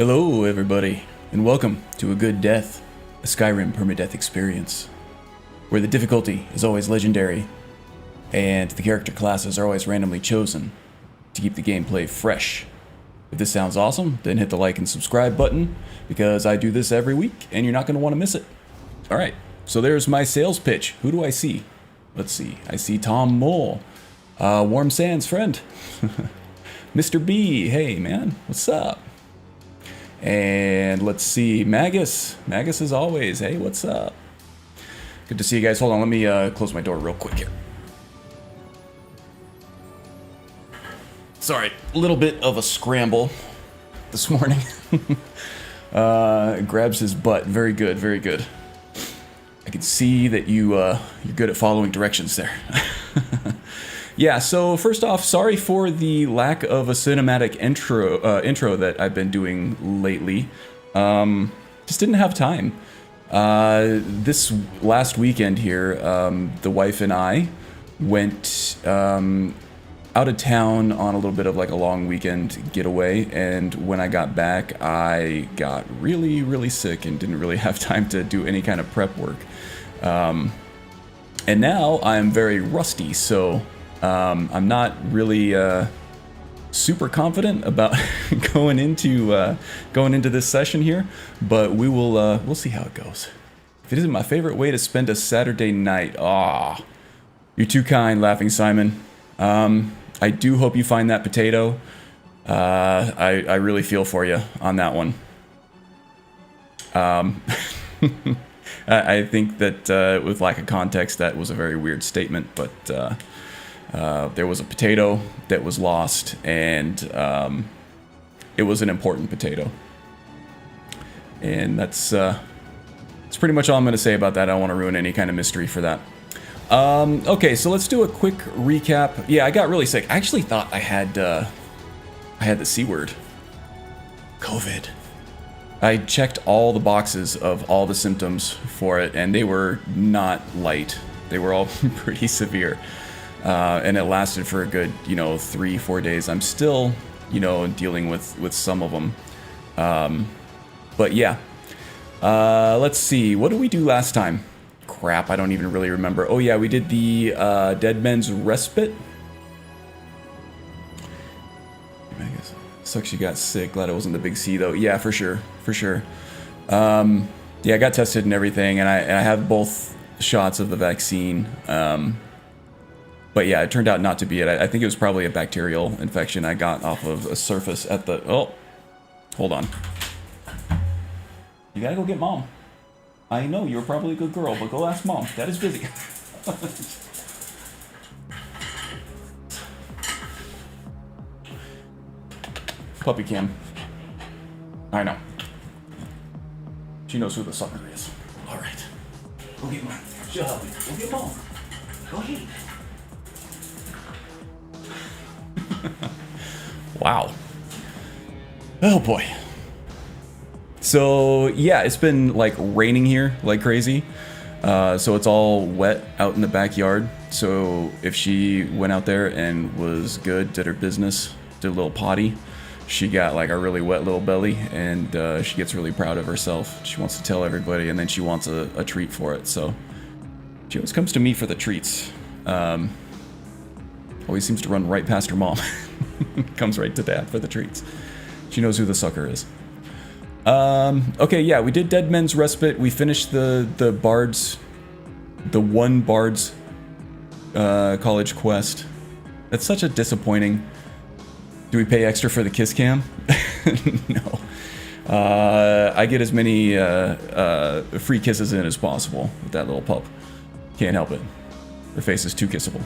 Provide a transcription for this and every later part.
Hello everybody, and welcome to A Good Death, a Skyrim permadeath experience, where the difficulty is always legendary, and the character classes are always randomly chosen to keep the gameplay fresh. If this sounds awesome, then hit the like and subscribe button, because I do this every week, and you're not going to want to miss it. Alright, so there's my sales pitch. Who do I see? Let's see, I see Tom Mole, Warm Sands friend, Mr. B, hey man, what's up? And let's see, Magus as always, hey, what's up? Good to see you guys. Hold on, let me close my door real quick here. Sorry, a little bit of a scramble this morning. Grabs his butt, very good, very good. I can see that you're good at following directions there. Yeah, so first off, sorry for the lack of a cinematic intro that I've been doing lately. Just didn't have time. This last weekend here, the wife and I went out of town on a little bit of like a long weekend getaway, and when I got back, I got really, really sick and didn't really have time to do any kind of prep work. And now I'm very rusty, so I'm not really super confident about going into this session here, but we'll see how it goes. If it isn't my favorite way to spend a Saturday night, you're too kind, Laughing Simon. I do hope you find that potato. I really feel for you on that one. I think that with lack of context, that was a very weird statement, but there was a potato that was lost, and it was an important potato. And that's pretty much all I'm going to say about that. I don't want to ruin any kind of mystery for that. Okay, so let's do a quick recap. Yeah, I got really sick. I actually thought I had the C word. COVID. I checked all the boxes of all the symptoms for it, and they were not light. They were all pretty severe. And it lasted for a good, 3-4 days. I'm still, dealing with some of them. But yeah. Let's see. What did we do last time? Crap, I don't even really remember. Oh yeah, we did the Dead Men's Respite. I guess sucks you got sick. Glad it wasn't the big C though. Yeah, for sure. Yeah, I got tested and everything, and I have both shots of the vaccine. But yeah, it turned out not to be it. I think it was probably a bacterial infection I got off of a surface at the... Oh, hold on. You gotta go get Mom. I know, you're probably a good girl, but go ask Mom. Dad is busy. Puppy cam. I know. She knows who the sucker is. Alright. Go get Mom. She'll help me. Go get Mom. Go ahead. Wow. Oh boy. So yeah, it's been like raining here like crazy. So it's all wet out in the backyard. So if she went out there and was good, did her business, did a little potty, she got like a really wet little belly, and she gets really proud of herself. She wants to tell everybody, and then she wants a treat for it. So she always comes to me for the treats. Always seems to run right past her mom. Comes right to Dad for the treats. She knows who the sucker is. Okay, yeah, we did Dead Men's Respite. We finished the one Bard's college quest. That's such a disappointing. Do we pay extra for the kiss cam? No. I get as many free kisses in as possible with that little pup. Can't help it. Her face is too kissable.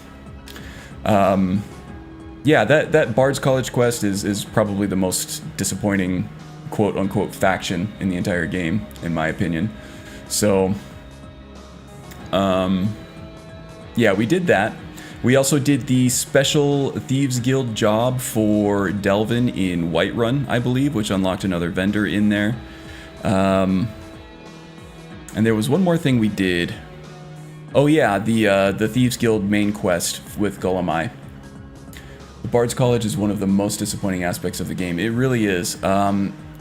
Yeah, that Bard's College quest is probably the most disappointing quote-unquote faction in the entire game, in my opinion. So, yeah, we did that. We also did the special Thieves Guild job for Delvin in Whiterun, I believe, which unlocked another vendor in there. And there was one more thing we did. Oh yeah, the Thieves Guild main quest with Gulamai. The Bard's College is one of the most disappointing aspects of the game. It really is.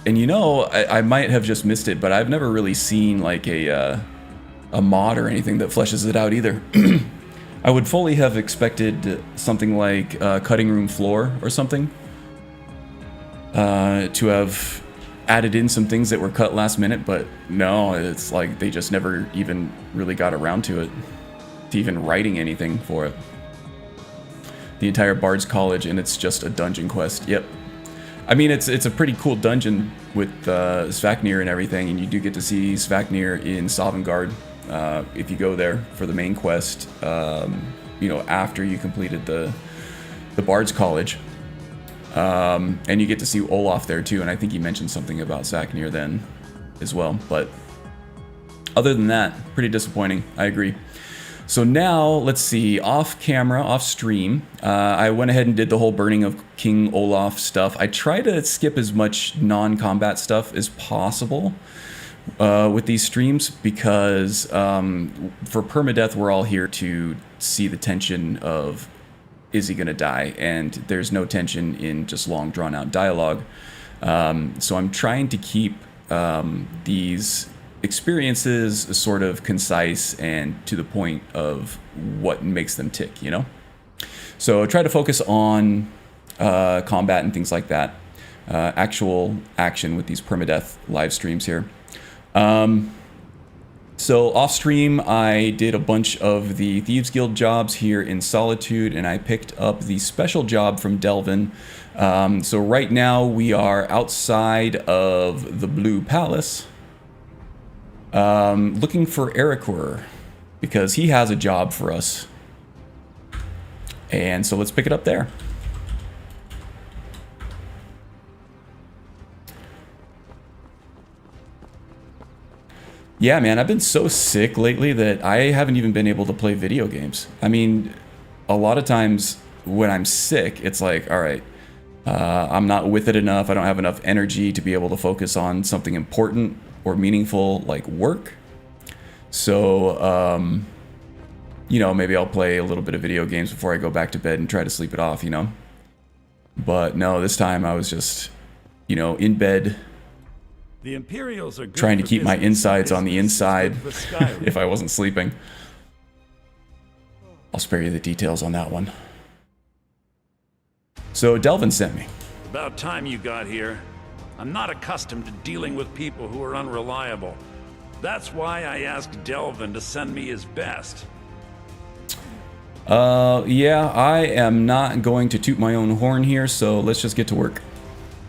And you know, I might have just missed it, but I've never really seen like a mod or anything that fleshes it out either. I would fully have expected something like cutting room floor or something to have added in some things that were cut last minute, but no, it's like they just never even really got around to it, to even writing anything for it. The entire Bard's College, and it's just a dungeon quest. Yep. I mean, it's a pretty cool dungeon with Svaknir and everything, and you do get to see Svaknir in Sovngarde if you go there for the main quest, you know, after you completed the Bard's College. And you get to see Olaf there too, and I think he mentioned something about Svaknir then as well. But other than that, pretty disappointing. I agree. So now, let's see, off camera, off stream, I went ahead and did the whole burning of King Olaf stuff. I try to skip as much non-combat stuff as possible with these streams because for permadeath, we're all here to see the tension of, is he going to die? And there's no tension in just long, drawn-out dialogue. So I'm trying to keep these experiences sort of concise and to the point of what makes them tick, you know? So try to focus on combat and things like that. Actual action with these permadeath live streams here. So off stream, I did a bunch of the Thieves Guild jobs here in Solitude, and I picked up the special job from Delvin. So right now we are outside of the Blue Palace, looking for Erikur, because he has a job for us. And so let's pick it up there. Yeah, man, I've been so sick lately that I haven't even been able to play video games. I mean, a lot of times when I'm sick, it's like, all right, I'm not with it enough. I don't have enough energy to be able to focus on something important or meaningful like work. So, you know, maybe I'll play a little bit of video games before I go back to bed and try to sleep it off, you know? But no, this time I was just, you know, in bed, the Imperials are good trying to keep my insides on the business, inside Skyrim. if I wasn't sleeping. I'll spare you the details on that one. So Delvin sent me. About time you got here. I'm not accustomed to dealing with people who are unreliable. That's why I asked Delvin to send me his best. Yeah, I am not going to toot my own horn here, so let's just get to work.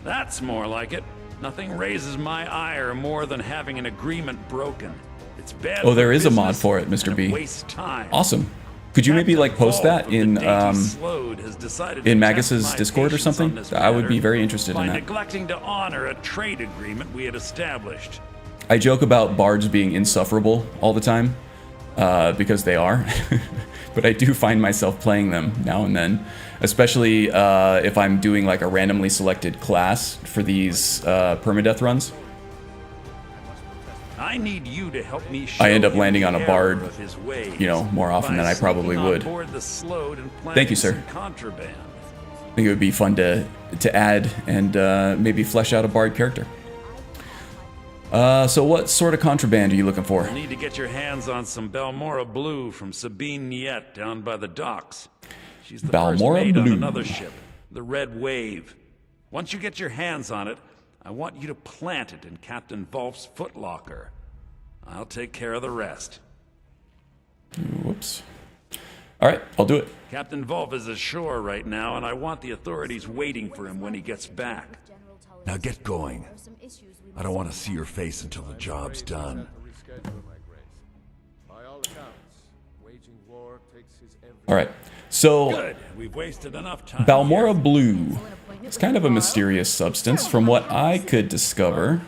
That's more like it. Nothing raises my ire more than having an agreement broken. It's bad. Oh, there is a mod for it, Mr. B. Waste time. Awesome. Could you maybe like post that in Magus's Discord or something? I would be very interested in that. Neglecting to honor a trade agreement we had established. I joke about bards being insufferable all the time, because they are. But I do find myself playing them now and then, especially if I'm doing like a randomly selected class for these permadeath runs. I need you to help me show I end up landing on a bard, ways, you know, more often than I probably would. Thank you, sir. Contraband. I think it would be fun to add and maybe flesh out a bard character. So what sort of contraband are you looking for? You'll need to get your hands on some Balmora Blue from Sabine Niet down by the docks. She's the first mate on another ship, the Red Wave. Once you get your hands on it, I want you to plant it in Captain Volf's footlocker. I'll take care of the rest. Whoops. All right, I'll do it. Captain Volf is ashore right now, and I want the authorities waiting for him when he gets back. Now get going. I don't want to see your face until the job's done. All right, so Good. We've wasted enough time. Balmora Blue. It's kind of a mysterious substance from what I could discover.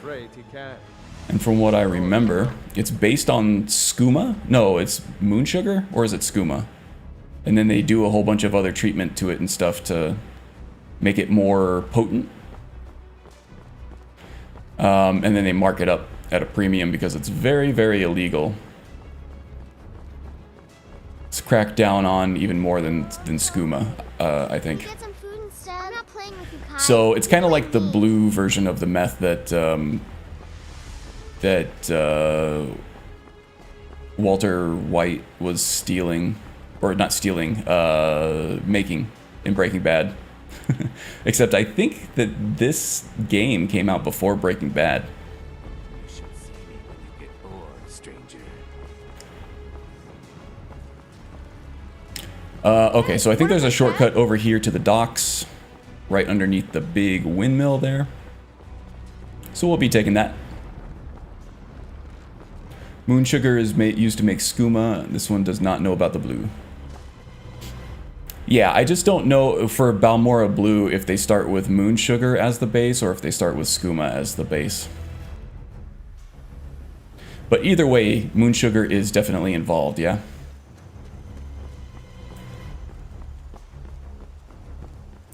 And from what I remember, it's based on skooma? No, it's moon sugar? Or is it skooma? And then they do a whole bunch of other treatment to it and stuff to make it more potent. And then they mark it up at a premium because it's very, very illegal. It's cracked down on even more than skooma, I think. So it's kind of like the blue version of the meth that Walter White was stealing, or not stealing, making in Breaking Bad. Except I think that this game came out before Breaking Bad. You should see me when you get bored, stranger. Okay, so I think there's a shortcut over here to the docks, right underneath the big windmill there. So we'll be taking that. Moon sugar is used to make skooma. This one does not know about the blue. Yeah, I just don't know for Balmora Blue if they start with moon sugar as the base or if they start with skooma as the base. But either way, moon sugar is definitely involved, yeah?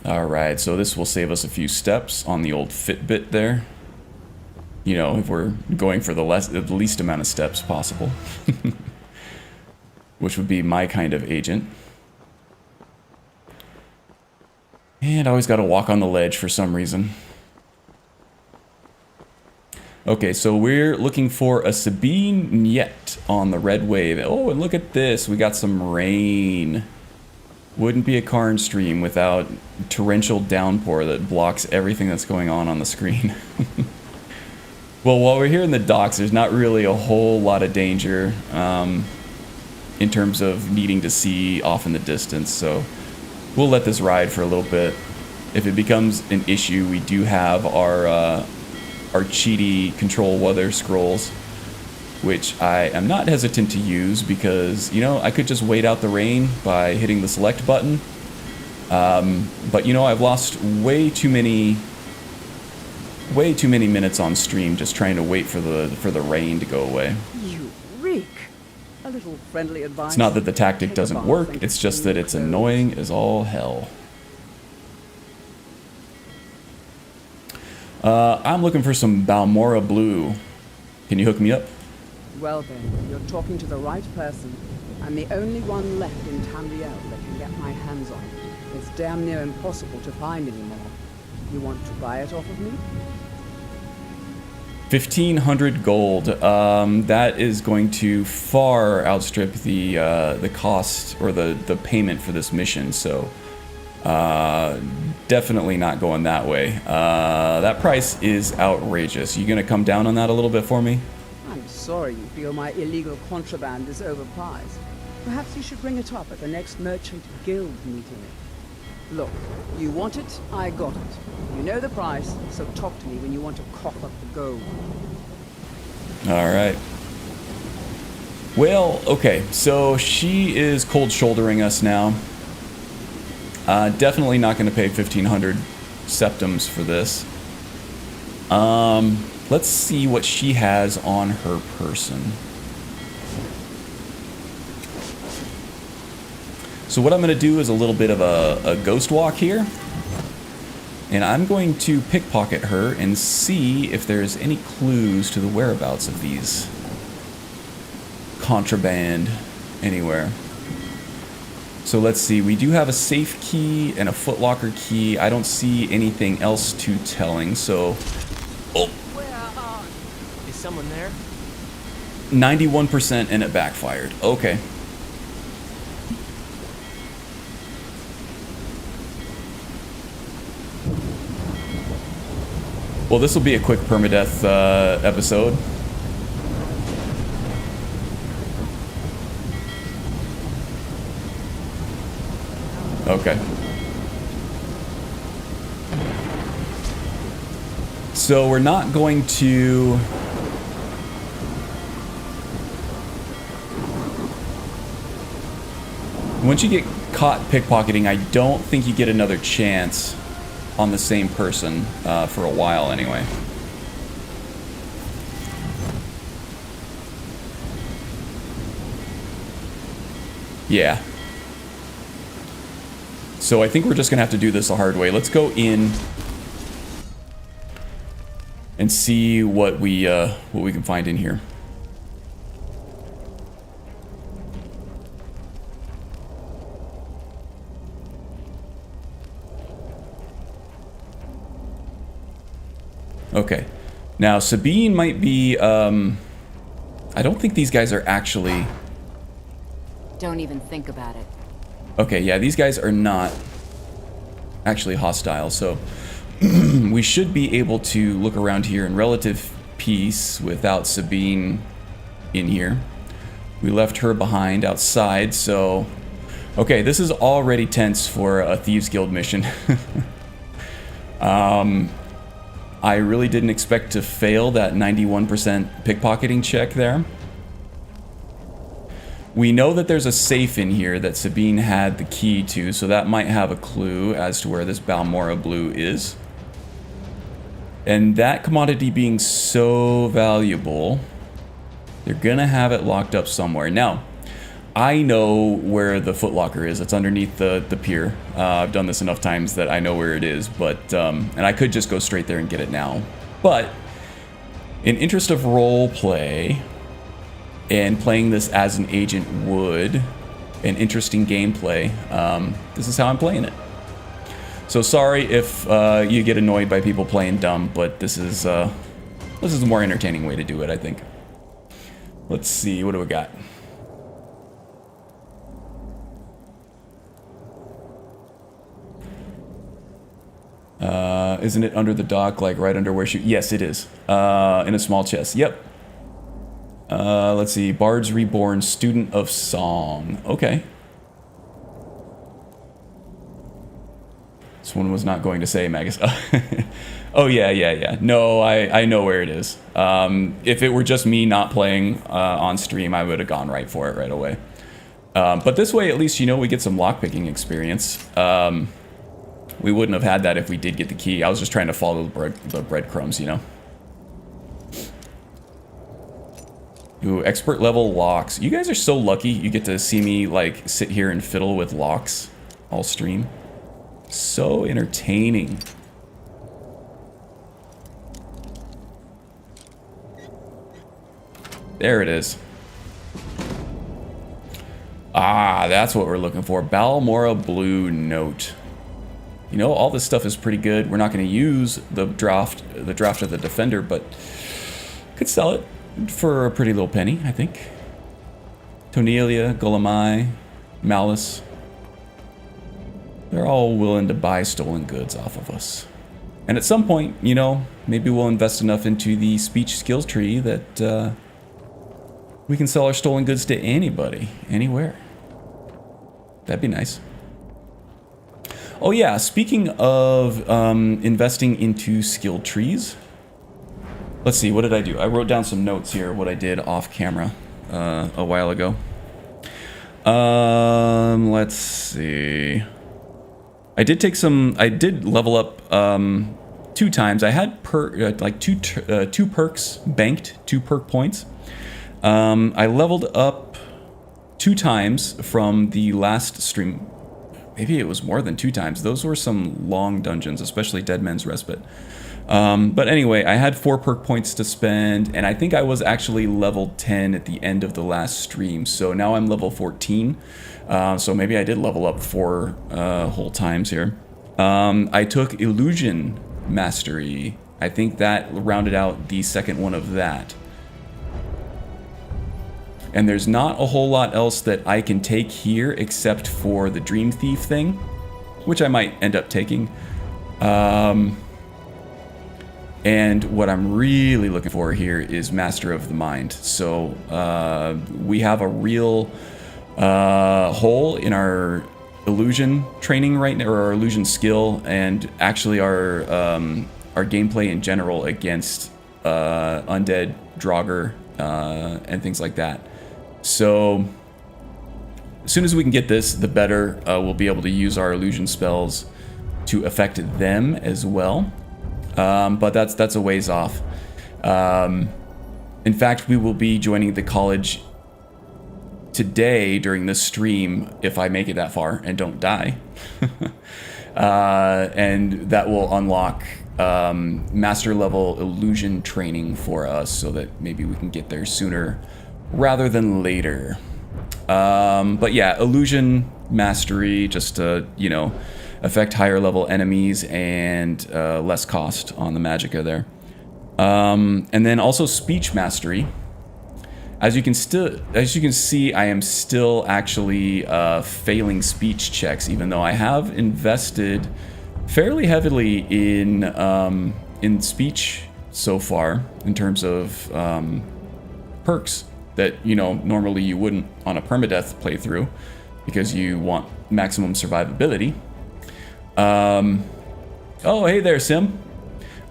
Alright, so this will save us a few steps on the old Fitbit there. You know, if we're going for the least amount of steps possible. Which would be my kind of agent. And I always got to walk on the ledge for some reason. Okay, so we're looking for a Sabine Niet on the red wave. Oh, and look at this. We got some rain. Wouldn't be a Karn stream without torrential downpour that blocks everything that's going on the screen. Well, while we're here in the docks, there's not really a whole lot of danger in terms of needing to see off in the distance, so we'll let this ride for a little bit. If it becomes an issue, we do have our cheaty control weather scrolls, which I am not hesitant to use because, you know, I could just wait out the rain by hitting the select button. But, you know, I've lost way too many minutes on stream just trying to wait for the rain to go away. You reek. A little friendly advice. It's not that the tactic doesn't work, it's just that it's annoying as all hell. I'm looking for some Balmora Blue. Can you hook me up? Well then, you're talking to the right person. I'm the only one left in Tamriel that can get my hands on it. It's damn near impossible to find anymore. You want to buy it off of me? 1,500 gold. That is going to far outstrip the cost or the payment for this mission. So definitely not going that way. That price is outrageous. You gonna come down on that a little bit for me? I'm sorry you feel my illegal contraband is overpriced. Perhaps you should bring it up at the next Merchant Guild meeting. Look, you want it, I got it. You know the price, so talk to me when you want to cough up the gold. Alright. Well, okay, so she is cold shouldering us now. Definitely not going to pay 1,500 septums for this. Let's see what she has on her person. So what I'm going to do is a little bit of a ghost walk here. And I'm going to pickpocket her and see if there's any clues to the whereabouts of these contraband anywhere. So let's see, we do have a safe key and a footlocker key. I don't see anything else too telling, so... Oh! Is someone there? 91% and it backfired. Okay. Well, this will be a quick permadeath episode. Okay. So we're not going to... Once you get caught pickpocketing, I don't think you get another chance on the same person for a while anyway. Yeah. So I think we're just gonna have to do this the hard way. Let's go in and see what we can find in here. Okay. Now, Sabine might be, I don't think these guys are actually... Don't even think about it. Okay, yeah, these guys are not actually hostile, so we should be able to look around here in relative peace without Sabine in here. We left her behind outside, so... Okay, this is already tense for a Thieves Guild mission. I really didn't expect to fail that 91% pickpocketing check there. We know that there's a safe in here that Sabine had the key to, so that might have a clue as to where this Balmora Blue is. And that commodity being so valuable, they're gonna have it locked up somewhere. Now, I know where the footlocker is. It's underneath the pier. I've done this enough times that I know where it is, but and I could just go straight there and get it now. But in interest of role play and playing this as an agent would, an interesting gameplay, this is how I'm playing it. So sorry if you get annoyed by people playing dumb, but this is a more entertaining way to do it, I think. Let's see, what do we got? Isn't it under the dock, like right under where she... Yes, it is. In a small chest. Yep. Let's see. Bards Reborn, Student of Song. Okay. This one was not going to say Magus. Oh, yeah. No, I know where it is. If it were just me not playing on stream, I would have gone right for it right away. But this way, at least, you know, we get some lockpicking experience. We wouldn't have had that if we did get the key. I was just trying to follow the breadcrumbs, you know. Ooh, expert level locks. You guys are so lucky you get to see me, like, sit here and fiddle with locks all stream. So entertaining. There it is. Ah, that's what we're looking for. Balmora Blue Note. You know, all this stuff is pretty good. We're not going to use the draft of the Defender, but could sell it for a pretty little penny, I think. Tonelia, Golemai, Malice. They're all willing to buy stolen goods off of us. And at some point, you know, maybe we'll invest enough into the speech skills tree that we can sell our stolen goods to anybody, anywhere. That'd be nice. Oh yeah, speaking of investing into skill trees, let's see, what did I do? I wrote down some notes here, what I did off camera a while ago. Let's see. I did level up 2 times. I had two perks banked, 2 perk points. I leveled up 2 times from the last stream. Maybe it was more than 2 times. Those were some long dungeons, especially Dead Man's Respite. But anyway, I had 4 perk points to spend, and I think I was actually level 10 at the end of the last stream. So now I'm level 14. So maybe I did level up 4 whole times here. I took Illusion Mastery. I think that rounded out the second one of that. And there's not a whole lot else that I can take here except for the Dream Thief thing, which I might end up taking. And what I'm really looking for here is Master of the Mind. So we have a real hole in our illusion training right now, or our illusion skill, and actually our gameplay in general against undead, Draugr, and things like that. So as soon as we can get this, the better. We'll be able to use our illusion spells to affect them as well. But that's a ways off. In fact, we will be joining the college today during this stream if I make it that far and don't die. And that will unlock master level illusion training for us so that maybe we can get there sooner rather than later. But yeah, illusion mastery, just to, you know, affect higher level enemies and less cost on the magicka there. And then also speech mastery. As you can see, I am still actually failing speech checks, even though I have invested fairly heavily in speech so far in terms of perks that, you know, normally you wouldn't on a permadeath playthrough because you want maximum survivability. Oh, hey there, Sim.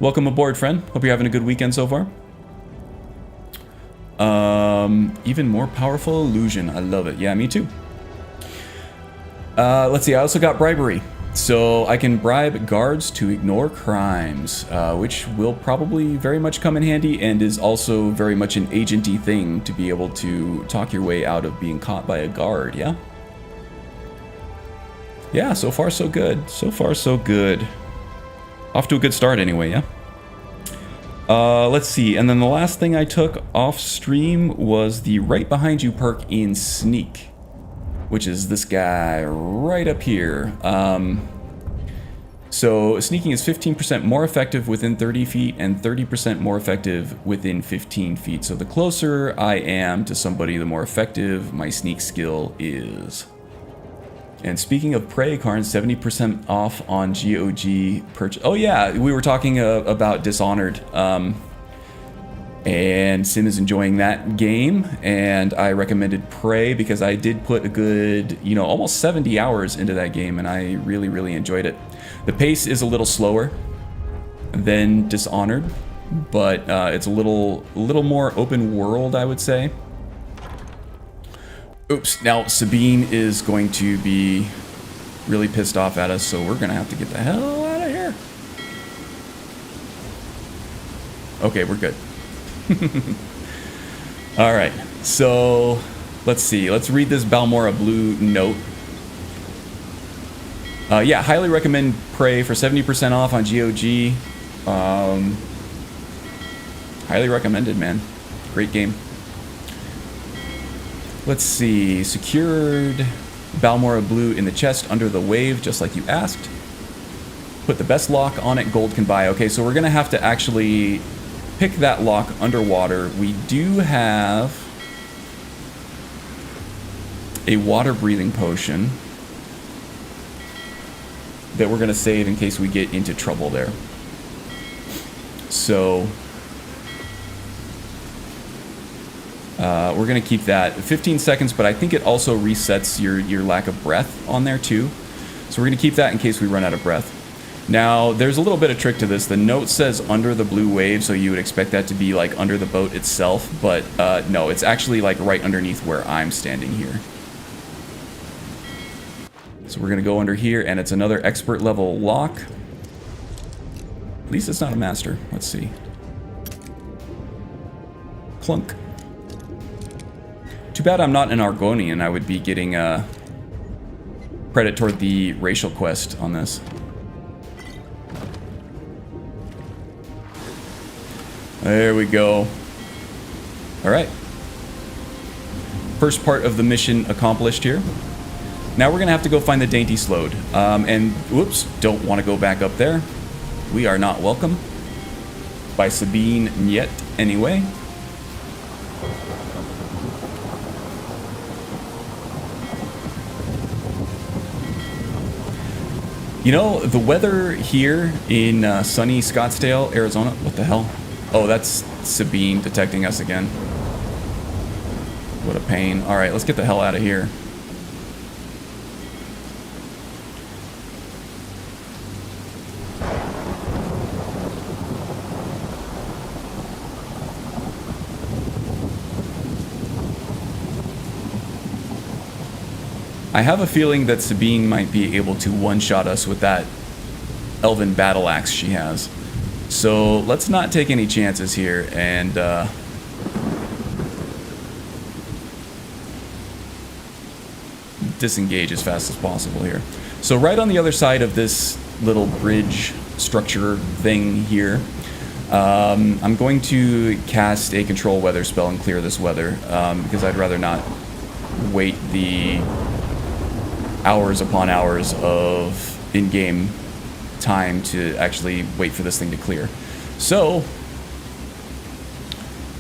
Welcome aboard, friend. Hope you're having a good weekend so far. Even more powerful illusion. I love it. Yeah, me too. Let's see. I also got bribery. So I can bribe guards to ignore crimes, which will probably very much come in handy and is also very much an agenty thing to be able to talk your way out of being caught by a guard, yeah? Yeah, so far so good. So far so good. Off to a good start anyway, yeah? Let's see, and then the last thing I took off stream was the right behind you perk in Sneak, which is this guy right up here. So sneaking is 15% more effective within 30 feet and 30% more effective within 15 feet. So the closer I am to somebody, the more effective my sneak skill is. And speaking of Prey, Karn, 70% off on GOG purchase. Oh yeah, we were talking about Dishonored. And Sim is enjoying that game, and I recommended Prey because I did put a good, you know, almost 70 hours into that game, and I really, really enjoyed it. The pace is a little slower than Dishonored, but it's a little more open world, I would say. Oops, now Sabine is going to be really pissed off at us, so we're gonna have to get the hell out of here. Okay, we're good. Alright, so let's see. Let's read this Balmora Blue note. Yeah, highly recommend Prey for 70% off on GOG. Highly recommended, man. Great game. Let's see. Secured Balmora Blue in the chest under the wave, just like you asked. Put the best lock on it, gold can buy. Okay, so we're going to have to actually pick that lock underwater. We do have a water breathing potion that we're going to save in case we get into trouble there. So we're going to keep that 15 seconds, but I think it also resets your lack of breath on there too. So we're going to keep that in case we run out of breath. Now, there's a little bit of trick to this. The note says under the blue wave, so you would expect that to be like under the boat itself, but no, it's actually like right underneath where I'm standing here. So we're going to go under here, and it's another expert level lock. At least it's not a master. Let's see. Clunk. Too bad I'm not an Argonian. I would be getting credit toward the racial quest on this. There we go. Alright. First part of the mission accomplished here. Now we're going to have to go find the Dainty Sload. And, whoops, don't want to go back up there. We are not welcome. By Sabine yet, anyway. You know, the weather here in sunny Scottsdale, Arizona... What the hell? Oh, that's Sabine detecting us again. What a pain. Alright, let's get the hell out of here. I have a feeling that Sabine might be able to one-shot us with that elven battle axe she has. So let's not take any chances here and disengage as fast as possible here. So right on the other side of this little bridge structure thing here, I'm going to cast a control weather spell and clear this weather because I'd rather not wait the hours upon hours of in-game time to actually wait for this thing to clear. So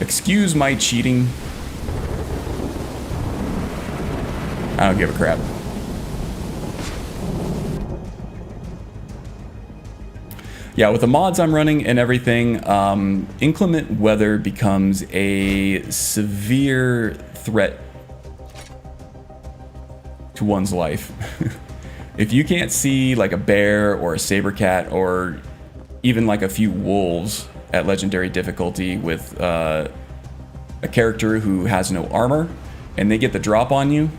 Excuse my cheating. I don't give a crap. Yeah, with the mods I'm running and everything, inclement weather becomes a severe threat to one's life. If you can't see like a bear or a saber cat or even like a few wolves at legendary difficulty with a character who has no armor and they get the drop on you,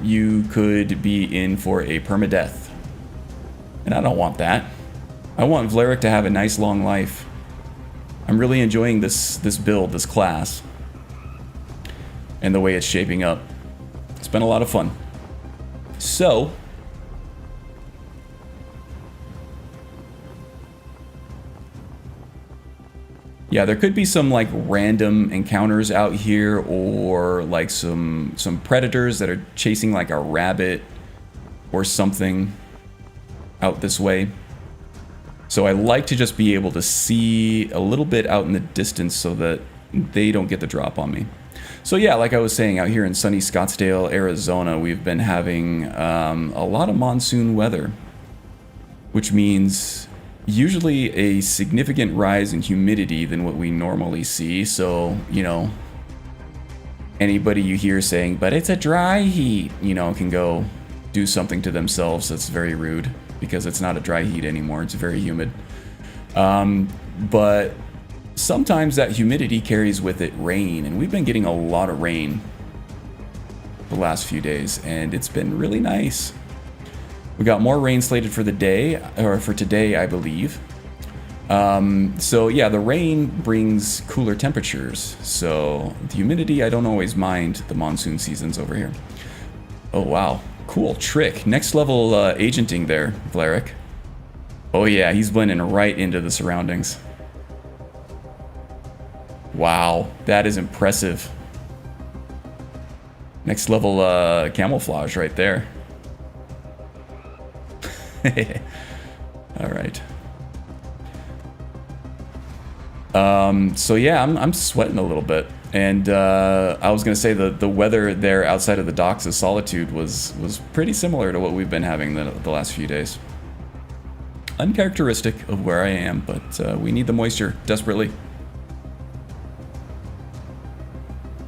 you could be in for a permadeath. And I don't want that. I want Vlerick to have a nice long life. I'm really enjoying this build, this class, and the way it's shaping up. It's been a lot of fun. So, yeah, there could be some like random encounters out here, or like some predators that are chasing like a rabbit or something out this way. So I like to just be able to see a little bit out in the distance so that they don't get the drop on me. So yeah, like I was saying, out here in sunny Scottsdale, Arizona, we've been having a lot of monsoon weather, which means usually a significant rise in humidity than what we normally see. So, you know, anybody you hear saying, but it's a dry heat, you know, can go do something to themselves that's very rude, because it's not a dry heat anymore. It's very humid. But sometimes that humidity carries with it rain, and we've been getting a lot of rain the last few days, and it's been really nice. We got more rain slated for the day, or for today, I believe. So yeah, the rain brings cooler temperatures. So the humidity, I don't always mind the monsoon seasons over here. Oh wow, cool trick. Next level agenting there, Vlerick. Oh yeah, he's blending right into the surroundings. Wow, that is impressive. Next level camouflage right there. All right. So yeah, I'm sweating a little bit, and I was gonna say the weather there outside of the docks of Solitude was pretty similar to what we've been having the last few days. Uncharacteristic of where I am, but we need the moisture desperately.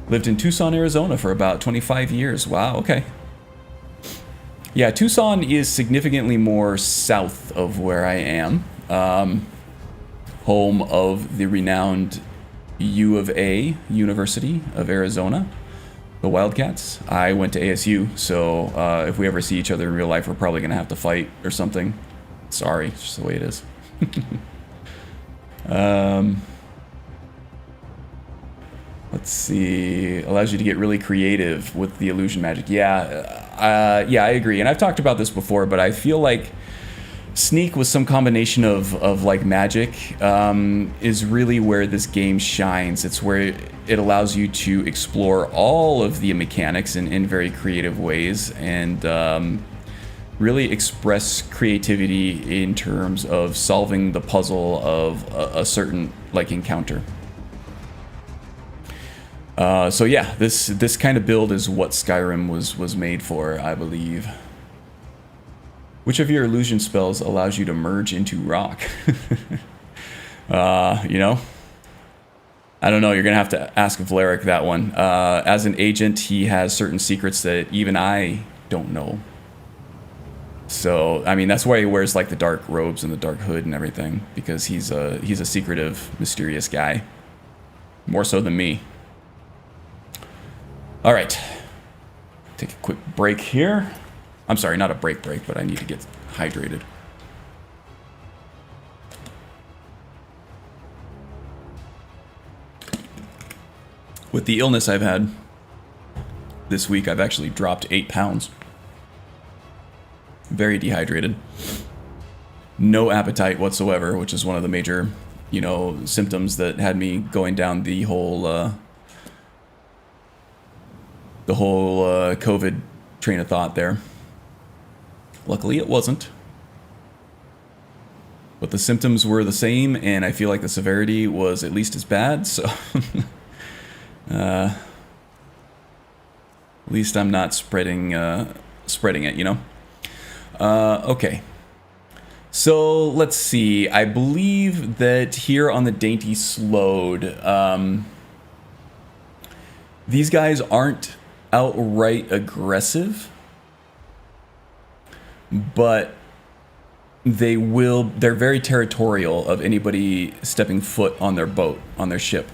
Lived in Tucson, Arizona for about 25 years. Wow, okay. Yeah, Tucson is significantly more south of where I am. Home of the renowned U of A, University of Arizona, the Wildcats. I went to ASU, so if we ever see each other in real life, we're probably going to have to fight or something. Sorry, it's just the way it is. Let's see. Allows you to get really creative with the illusion magic. Yeah, yeah, I agree. And I've talked about this before, but I feel like Sneak with some combination of like magic is really where this game shines. It's where it allows you to explore all of the mechanics in very creative ways, and really express creativity in terms of solving the puzzle of a certain like encounter. So yeah, this kind of build is what Skyrim was made for, I believe. Which of your illusion spells allows you to merge into rock? You know? I don't know, you're gonna have to ask Vlerick that one. As an agent, he has certain secrets that even I don't know. So, I mean, that's why he wears like the dark robes and the dark hood and everything, because he's a secretive, mysterious guy. More so than me. All right, take a quick break here. I'm sorry, not a break, but I need to get hydrated. With the illness I've had this week, I've actually dropped 8 pounds. Very dehydrated. No appetite whatsoever, which is one of the major, you know, symptoms that had me going down the whole COVID train of thought there. Luckily it wasn't. But the symptoms were the same, and I feel like the severity was at least as bad, so... at least I'm not spreading it, you know? Okay. So, let's see. I believe that here on the Dainty Sload, these guys aren't outright aggressive, but they're very territorial of anybody stepping foot on their boat, on their ship.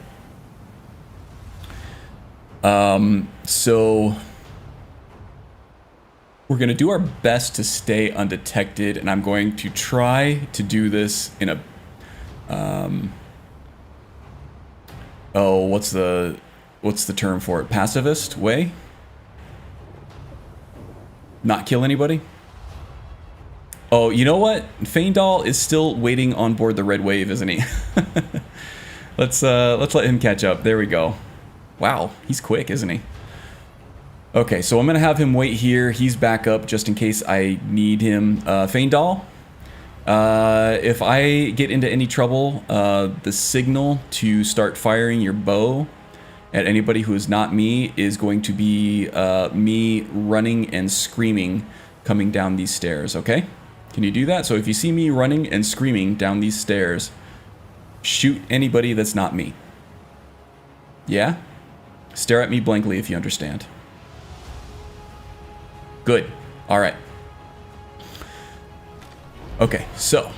So we're going to do our best to stay undetected, and I'm going to try to do this in a, what's the term for it? Pacifist way? Not kill anybody? Oh, you know what? Feindal is still waiting on board the Red Wave, isn't he? Let's let him catch up. There we go. Wow, he's quick, isn't he? Okay, so I'm gonna have him wait here. He's back up just in case I need him. Feindal, if I get into any trouble, the signal to start firing your bow at anybody who is not me is going to be me running and screaming coming down these stairs, okay? Can you do that? So if you see me running and screaming down these stairs, shoot anybody that's not me. Yeah? Stare at me blankly if you understand. Good. All right. Okay, so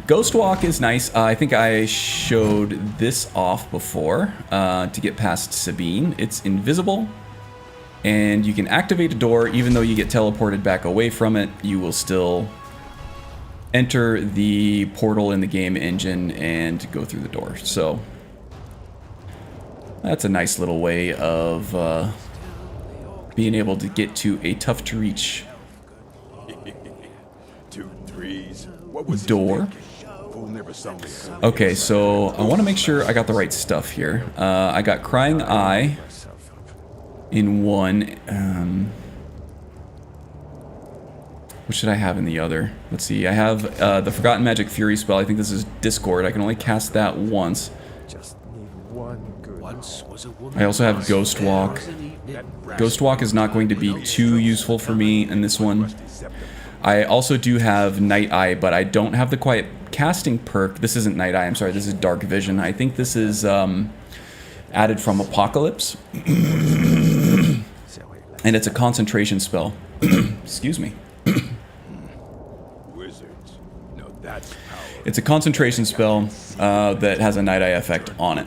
Ghost Walk is nice. I think I showed this off before to get past Sabine. It's invisible, and you can activate a door even though you get teleported back away from it. You will still enter the portal in the game engine and go through the door. So that's a nice little way of being able to get to a tough to reach door. Okay, so I want to make sure I got the right stuff here. I got Crying Eye in one. What should I have in the other? Let's see. I have the Forgotten Magic Fury spell. I think this is Discord. I can only cast that once. I also have Ghost Walk. Ghost Walk is not going to be too useful for me in this one. I also do have Night Eye, but I don't have the Quiet Casting perk. This isn't Night Eye, I'm sorry, this is Dark Vision. I think this is added from Apocalypse. And it's a concentration spell. Excuse me. It's a concentration spell that has a Night Eye effect on it.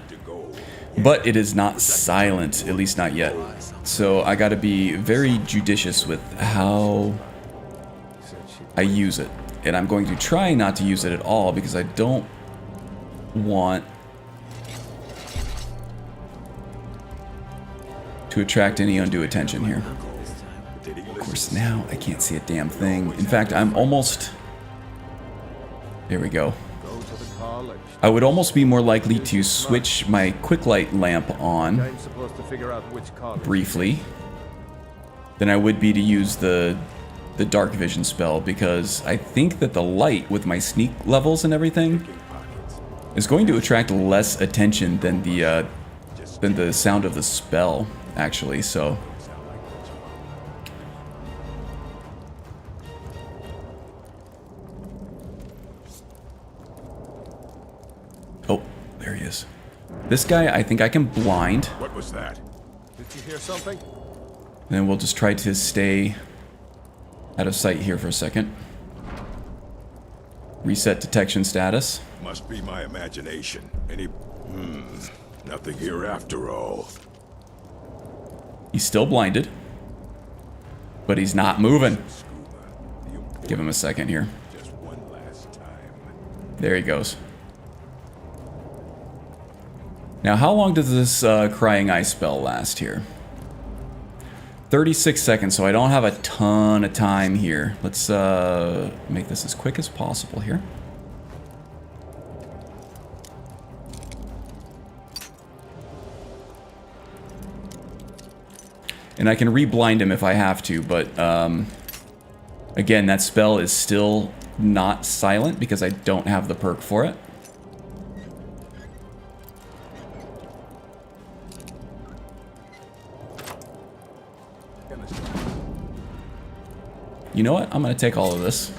But it is not silent, at least not yet. So I gotta be very judicious with how I use it. And I'm going to try not to use it at all because I don't want to attract any undue attention here. Of course, now I can't see a damn thing. In fact, I'm almost... There we go. I would almost be more likely to switch my quick light lamp on briefly than I would be to use the dark vision spell, because I think that the light with my sneak levels and everything is going to attract less attention than the sound of the spell, actually. So oh, there he is. This guy, I think I can blind. What was that? Did you hear something? And we'll just try to stay out of sight here for a second. Reset detection status. Must be my imagination. Nothing here after all. He's still blinded, but he's not moving. Give him a second here. Just one last time. There he goes. Now, how long does this Crying Eye spell last here? 36 seconds, so I don't have a ton of time here. Let's make this as quick as possible here. And I can re-blind him if I have to, but again, that spell is still not silent because I don't have the perk for it. You know what? I'm going to take all of this.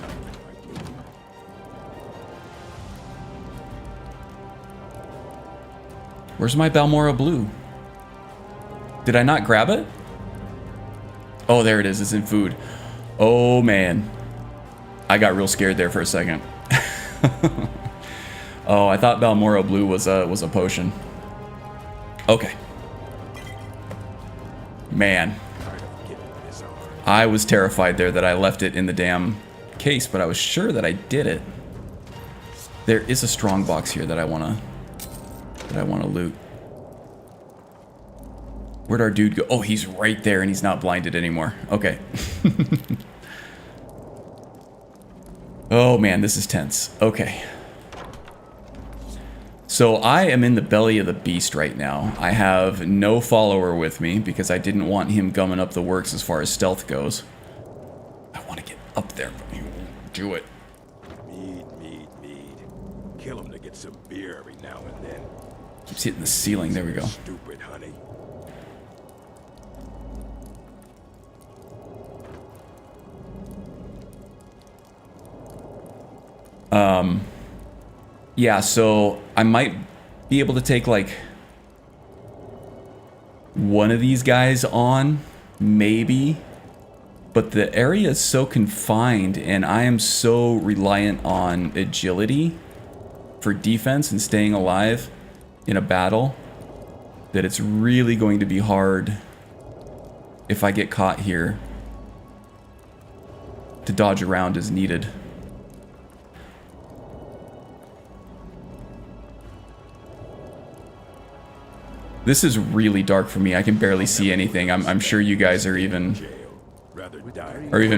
Where's my Balmora Blue? Did I not grab it? Oh, there it is. It's in food. Oh, man. I got real scared there for a second. Oh, I thought Balmora Blue was a potion. Okay. Man. I was terrified there that I left it in the damn case, but I was sure that I did it. There is a strong box here that I wanna loot. Where'd our dude go? Oh, he's right there and he's not blinded anymore. Okay. Oh man, this is tense. Okay. So I am in the belly of the beast right now. I have no follower with me because I didn't want him gumming up the works as far as stealth goes. I want to get up there, but he won't do it. Mead. Kill him to get some beer every now and then. Keeps hitting the ceiling. There we go. Stupid, honey. Yeah, so I might be able to take like one of these guys on, maybe, but the area is so confined and I am so reliant on agility for defense and staying alive in a battle that it's really going to be hard if I get caught here to dodge around as needed. This is really dark for me. I can barely see anything. I'm sure you guys are even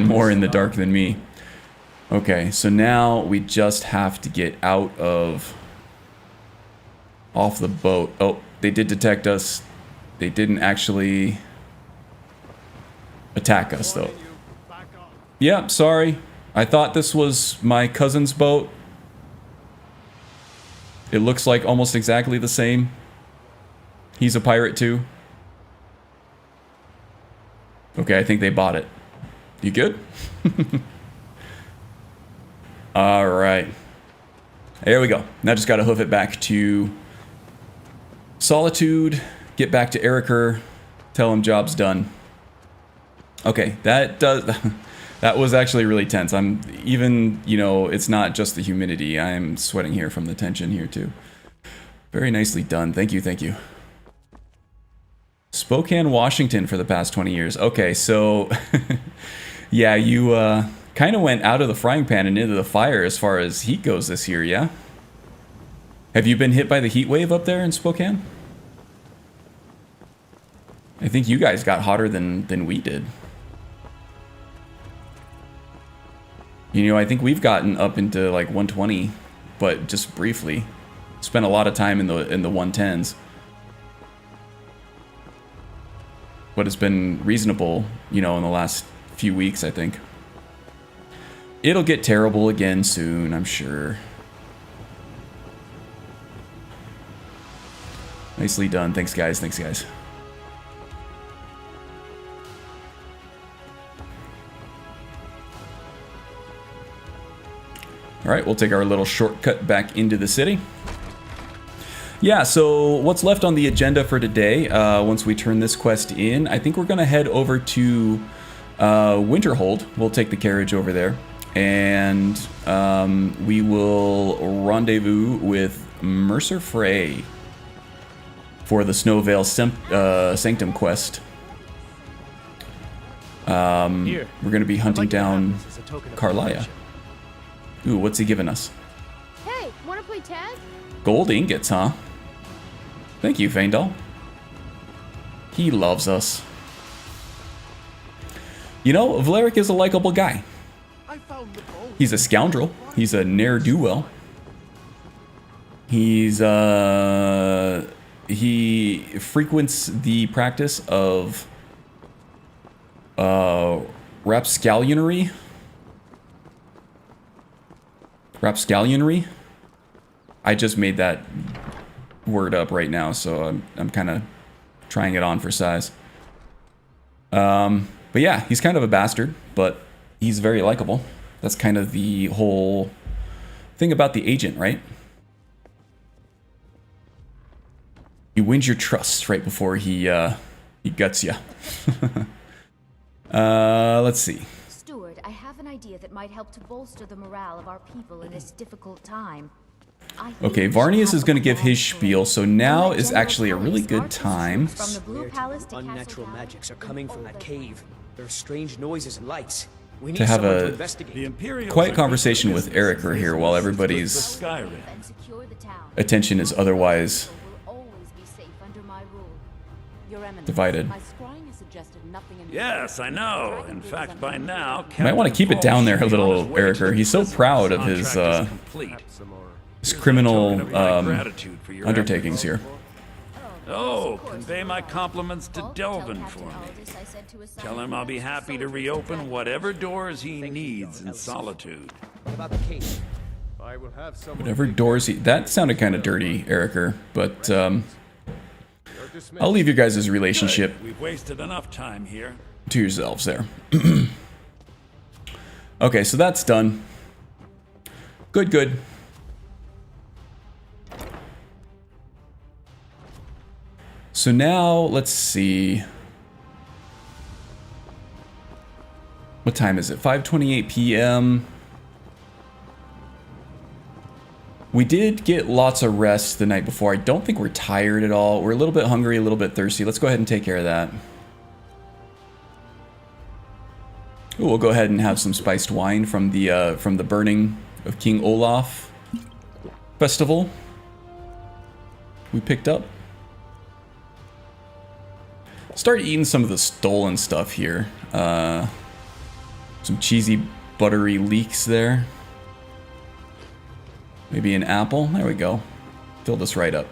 more in the dark than me. Okay, so now we just have to get out of off the boat. Oh, they did detect us. They didn't actually attack us though. Yeah, sorry. I thought this was my cousin's boat. It looks like almost exactly the same. He's a pirate too. Okay, I think they bought it. You good? Alright. There we go. Now just gotta hoof it back to Solitude, get back to Eriker, tell him job's done. Okay, that was actually really tense. I'm even, you know, it's not just the humidity. I'm sweating here from the tension here too. Very nicely done. Thank you, thank you. Spokane, Washington for the past 20 years. Okay, so yeah, you kind of went out of the frying pan and into the fire as far as heat goes this year, yeah? Have you been hit by the heat wave up there in Spokane? I think you guys got hotter than we did. You know, I think we've gotten up into like 120, but just briefly. Spent a lot of time in the 110s. But it's been reasonable, you know, in the last few weeks, I think. It'll get terrible again soon, I'm sure. Nicely done. Thanks, guys. Thanks, guys. All right, we'll take our little shortcut back into the city. Yeah, so what's left on the agenda for today, once we turn this quest in, I think we're going to head over to Winterhold. We'll take the carriage over there, and we will rendezvous with Mercer Frey for the Snowvale Sanctum quest. We're going to be hunting down Carlia. Ooh, what's he giving us? Hey, wanna play tag? Gold ingots, huh? Thank you, Faendal. He loves us. You know, Valeric is a likable guy. He's a scoundrel. He's a ne'er-do-well. He's, he frequents the practice of, rapscallionry. Rapscallionry? I just made that word up right now, so I'm kind of trying it on for size. But yeah, he's kind of a bastard, but he's very likable. That's kind of the whole thing about the agent, right? He wins your trust right before he guts you. Let's see. Steward, I have an idea that might help to bolster the morale of our people in this difficult time. Okay, Varnius is going to give his spiel, so now is actually a really good time. From the Blue Palace to unnatural magics are coming from that cave. There are strange noises and lights. We need To have someone to a investigate. The Imperial quiet conversation with Eric here while everybody's Skyrim. and secure the town. attention is otherwise Will always be safe under my rule. Your Eminence, divided. my scrying has suggested nothing in Yes, I know. In fact, by now, You might want to keep it down there a little, Ericer. He's so proud of his criminal undertakings here. Oh, convey my compliments to Delvin for me. Tell him I'll be happy to reopen whatever doors he needs in solitude. What about the cave? Whatever doors he... That sounded kind of dirty, Ericer, but I'll leave your guys' relationship Good. We've wasted enough time here. to yourselves there. Okay, so that's done. Good, good. So now, let's see. What time is it? 5:28 p.m. We did get lots of rest the night before. I don't think we're tired at all. We're a little bit hungry, a little bit thirsty. Let's go ahead and take care of that. Ooh, we'll go ahead and have some spiced wine from the burning of King Olaf festival we picked up. Start eating some of the stolen stuff here. Some cheesy, buttery leeks there. Maybe an apple. There we go. Fill this right up.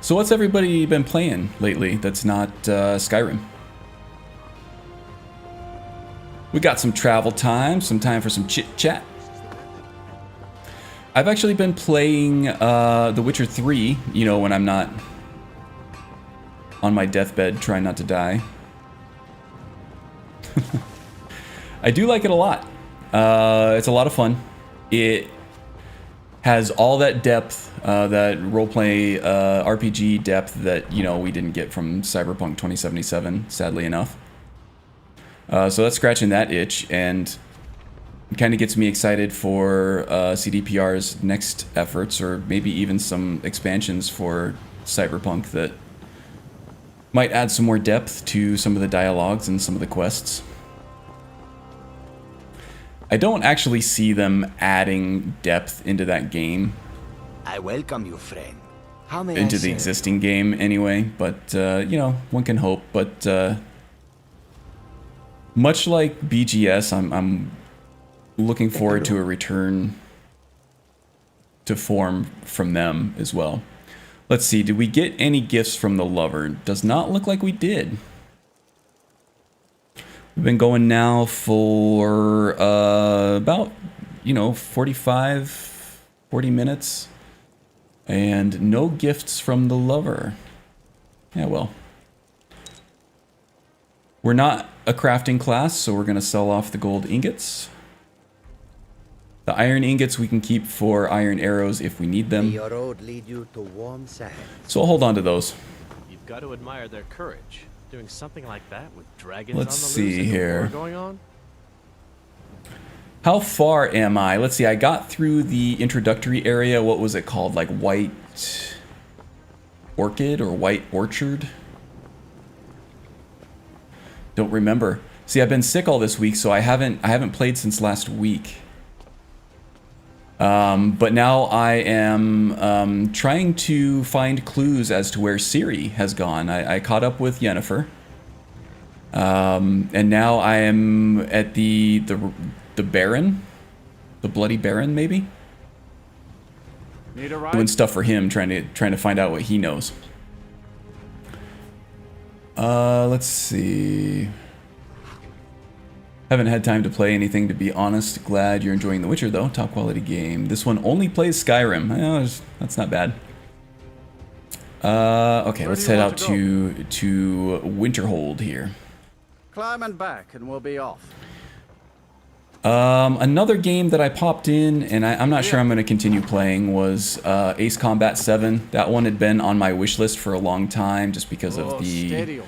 So what's everybody been playing lately that's not Skyrim? We got some travel time, some time for some chit-chat. I've actually been playing The Witcher 3, you know, when I'm not on my deathbed trying not to die. I do like it a lot. It's a lot of fun. It has all that depth, that roleplay RPG depth that, you know, we didn't get from Cyberpunk 2077, sadly enough. So that's scratching that itch, and it kind of gets me excited for CDPR's next efforts, or maybe even some expansions for Cyberpunk that might add some more depth to some of the dialogues and some of the quests. I don't actually see them adding depth into that game. I welcome you, friend. How may Into I the serve? existing game anyway, but you know, one can hope. But much like BGS, I'm looking forward to a return to form from them as well. Let's see, did we get any gifts from the lover? Does not look like we did. We've been going now for about, you know, 40 minutes. And no gifts from the lover. Yeah, well. We're not a crafting class, so we're going to sell off the gold ingots. The iron ingots we can keep for iron arrows if we need them. Your road lead you to warm sands. So I'll hold on to those. You've got to admire their courage. Doing something like that with dragons Let's on the see loose and here. war going on? How far am I? Let's see, I got through the introductory area. What was it called? Like White Orchid or White Orchard? Don't remember. See, I've been sick all this week, so I haven't played since last week. But now I am trying to find clues as to where Ciri has gone. I caught up with Yennefer. And now I am at the Baron? The Bloody Baron, maybe? Need a ride? Doing stuff for him, trying to find out what he knows. Let's see. Haven't had time to play anything, to be honest. Glad you're enjoying The Witcher, though. Top quality game. This one only plays Skyrim. Well, that's not bad. Okay, let's head out to Winterhold here. Climb and back, and we'll be off. Another game that I popped in, and I'm not sure I'm going to continue playing, was Ace Combat 7. That one had been on my wish list for a long time, just because of the...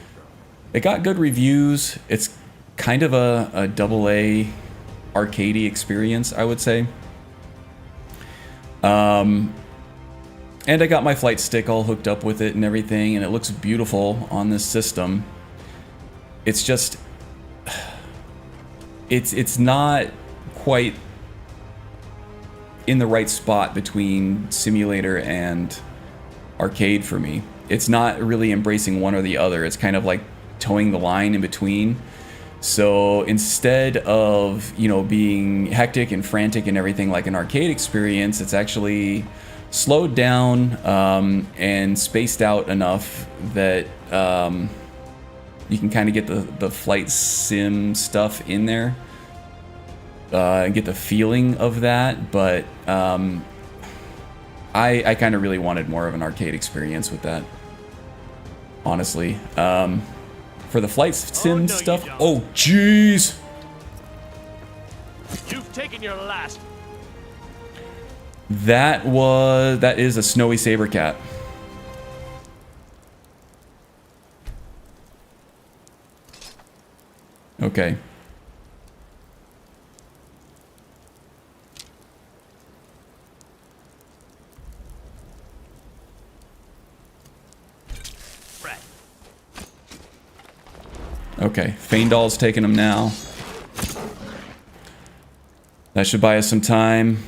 It got good reviews. It's kind of a AA arcadey experience, I would say. And I got my flight stick all hooked up with it and everything, and it looks beautiful on this system. It's just... It's not quite in the right spot between simulator and arcade for me. It's not really embracing one or the other. It's kind of like towing the line in between. So instead of, you know, being hectic and frantic and everything like an arcade experience, it's actually slowed down and spaced out enough that you can kind of get the flight sim stuff in there and get the feeling of that, but I kind of really wanted more of an arcade experience with that, honestly. For the flight sim stuff, oh jeez! You've taken your last. That is a snowy sabercat. Okay. Right. Okay, Feindal's taking him now. That should buy us some time.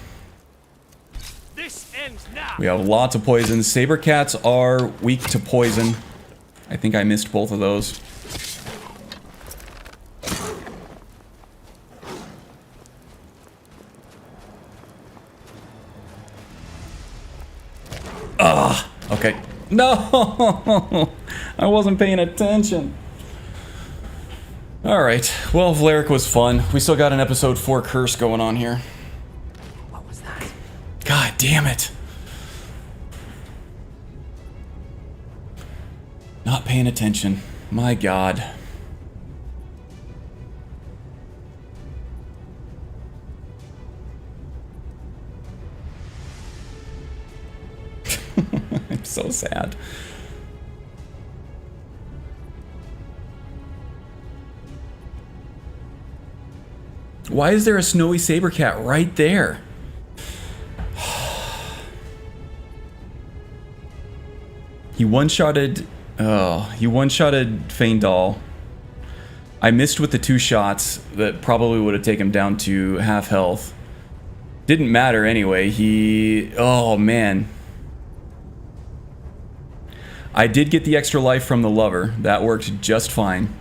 This ends now. We have lots of poison. Sabercats are weak to poison. I think I missed both of those. Okay. No! I wasn't paying attention. Alright. Well, Valeric was fun. We still got an episode 4 curse going on here. What was that? God damn it. Not paying attention. My God. I'm so sad. Why is there a snowy sabercat right there? He one-shotted... Oh, he one-shotted Feindal. I missed with the 2 shots that probably would have taken him down to half health. Didn't matter anyway. Oh, man. I did get the extra life from the lover. That worked just fine.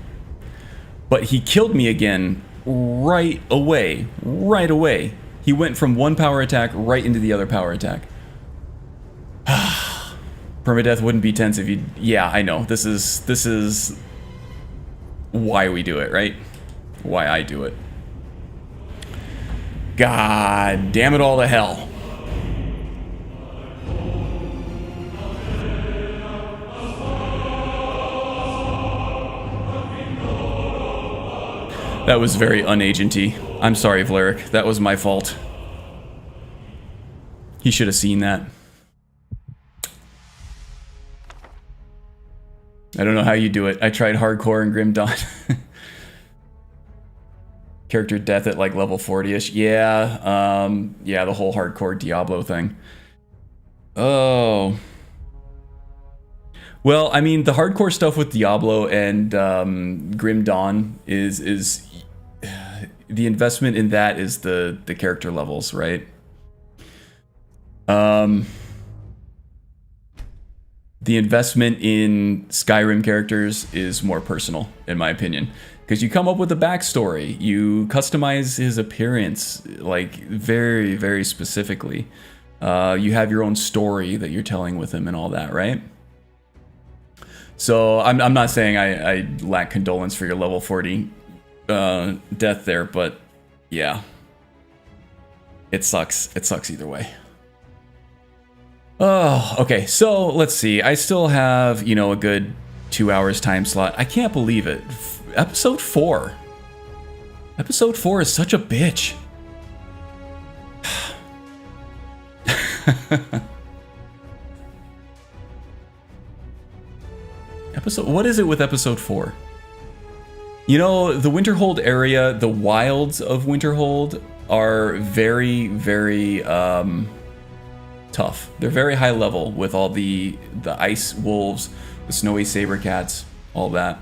But he killed me again right away. Right away. He went from one power attack right into the other power attack. Permadeath wouldn't be tense if you... Yeah, I know. This is why we do it, right? Why I do it. God damn it all to hell. That was very unagenty. I'm sorry, Valeric. That was my fault. He should have seen that. I don't know how you do it. I tried hardcore and Grim Dawn. Character death at like level 40-ish. Yeah, yeah, the whole hardcore Diablo thing. Oh. Well, I mean, the hardcore stuff with Diablo and Grim Dawn is the investment in that is the character levels, right? The investment in Skyrim characters is more personal, in my opinion. Because you come up with a backstory, you customize his appearance, like, very, very specifically. You have your own story that you're telling with him and all that, right? So I'm not saying I lack condolence for your level 40 death there, but yeah. It sucks. It sucks either way. Oh, okay. So let's see. I still have, you know, a good 2 hours time slot. I can't believe it. Episode 4. Episode 4 is such a bitch. What is it with episode 4? You know, the Winterhold area, the wilds of Winterhold are very, very tough. They're very high level with all the ice wolves, the snowy saber cats, all that.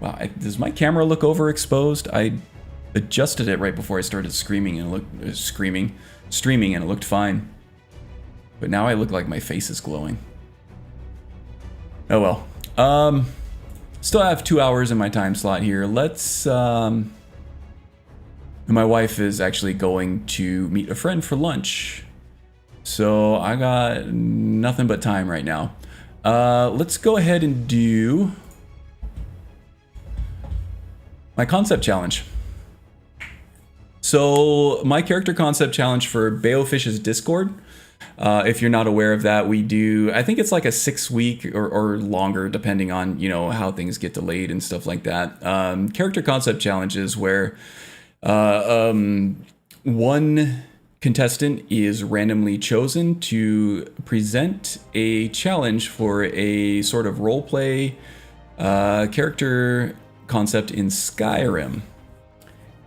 Wow, does my camera look overexposed? I adjusted it right before I started screaming and it looked streaming and it looked fine. But now I look like my face is glowing. Oh well. Still have 2 hours in my time slot here. Let's my wife is actually going to meet a friend for lunch. So I got nothing but time right now. Let's go ahead and do my concept challenge. So my character concept challenge for Baofish's Discord. If you're not aware of that, we do, I think it's like a 6-week or longer, depending on, you know, how things get delayed and stuff like that. Character concept challenges where one contestant is randomly chosen to present a challenge for a sort of roleplay character concept in Skyrim.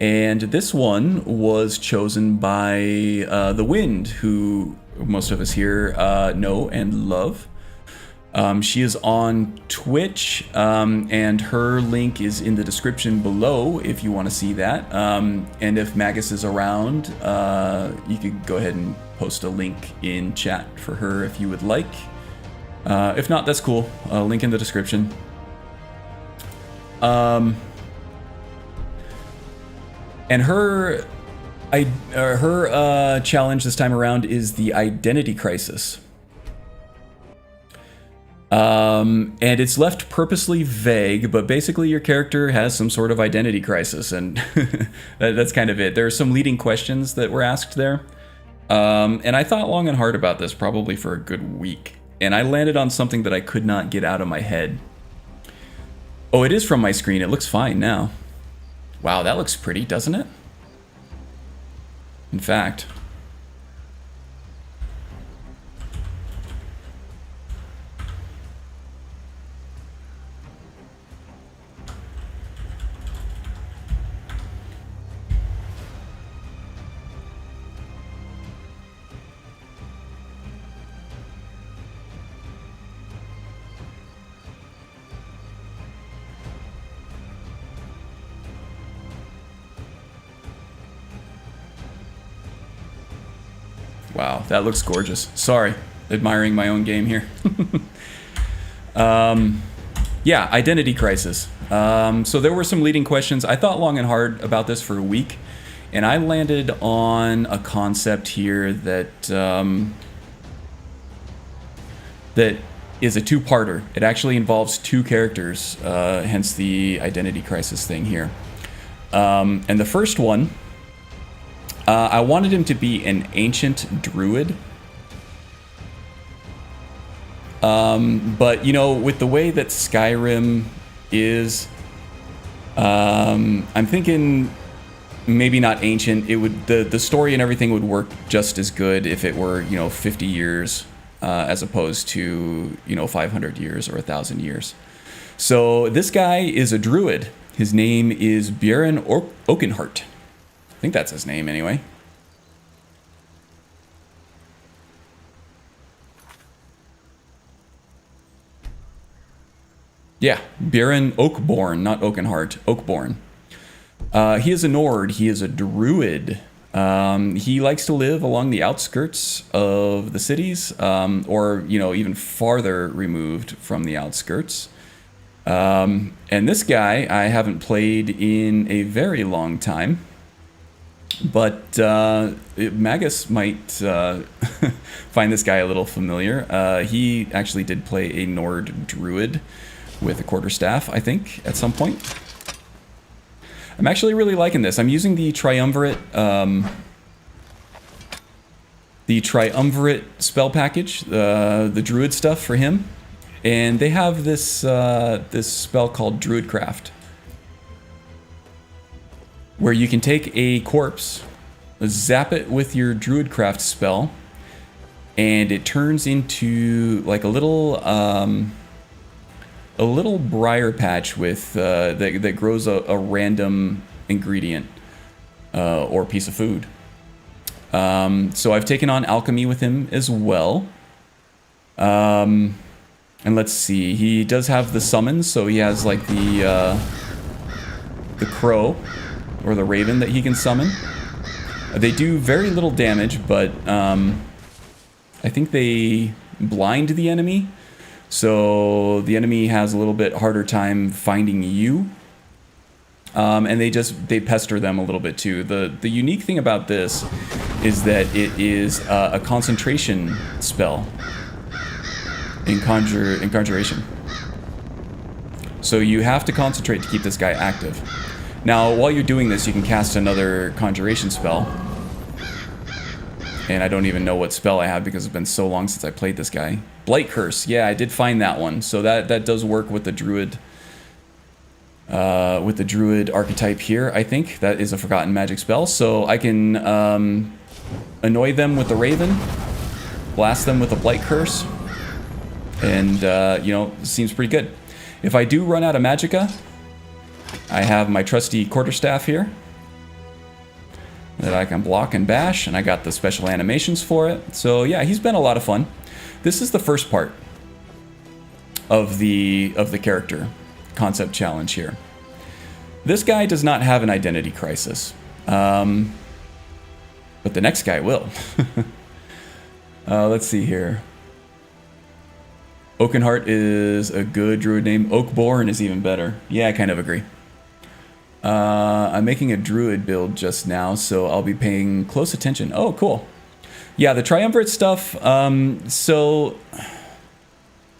And this one was chosen by the Wind, who most of us here know and love. She is on Twitch, and her link is in the description below if you want to see that. And if Magus is around, you could go ahead and post a link in chat for her if you would like. If not, that's cool. Link in the description. And her challenge this time around is the identity crisis. And it's left purposely vague, but basically your character has some sort of identity crisis, and that's kind of it. There are some leading questions that were asked there. And I thought long and hard about this, probably for a good week. And I landed on something that I could not get out of my head. Oh, it is from my screen. It looks fine now. Wow, that looks pretty, doesn't it? In fact. Wow, that looks gorgeous. Sorry, admiring my own game here. Yeah, identity crisis. So there were some leading questions. I thought long and hard about this for a week, and I landed on a concept here that that is a two-parter. It actually involves two characters, hence the identity crisis thing here. And the first one, I wanted him to be an ancient druid. But, you know, with the way that Skyrim is, I'm thinking maybe not ancient. It would, the story and everything would work just as good if it were, you know, 50 years as opposed to, you know, 500 years or 1,000 years. So this guy is a druid. His name is Björn Oakenheart. I think that's his name anyway. Yeah, Björn Oakborn, not Oakenheart, Oakborn. He is a Nord, he is a druid. He likes to live along the outskirts of the cities, or, you know, even farther removed from the outskirts. And this guy I haven't played in a very long time. But Magus might find this guy a little familiar. He actually did play a Nord Druid with a quarterstaff, I think, at some point. I'm actually really liking this. I'm using the Triumvirate spell package, the Druid stuff for him, and they have this this spell called Druidcraft, where you can take a corpse, zap it with your Druidcraft spell, and it turns into like a little briar patch with that grows a random ingredient or piece of food. So I've taken on alchemy with him as well. And let's see, he does have the summons, so he has like the crow or the raven that he can summon. They do very little damage, but I think they blind the enemy, so the enemy has a little bit harder time finding you. And they pester them a little bit too. The unique thing about this is that it is a concentration spell in conjuration. So you have to concentrate to keep this guy active. Now, while you're doing this, you can cast another conjuration spell. And I don't even know what spell I have because it's been so long since I played this guy. Blight Curse. Yeah, I did find that one. So that does work with the Druid. With the Druid archetype here, I think. That is a Forgotten Magic spell. So I can annoy them with the Raven, blast them with a Blight Curse, and, you know, seems pretty good. If I do run out of Magicka, I have my trusty quarterstaff here that I can block and bash, and I got the special animations for it. So yeah, he's been a lot of fun. This is the first part of the character concept challenge here. This guy does not have an identity crisis, but the next guy will. Let's see here. Oakenheart is a good druid name. Oakborn is even better. Yeah, I kind of agree. I'm making a druid build just now, so I'll be paying close attention. Oh, cool. Yeah, the Triumvirate stuff. So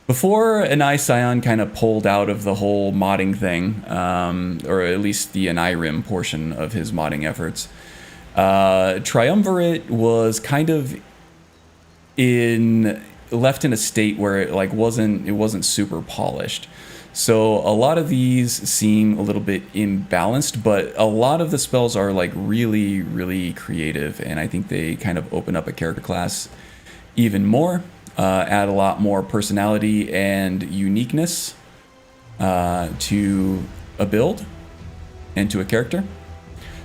before Anai Scion kind of pulled out of the whole modding thing, or at least the Rim portion of his modding efforts, Triumvirate was kind of left in a state where it wasn't super polished. So a lot of these seem a little bit imbalanced, but a lot of the spells are like really, really creative, and I think they kind of open up a character class even more, add a lot more personality and uniqueness to a build and to a character.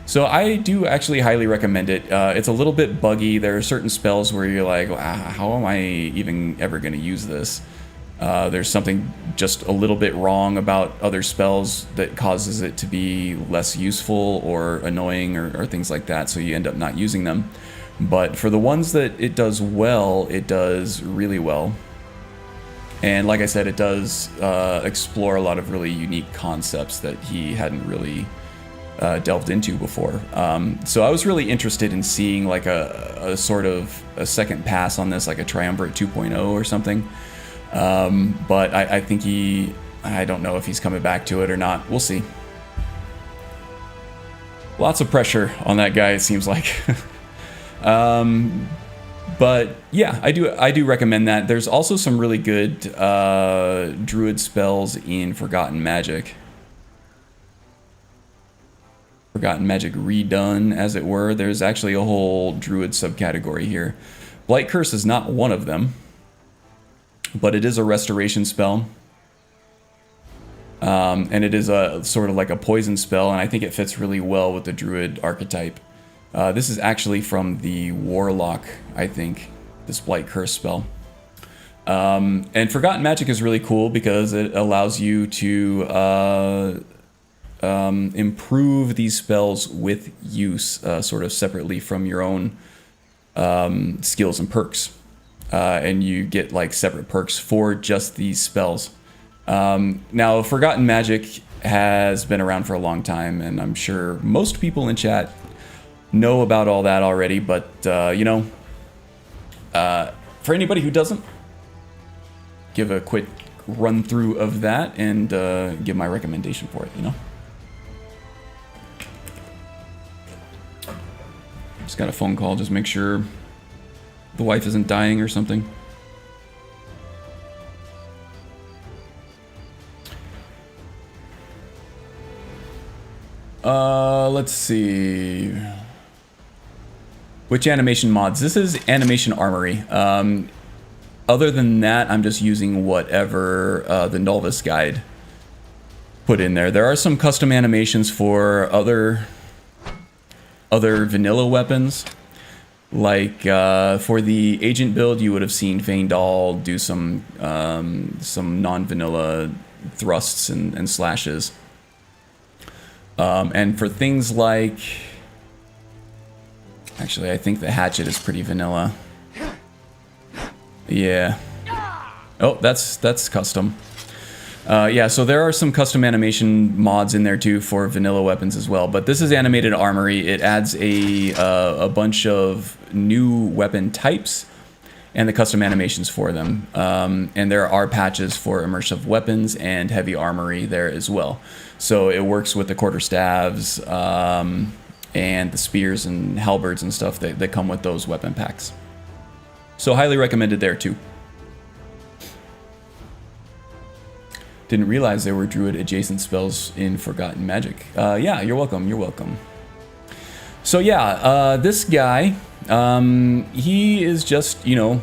So I do actually highly recommend it. It's a little bit buggy. There are certain spells where you're like, how am I even ever going to use this? There's something just a little bit wrong about other spells that causes it to be less useful or annoying or things like that, so you end up not using them. But for the ones that it does well, it does really well. And like I said, it does explore a lot of really unique concepts that he hadn't really delved into before. So I was really interested in seeing like a sort of a second pass on this, like a Triumvirate 2.0 or something. But I think I don't know if he's coming back to it or not. We'll see. Lots of pressure on that guy, it seems like. But yeah, I do recommend that. There's also some really good druid spells in Forgotten Magic. Forgotten Magic redone, as it were. There's actually a whole druid subcategory here. Blight Curse is not one of them, but it is a restoration spell. And it is a sort of like a poison spell, and I think it fits really well with the druid archetype. This is actually from the Warlock, I think, this Blight Curse spell. And Forgotten Magic is really cool because it allows you to improve these spells with use, sort of separately from your own skills and perks. And you get like separate perks for just these spells. Now, Forgotten Magic has been around for a long time, and I'm sure most people in chat know about all that already, but you know, for anybody who doesn't, give a quick run through of that and give my recommendation for it, you know. Just got a phone call, just make sure the wife isn't dying or something. Let's see. Which animation mods? This is Animation Armory. Other than that, I'm just using whatever the Novice Guide put in there. There are some custom animations for other vanilla weapons. Like for the agent build, you would have seen Feindal do some non-vanilla thrusts and slashes. And for things like, actually, I think the hatchet is pretty vanilla. Yeah. Oh, that's custom. Yeah, so there are some custom animation mods in there too for vanilla weapons as well. But this is Animated Armory. It adds a bunch of new weapon types and the custom animations for them. And there are patches for immersive weapons and heavy armory there as well. So it works with the quarterstaves and the spears and halberds and stuff that come with those weapon packs. So highly recommended there too. Didn't realize there were Druid adjacent spells in Forgotten Magic. Yeah, you're welcome, you're welcome. So yeah, this guy, he is just, you know,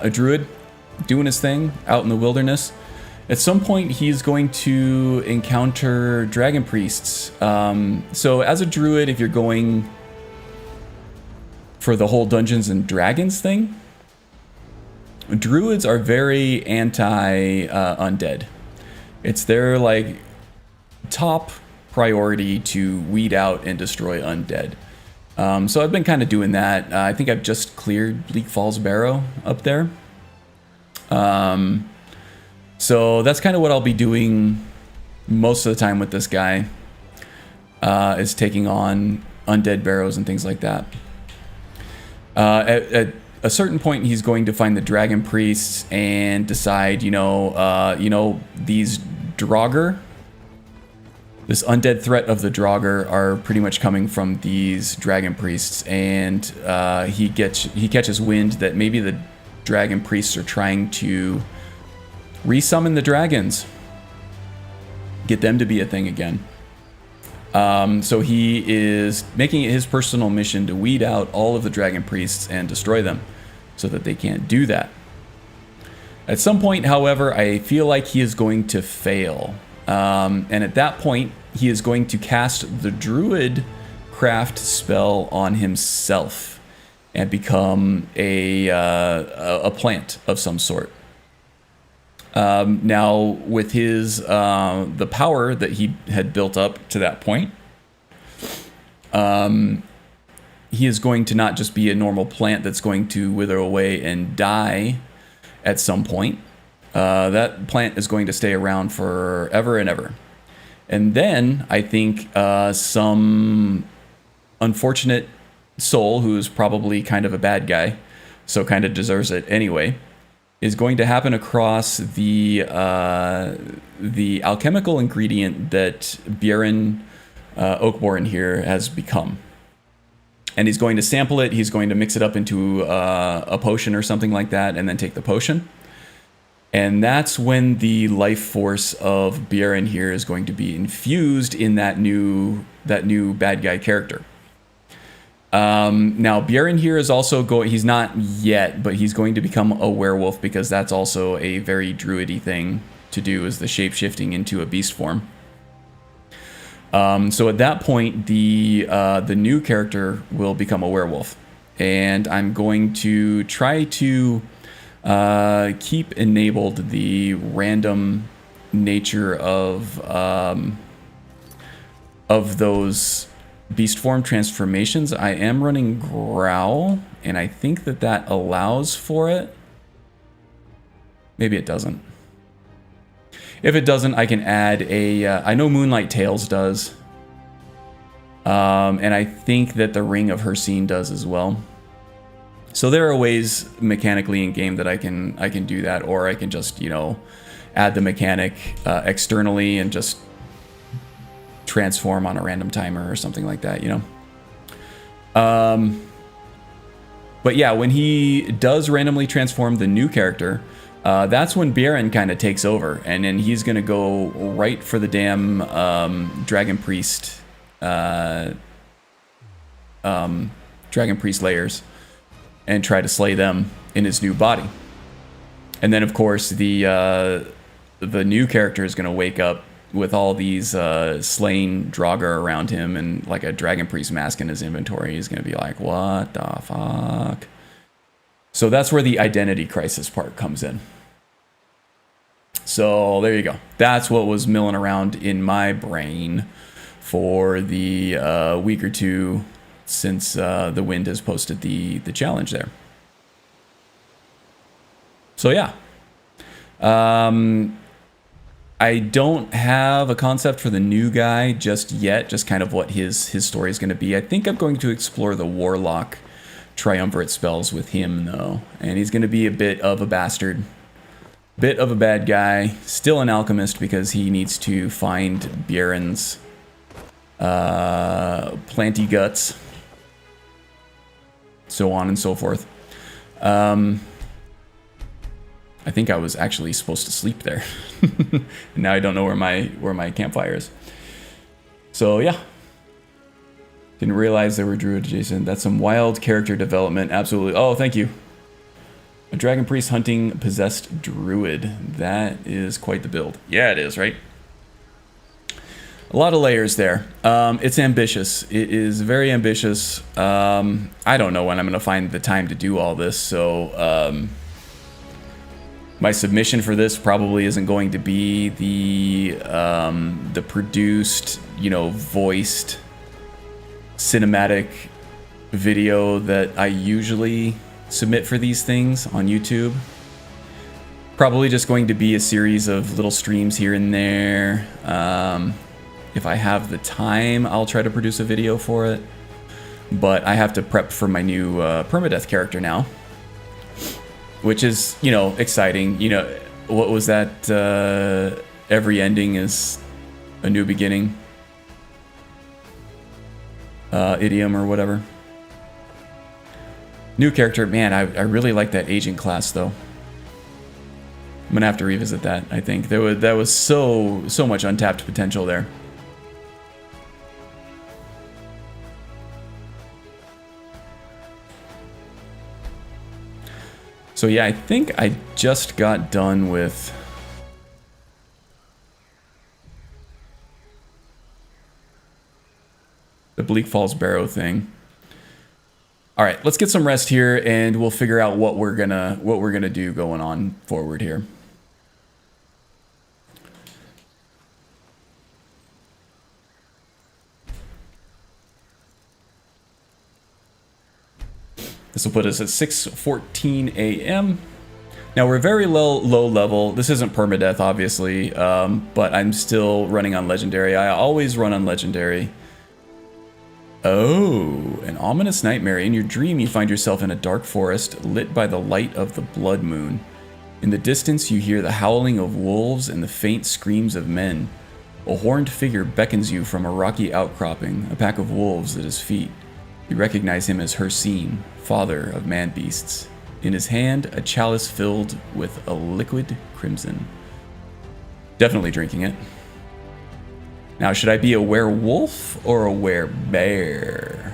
a Druid doing his thing out in the wilderness. At some point, he's going to encounter dragon priests. So as a Druid, if you're going for the whole Dungeons and Dragons thing, Druids are very anti-undead. It's their, like, top priority to weed out and destroy undead. So I've been kind of doing that. I think I've just cleared Bleak Falls Barrow up there. So that's kind of what I'll be doing most of the time with this guy, is taking on undead barrows and things like that. At a certain point, he's going to find the dragon priests and decide, these Draugr, this undead threat of the Draugr are pretty much coming from these dragon priests, and he catches wind that maybe the dragon priests are trying to resummon the dragons, get them to be a thing again. So he is making it his personal mission to weed out all of the dragon priests and destroy them so that they can't do that. At some point, however, I feel like he is going to fail. And at that point, he is going to cast the Druid craft spell on himself and become a plant of some sort. Now, with his the power that he had built up to that point, he is going to not just be a normal plant that's going to wither away and die at some point. That plant is going to stay around forever and ever. And then I think some unfortunate soul, who's probably kind of a bad guy, so kind of deserves it anyway, is going to happen across the alchemical ingredient that Bjorn Oakborn here has become. And he's going to sample it, he's going to mix it up into a potion or something like that, and then take the potion. And that's when the life force of Bjorn here is going to be infused in that new bad guy character. Now, Bjorn here is also going, he's not yet, but he's going to become a werewolf, because that's also a very druidy thing to do, is the shape-shifting into a beast form. So at that point, the new character will become a werewolf. And I'm going to try to keep enabled the random nature of those beast form transformations. I am running Growl, and I think that allows for it. Maybe it doesn't. If it doesn't, I can add a I know Moonlight Tales does. And I think that the Ring of Hircine does as well. So there are ways mechanically in game that I can do that, or I can just, you know, add the mechanic externally and just transform on a random timer or something like that, you know. But yeah, when he does randomly transform the new character, that's when Bjorn kind of takes over, and then he's gonna go right for the damn Dragon Priest layers and try to slay them in his new body. And then of course the new character is gonna wake up with all these slain Draugr around him and like a Dragon Priest mask in his inventory. He's gonna be like, what the fuck? So that's where the identity crisis part comes in. So there you go. That's what was milling around in my brain for the week or two since the Wind has posted the challenge there. So yeah. I don't have a concept for the new guy just yet, just kind of what his story is going to be. I think I'm going to explore the Warlock Triumvirate spells with him, though. And he's going to be a bit of a bastard. Bit of a bad guy. Still an alchemist because he needs to find Bjorn's planty guts. So on and so forth. I think I was actually supposed to sleep there. Now I don't know where my campfire is. So yeah. Didn't realize there were Druid adjacent. That's some wild character development. Absolutely. Oh, thank you. A Dragon Priest hunting possessed Druid. That is quite the build. Yeah, it is, right? A lot of layers there. It's ambitious. It is very ambitious. I don't know when I'm going to find the time to do all this, so my submission for this probably isn't going to be the produced, you know, voiced cinematic video that I usually submit for these things on YouTube. Probably just going to be a series of little streams here and there. If I have the time, I'll try to produce a video for it. But I have to prep for my new permadeath character now. Which is, you know, exciting. You know, what was that? Every ending is a new beginning. Idiom or whatever. New character. Man, I really like that agent class, though. I'm going to have to revisit that, I think. That was so much untapped potential there. So yeah, I think I just got done with the Bleak Falls Barrow thing. All right, let's get some rest here, and we'll figure out what we're gonna do going on forward here. This will put us at 6:14 a.m. Now we're very low level. This isn't permadeath, obviously, but I'm still running on legendary. I always run on legendary. Oh, an ominous nightmare. In your dream, you find yourself in a dark forest lit by the light of the blood moon. In the distance, you hear the howling of wolves and the faint screams of men. A horned figure beckons you from a rocky outcropping, a pack of wolves at his feet. You recognize him as Hircine, father of man-beasts. In his hand, a chalice filled with a liquid crimson. Definitely drinking it. Now, should I be a werewolf or a werebear?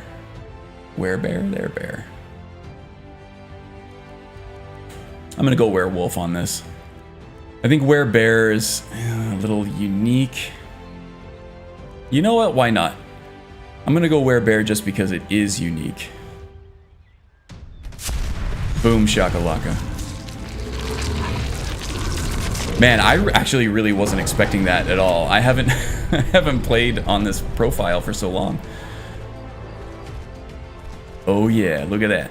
Werebear? There, bear. I'm gonna go werewolf on this. I think werebear is a little unique. You know what? Why not? I'm gonna go werebear just because it is unique. Boom shakalaka. Man, I actually really wasn't expecting that at all. I haven't I haven't played on this profile for so long. Oh yeah, look at that.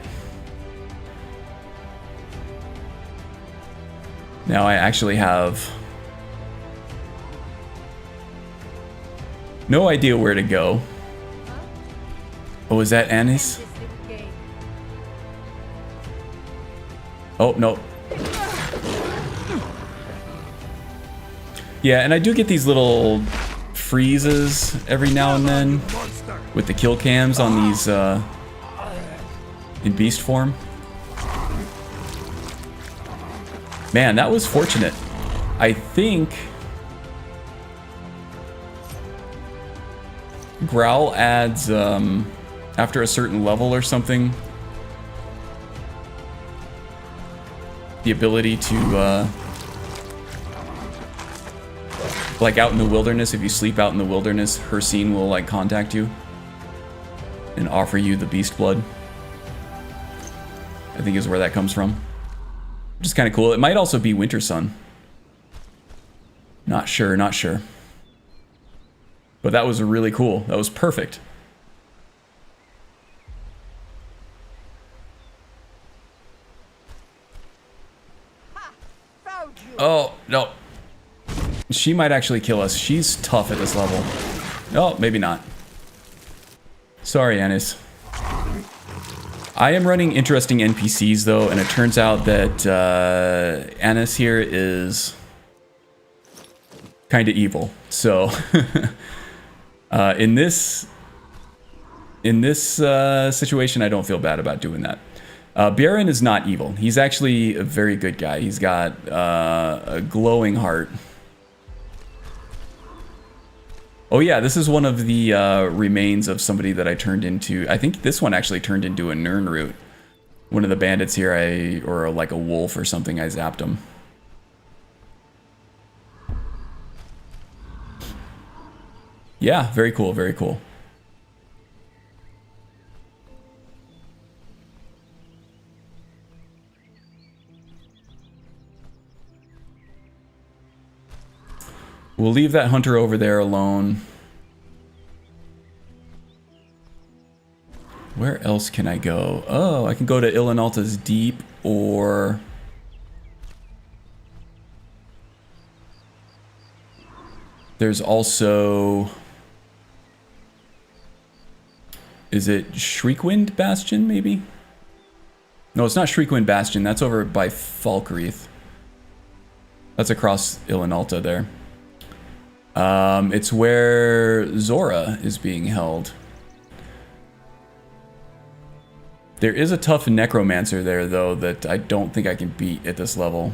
Now I actually have no idea where to go. Oh, is that Anis? Oh, no. Yeah, and I do get these little freezes every now and then with the kill cams on these in beast form. Man, that was fortunate. I think Growl adds after a certain level or something the ability to like out in the wilderness, if you sleep out in the wilderness, her scene will like contact you and offer you the beast blood. I think is where that comes from. Which is kind of cool. It might also be Wintersun. Not sure, not sure. But that was really cool. That was perfect. Oh, no. She might actually kill us. She's tough at this level. Oh, maybe not. Sorry, Anis. I am running interesting NPCs, though, and it turns out that Anis here is kind of evil. So, in this situation, I don't feel bad about doing that. Bjorn is not evil. He's actually a very good guy. He's got a glowing heart. Oh yeah, this is one of the remains of somebody that I turned into. I think this one actually turned into a Nirnroot. One of the bandits here, or like a wolf or something, I zapped him. Yeah, very cool, very cool. We'll leave that hunter over there alone. Where else can I go? Oh, I can go to Ilinalta's Deep, or... There's also... Is it Shriekwind Bastion, maybe? No, it's not Shriekwind Bastion. That's over by Falkreath. That's across Ilinalta there. It's where Zora is being held. There is a tough necromancer there, though, that I don't think I can beat at this level.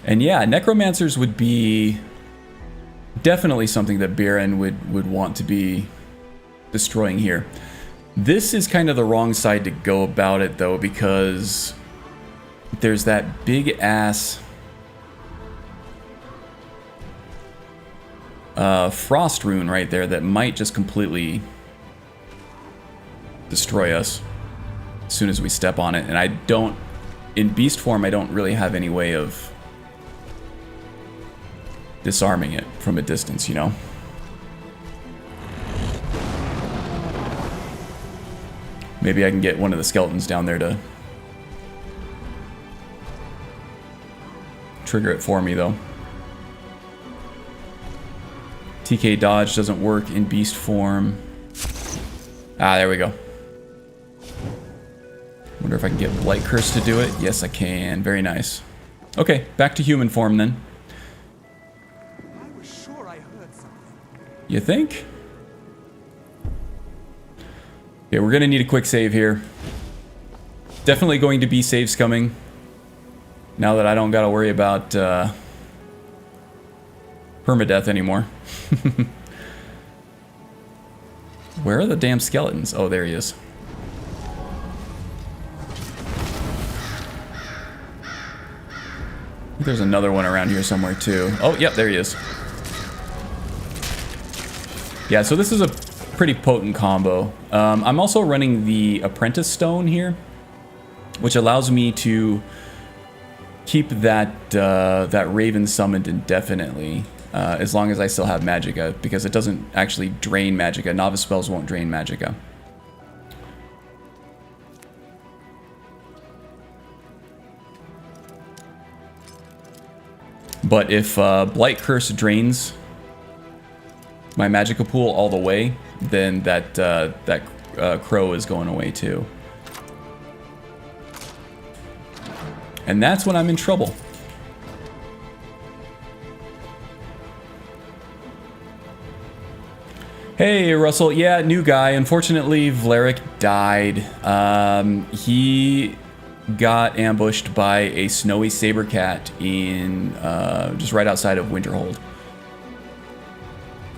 And yeah, necromancers would be definitely something that Bjorn would want to be destroying here. This is kind of the wrong side to go about it, though, because there's that big ass frost rune right there that might just completely destroy us as soon as we step on it. And I don't, in beast form, I don't really have any way of disarming it from a distance, you know? Maybe I can get one of the skeletons down there to trigger it for me, though. TK dodge doesn't work in beast form. Ah, there we go. Wonder if I can get Blight Curse to do it. Yes, I can. Very nice. Okay, back to human form then. You think? Okay, we're gonna need a quick save here. Definitely going to be saves coming. Now that I don't gotta worry about permadeath anymore. Where are the damn skeletons? Oh, there he is. I think there's another one around here somewhere too. Oh, yep, there he is. Yeah, so this is a pretty potent combo. I'm also running the Apprentice Stone here, which allows me to keep that that Raven summoned indefinitely. as long as I still have Magicka, because it doesn't actually drain Magicka. Novice spells won't drain Magicka. But if Blight Curse drains my Magicka pool all the way, then that Crow is going away too. And that's when I'm in trouble. Hey, Russell. Yeah, new guy. Unfortunately, Vlerick died. He got ambushed by a snowy sabercat in just right outside of Winterhold.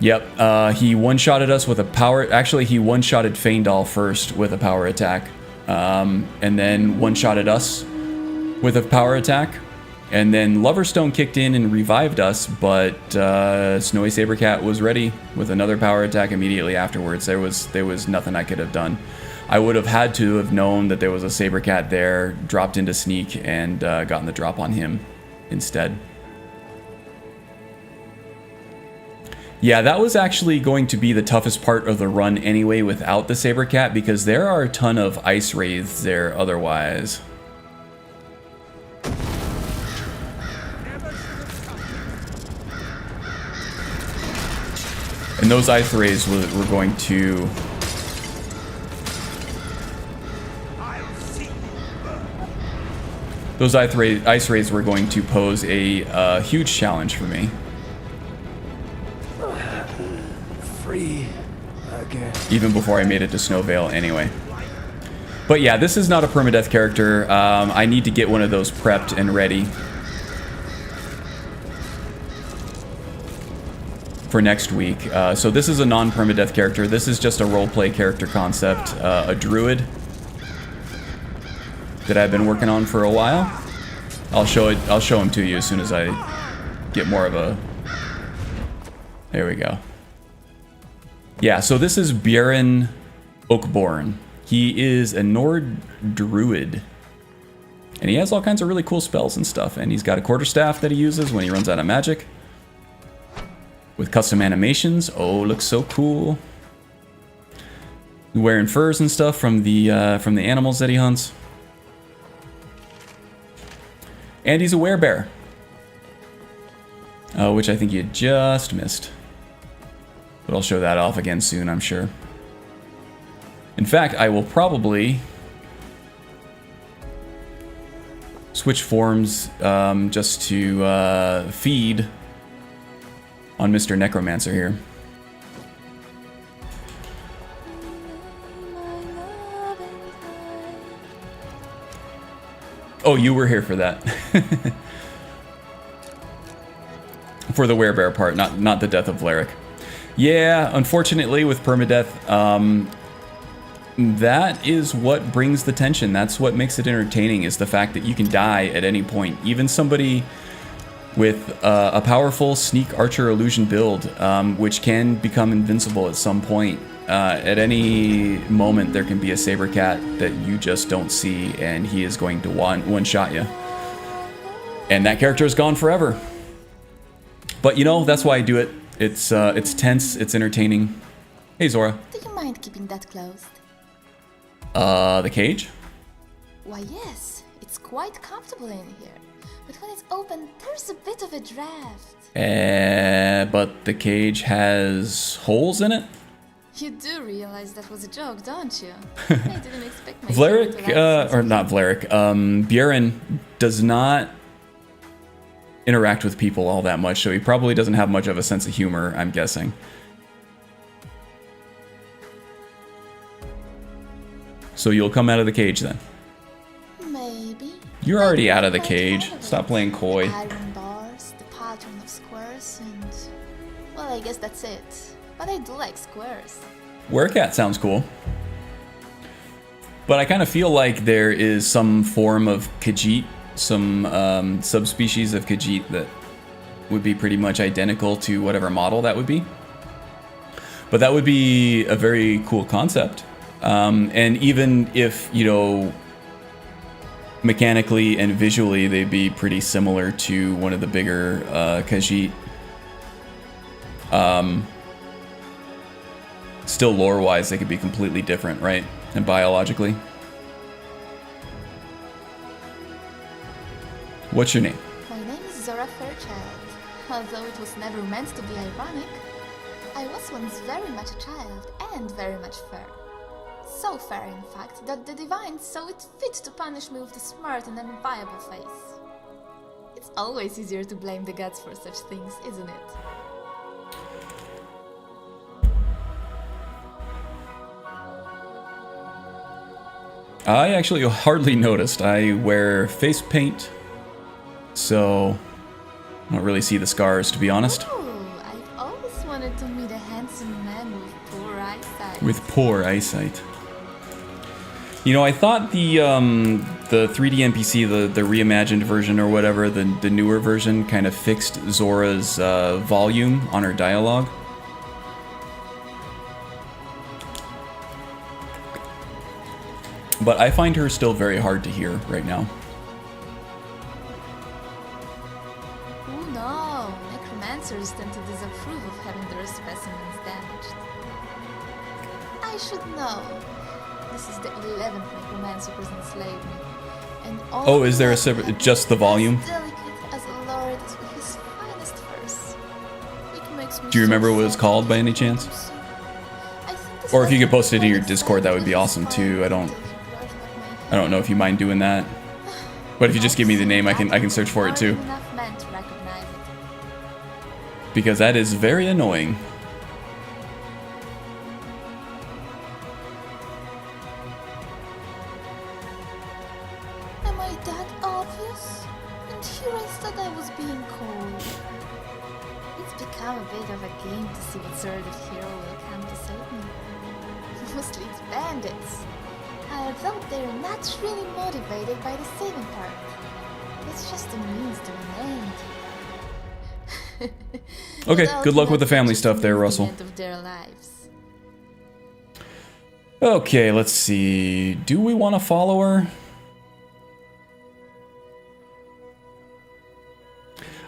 Yep, he one-shotted us with a power... Actually, he one-shotted Feindal first with a power attack. And then one-shotted us with a power attack. And then Loverstone kicked in and revived us, but Snowy Sabercat was ready with another power attack immediately afterwards. There was nothing I could have done. I would have had to have known that there was a Sabercat there, dropped into sneak, and gotten the drop on him instead. Yeah, that was actually going to be the toughest part of the run anyway without the Sabercat, because there are a ton of Ice Wraiths there otherwise. And those Ice Wraiths were going to... Those Ice Wraiths were going to pose a huge challenge for me. Free again. Even before I made it to Snowvale anyway. But yeah, this is not a permadeath character. I need to get one of those prepped and ready for next week. So this is a non-permadeath character. This is just a roleplay character concept. A Druid that I've been working on for a while. I'll show him to you as soon as I get more of a... There we go. Yeah, so this is Bjorn Oakborn. He is a Nord Druid. And he has all kinds of really cool spells and stuff. And he's got a quarterstaff that he uses when he runs out of magic. With custom animations. Oh, looks so cool. Wearing furs and stuff from the animals that he hunts. And he's a werebear. Which I think you just missed. But I'll show that off again soon, I'm sure. In fact, I will probably switch forms just to feed on Mr. Necromancer here. Oh, you were here for that. For the werebear part, not the death of Vlerick. Yeah, unfortunately with permadeath, that is what brings the tension. That's what makes it entertaining, is the fact that you can die at any point. Even somebody with a powerful sneak archer illusion build, which can become invincible at some point. At any moment there can be a Sabercat that you just don't see, and he is going to one-shot you. And that character is gone forever. But you know, that's why I do it. It's tense, it's entertaining. Hey Zora. Do you mind keeping that closed? The cage? Why yes, it's quite comfortable in here. But when it's open, there's a bit of a draft. But the cage has holes in it? You do realize that was a joke, don't you? I didn't expect my Vlerick, or not Vlerick, Bjorn does not interact with people all that much, so he probably doesn't have much of a sense of humor, I'm guessing. So you'll come out of the cage then? Maybe. You're already out of the cage. Stop playing coy. Iron bars, the pattern of squares, and... well, I guess that's it. But I do like squares. Wildcat sounds cool. But I kind of feel like there is some form of Khajiit, some subspecies of Khajiit that would be pretty much identical to whatever model that would be. But that would be a very cool concept. And even if, you know, mechanically and visually they'd be pretty similar to one of the bigger Khajiit Still lore-wise, they could be completely different, right? And biologically. What's your name? My name is Zora Fairchild. Although it was never meant to be ironic, I was once very much a child and very much fair. So fair, in fact, that the divines saw it fit to punish me with the smart and enviable face. It's always easier to blame the gods for such things, isn't it? I actually hardly noticed. I wear face paint, so I don't really see the scars, to be honest. Ooh, I've always wanted to meet a handsome man with poor eyesight. With poor eyesight. You know, I thought the 3D NPC, the reimagined version or whatever, the newer version, kind of fixed Zora's volume on her dialogue. But I find her still very hard to hear right now. Oh no, necromancers tend to disapprove of having their specimens damaged. I should know. This is the 11th necromancer who's enslaved me. And all oh, is there a separate, just the volume? as delicate as a lord is with his finest verse. It makes me Do you remember so what it's sad called by to any see chance? him so. I think this Or if you could was post it in your quite Discord, that would be exciting awesome too. I I don't know if you mind doing that. But if you just give me the name, I can search for it too. Enough men to recognize it. Because that is very annoying. Am I that obvious? And here I thought I was being cold. It's become a bit of a game to see what sort of hero will come to save me. Mostly it's bandits. Although they're not really motivated by the saving part. It's just a means to an end. Okay, good luck with the family stuff there, Russell. End of their lives. Okay, let's see. Do we want to follow her?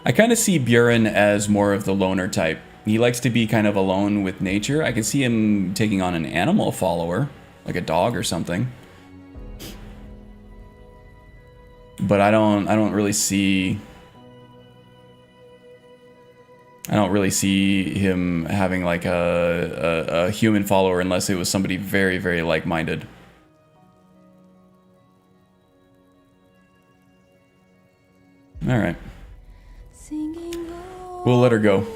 I kind of see Buren as more of the loner type. He likes to be kind of alone with nature. I can see him taking on an animal follower, like a dog or something. But I don't really see him having like a human follower unless it was somebody very, very like-minded. All right. We'll let her go.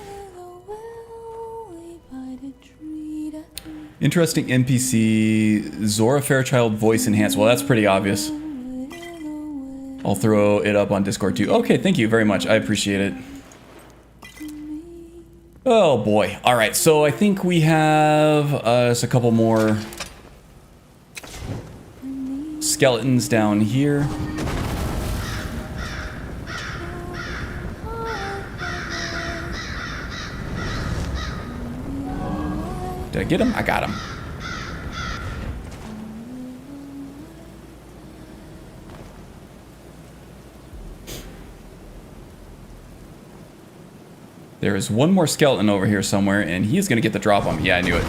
Interesting NPC, Zora Fairchild voice enhanced. Well, that's pretty obvious. I'll throw it up on Discord too. Okay, thank you very much. I appreciate it. Oh boy. All right, so I think we have just a couple more skeletons down here. Did I get him? I got him. There is one more skeleton over here somewhere, and he is going to get the drop on me. Yeah, I knew it.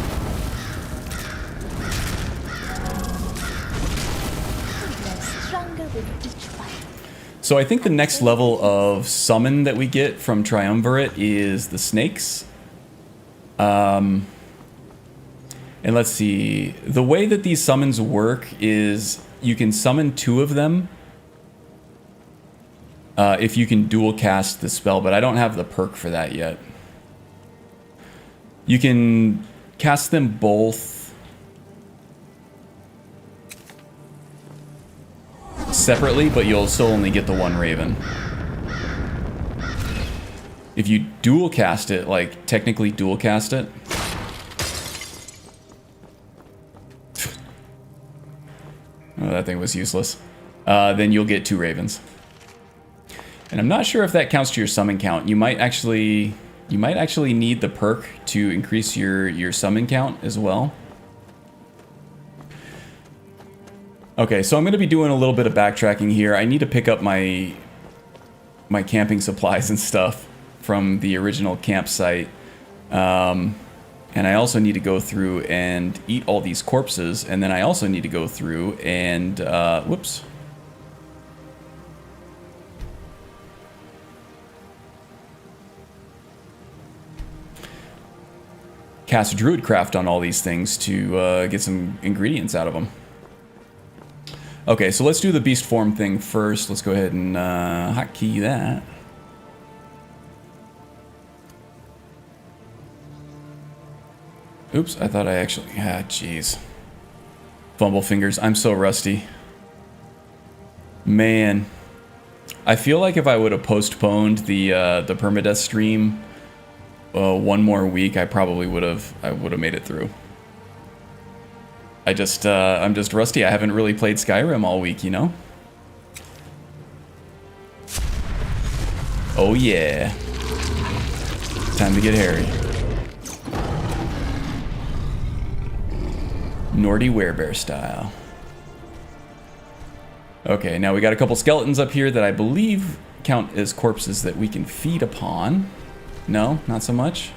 So I think the next level of summon that we get from Triumvirate is the snakes. And let's see. The way that these summons work is you can summon 2 of them if you can dual cast the spell, but I don't have the perk for that yet. You can cast them both separately, but you'll still only get the 1 raven. If you dual cast it, like technically dual cast it, oh, that thing was useless. Then you'll get 2 ravens. And I'm not sure if that counts to your summon count. You might actually need the perk to increase your summon count as well. Okay, so I'm going to be doing a little bit of backtracking here. I need to pick up my camping supplies and stuff from the original campsite. And I also need to go through and eat all these corpses, and then I also need to go through and, whoops. Cast Druidcraft on all these things to get some ingredients out of them. Okay, so let's do the beast form thing first. Let's go ahead and hotkey that. Oops, I thought I actually... Ah, jeez. Fumble fingers. I'm so rusty. Man. I feel like if I would have postponed the permadeath stream one more week, I probably would have made it through. I'm just rusty. I haven't really played Skyrim all week, you know? Oh yeah. Time to get hairy. Nordy werebear style. Okay, now we got a couple skeletons up here that I believe count as corpses that we can feed upon. No, not so much.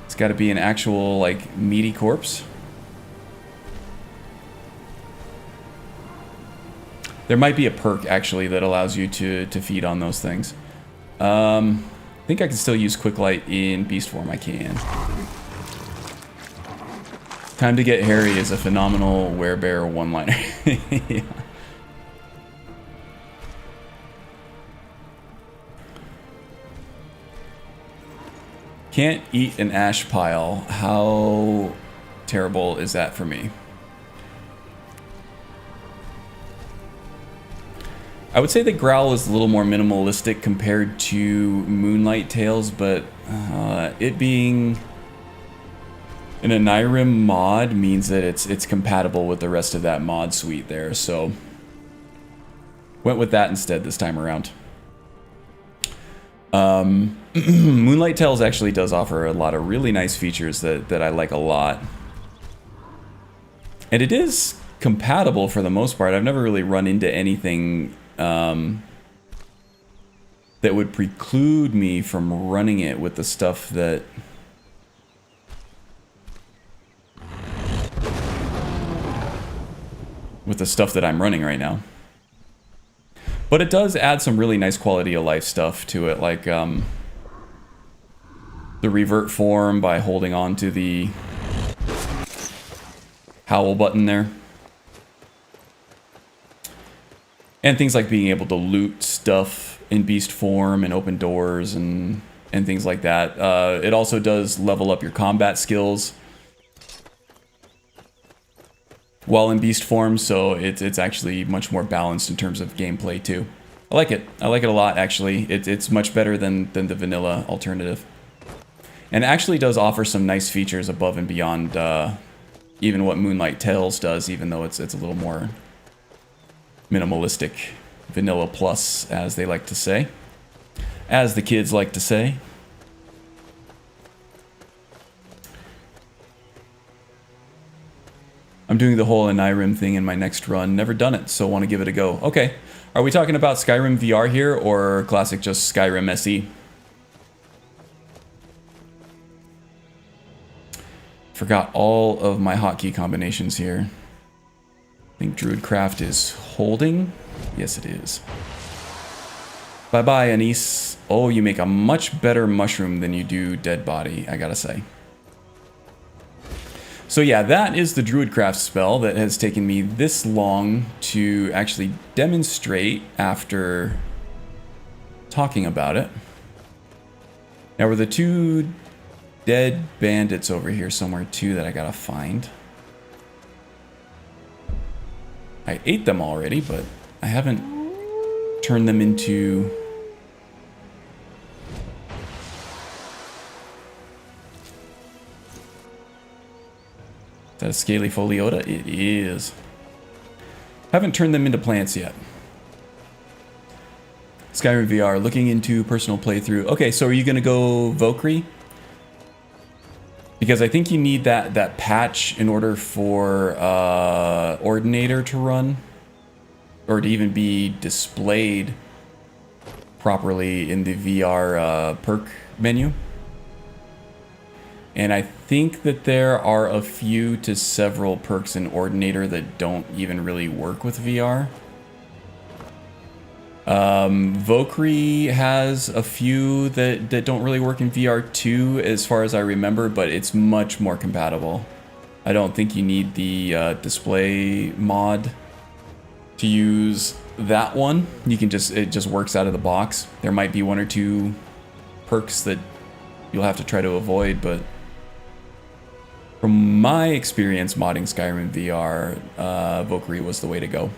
It's got to be an actual, like, meaty corpse. There might be a perk, actually, that allows you to feed on those things. I think I can still use Quick Light in beast form. I can. Time to get hairy is a phenomenal werebear one-liner. Yeah. Can't eat an ash pile. How terrible is that for me? I would say that Growl is a little more minimalistic compared to Moonlight Tales, but it being an Skyrim mod means that it's compatible with the rest of that mod suite there, so went with that instead this time around. Moonlight Tales actually does offer a lot of really nice features that I like a lot. And it is compatible for the most part. I've never really run into anything that would preclude me from running it with the stuff that... I'm running right now. But it does add some really nice quality of life stuff to it, like the revert form by holding on to the howl button there. And things like being able to loot stuff in beast form and open doors and things like that. It also does level up your combat skills while in beast form, so it's actually much more balanced in terms of gameplay too. I like it. I like it a lot, actually. It's much better than the vanilla alternative. And it actually does offer some nice features above and beyond even what Moonlight Tales does, even though it's a little more minimalistic. Vanilla plus, as they like to say. As the kids like to say. I'm doing the whole Skyrim thing in my next run. Never done it, so want to give it a go. Okay. Are we talking about Skyrim VR here, or classic just Skyrim SE? Forgot all of my hotkey combinations here. I think Druidcraft is holding. Yes, it is. Bye-bye, Anise. Oh, you make a much better mushroom than you do dead body, I gotta say. So yeah, that is the Druidcraft spell that has taken me this long to actually demonstrate after talking about it. Now, were the two dead bandits over here somewhere too that I gotta find? I ate them already, but I haven't turned them into... Is that a scaly foliota? It is. Haven't turned them into plants yet. Skyrim VR, looking into personal playthrough. Okay, so are you going to go Valkyrie? Because I think you need that patch in order for Ordinator to run. Or to even be displayed properly in the VR perk menu. And I think that there are a few to several perks in Ordinator that don't even really work with VR. Valkyrie has a few that don't really work in VR too, as far as I remember, but it's much more compatible. I don't think you need the display mod to use that one. You can just, it just works out of the box. There might be one or two perks that you'll have to try to avoid, but from my experience modding Skyrim VR, Valkyrie was the way to go.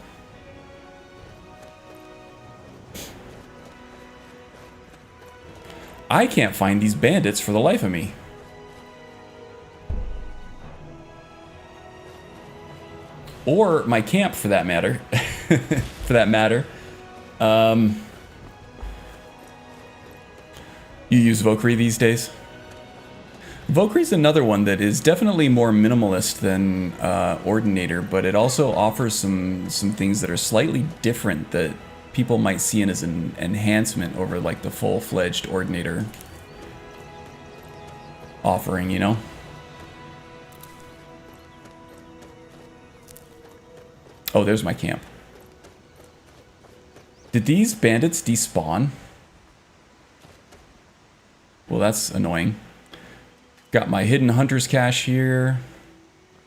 I can't find these bandits for the life of me. Or my camp, for that matter. You use Valkyrie these days? Valkyrie's another one that is definitely more minimalist than Ordinator, but it also offers some things that are slightly different that people might see it as an enhancement over like the full-fledged Ordinator offering, you know? Oh, there's my camp. Did these bandits despawn? Well, that's annoying. Got my hidden hunter's cache here.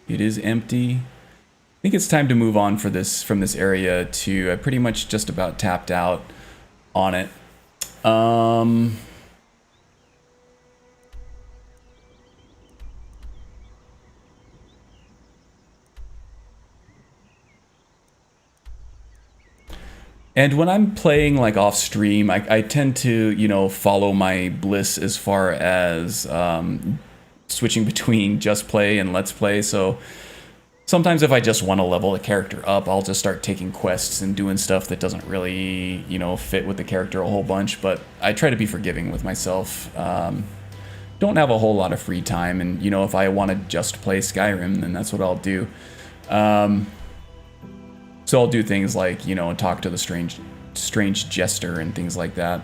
It is empty. I think it's time to move on from this area to, I pretty much just about tapped out on it. And when I'm playing like off stream, I tend to, you know, follow my bliss as far as switching between just play and let's play. So sometimes if I just want to level a character up, I'll just start taking quests and doing stuff that doesn't really, you know, fit with the character a whole bunch. But I try to be forgiving with myself. Don't have a whole lot of free time. And, you know, if I want to just play Skyrim, then that's what I'll do. So I'll do things like, you know, talk to the strange jester and things like that.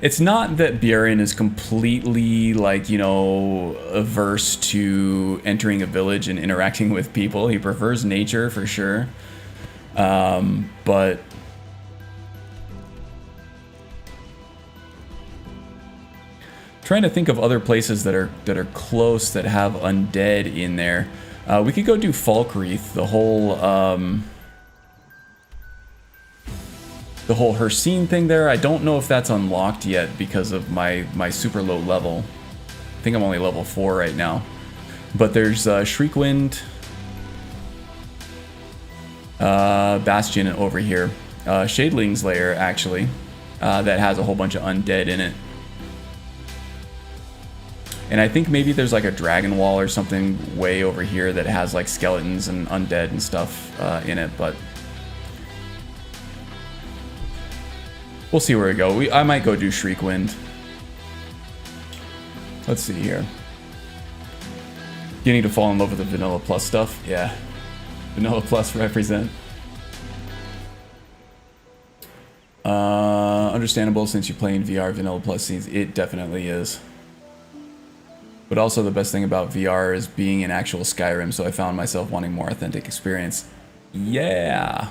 It's not that Bjorn is completely, like, you know, averse to entering a village and interacting with people. He prefers nature for sure. But trying to think of other places that are close that have undead in there. We could go do Falkreath, the whole Hersine thing there. I don't know if that's unlocked yet because of my super low level. I think I'm only level 4 right now. But there's Shriekwind, Bastion over here. Shadeling's Lair, actually, that has a whole bunch of undead in it. And I think maybe there's like a dragon wall or something way over here that has like skeletons and undead and stuff in it, but we'll see where we go. I might go do Shriekwind. Let's see here. Beginning to fall in love with the Vanilla Plus stuff. Yeah. Vanilla Plus represent. Understandable since you play in VR. Vanilla Plus scenes. It definitely is. But also the best thing about VR is being in actual Skyrim, so I found myself wanting more authentic experience. Yeah.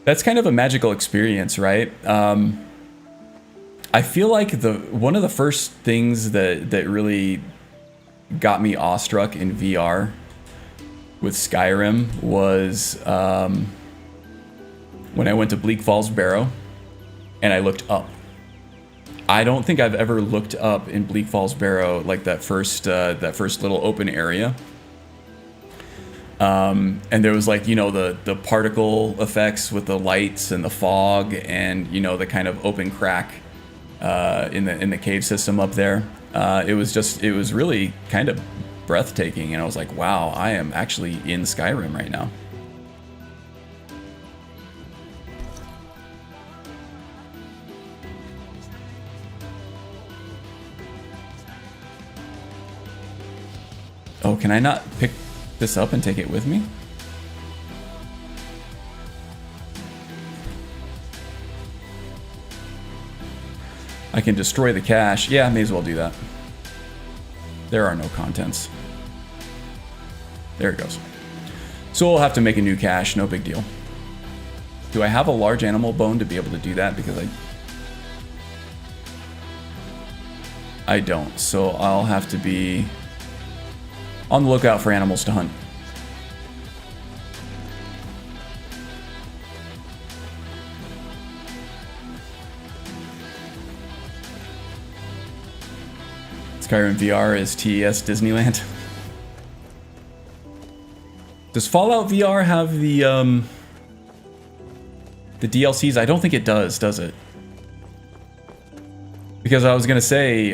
That's kind of a magical experience, right? I feel like one of the first things that really got me awestruck in VR with Skyrim was when I went to Bleak Falls Barrow and I looked up. I don't think I've ever looked up in Bleak Falls Barrow, like that first little open area. And there was like, you know, the particle effects with the lights and the fog and, you know, the kind of open crack in the cave system up there. It was really kind of breathtaking, and I was like, wow, I am actually in Skyrim right now. Oh, can I not pick this up and take it with me? I can destroy the cache. Yeah, may as well do that. There are no contents. There it goes. So we'll have to make a new cache, no big deal. Do I have a large animal bone to be able to do that? Because I don't. So I'll have to be on the lookout for animals to hunt. Skyrim VR is TES Disneyland. Does Fallout VR have the DLCs? I don't think it does it? Because I was gonna say,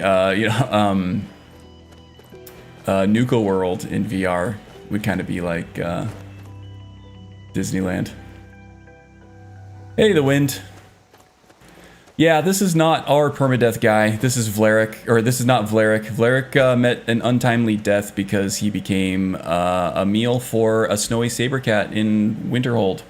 Nuka World in VR would kind of be like Disneyland. Hey, the wind. Yeah, this is not our permadeath guy. This is Vlarik, or this is not Vlarik. Vlarik met an untimely death because he became a meal for a snowy sabercat in Winterhold.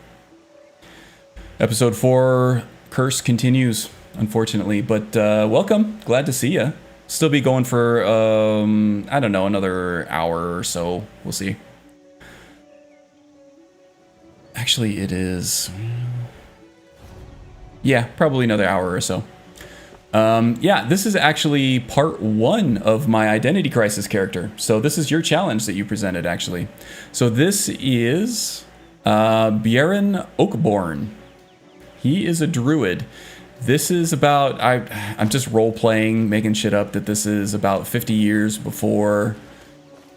Episode 4 curse continues, unfortunately, but welcome. Glad to see you. Still be going for, I don't know, another hour or so. We'll see. Actually, it is... yeah, probably another hour or so. Yeah, this is actually part 1 of my Identity Crisis character. So this is your challenge that you presented, actually. So this is Bjorn Oakborn. He is a druid. This is about, I'm just role-playing, making shit up, that this is about 50 years before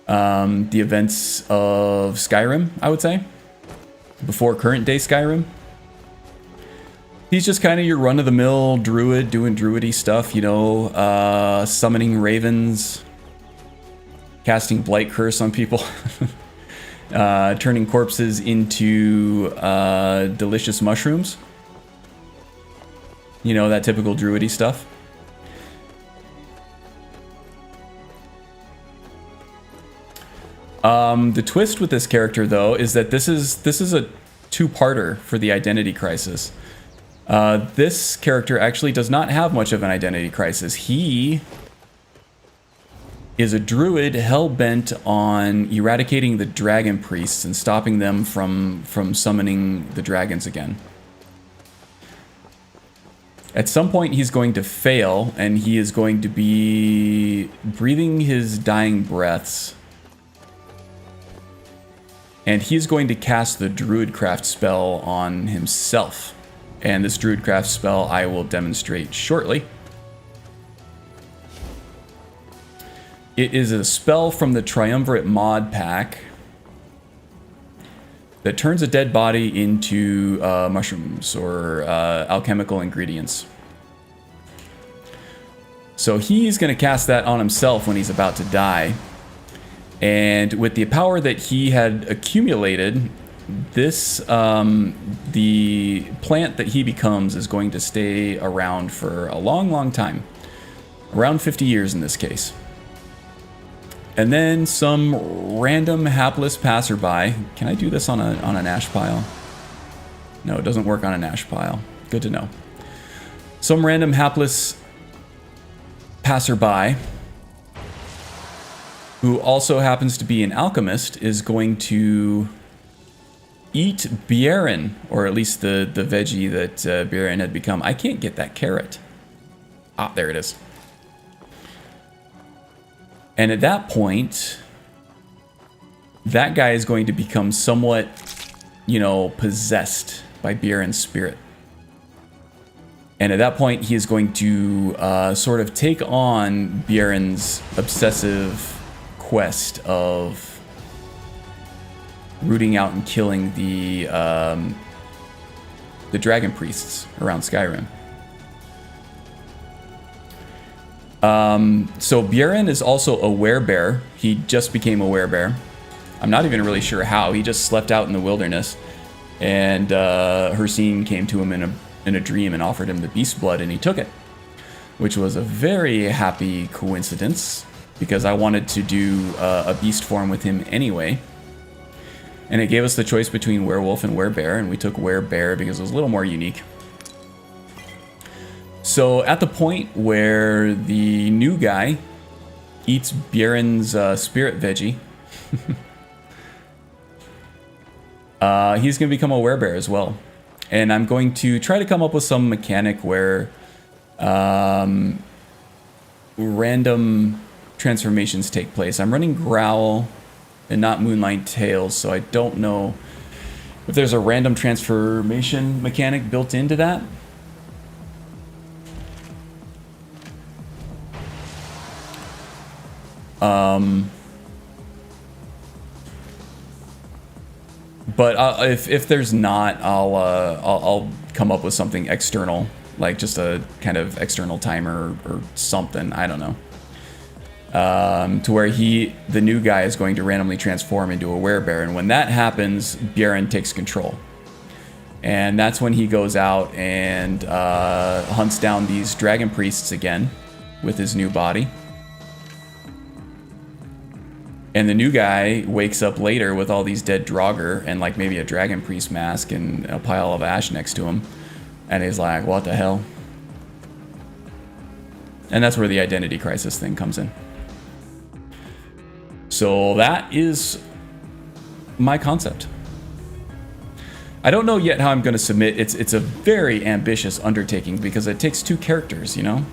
the events of Skyrim, I would say. Before current-day Skyrim. He's just kind of your run-of-the-mill druid, doing druidy stuff, you know, summoning ravens, casting blight curse on people, turning corpses into delicious mushrooms. You know, that typical druidy stuff. The twist with this character, though, is that this is a two-parter for the Identity Crisis. This character actually does not have much of an identity crisis. He is a druid hell-bent on eradicating the dragon priests and stopping them from summoning the dragons again. At some point, he's going to fail, and he is going to be breathing his dying breaths. And he's going to cast the Druidcraft spell on himself. And this Druidcraft spell I will demonstrate shortly. It is a spell from the Triumvirate mod pack that turns a dead body into mushrooms or alchemical ingredients. So he's going to cast that on himself when he's about to die. And with the power that he had accumulated, this the plant that he becomes is going to stay around for a long, long time. Around 50 years in this case. And then some random hapless passerby. Can I do this on an ash pile? No, it doesn't work on an ash pile. Good to know. Some random hapless passerby who also happens to be an alchemist is going to eat Bjorn, or at least the veggie that Bjorn had become. I can't get that carrot. Ah, there it is. And at that point, that guy is going to become somewhat, you know, possessed by Bjorn's spirit. And at that point, he is going to sort of take on Bjorn's obsessive quest of rooting out and killing the dragon priests around Skyrim. So Bjorn is also a werebear. He just became a werebear. I'm not even really sure how. He just slept out in the wilderness, and Hircine came to him in a dream and offered him the beast blood, and he took it, which was a very happy coincidence because I wanted to do a beast form with him anyway. And it gave us the choice between werewolf and werebear, and we took werebear because it was a little more unique. So at the point where the new guy eats Bjorn's spirit veggie. He's going to become a werebear as well. And I'm going to try to come up with some mechanic where random transformations take place. I'm running Growl and not Moonlight Tails, so I don't know if there's a random transformation mechanic built into that. But if there's not, I'll come up with something external, like just a kind of external timer or something. I don't know. To where the new guy is going to randomly transform into a werebear, and when that happens, Bjorn takes control, and that's when he goes out and hunts down these dragon priests again with his new body. And the new guy wakes up later with all these dead Draugr and like maybe a dragon priest mask and a pile of ash next to him, and he's like, "What the hell?" And that's where the identity crisis thing comes in. So that is my concept. I don't know yet how I'm going to submit. It's a very ambitious undertaking because it takes 2 characters, you know?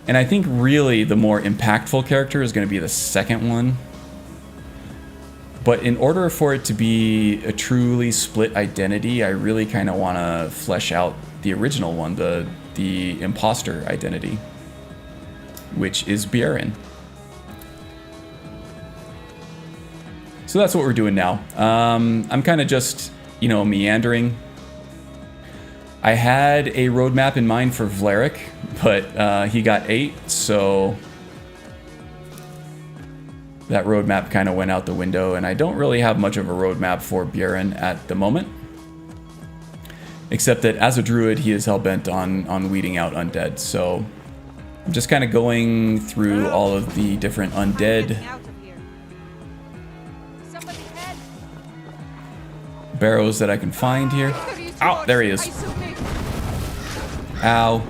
And I think really the more impactful character is going to be the second one. But in order for it to be a truly split identity, I really kind of want to flesh out the original one, the imposter identity, which is Bjorn. So that's what we're doing now. I'm kind of just, you know, meandering. I had a roadmap in mind for Vlerick, but he got 8, so that roadmap kind of went out the window, and I don't really have much of a roadmap for Bjorn at the moment. Except that as a druid, he is hell-bent on weeding out undead, so I'm just kind of going through all of the different undead barrows that I can find here. Ow, there he is. Ow.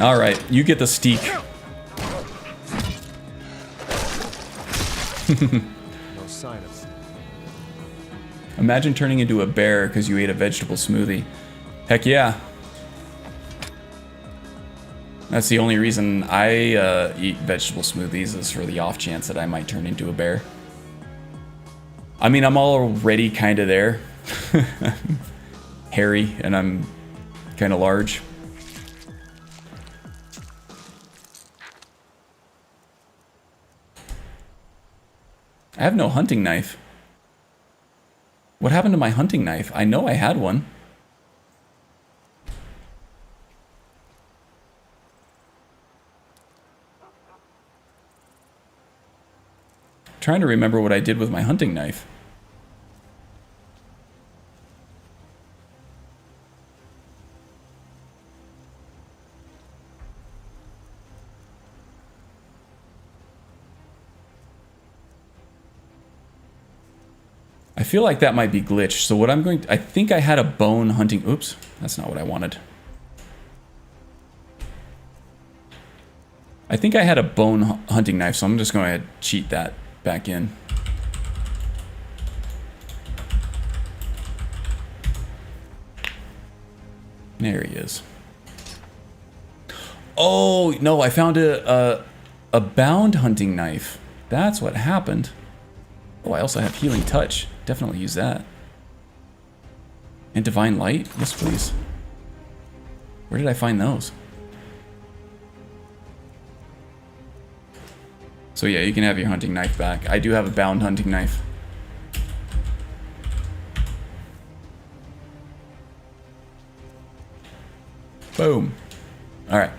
Alright, you get the steak. No sign of. Imagine turning into a bear because you ate a vegetable smoothie. Heck yeah. That's the only reason I eat vegetable smoothies, is for the off chance that I might turn into a bear. I mean, I'm already kind of there. Hairy, and I'm kind of large. I have no hunting knife. What happened to my hunting knife? I know I had one. Trying to remember what I did with my hunting knife. I feel like that might be glitched. So what I'm going to, I think I had a bone hunting. Oops, that's not what I wanted. I think I had a bone hunting knife, so I'm just going to cheat that back in. There he is. Oh, no, I found a bound hunting knife. That's what happened. Oh, I also have healing touch. Definitely use that. And divine light? Yes, please. Where did I find those? So yeah, you can have your hunting knife back. I do have a bound hunting knife. Boom. All right.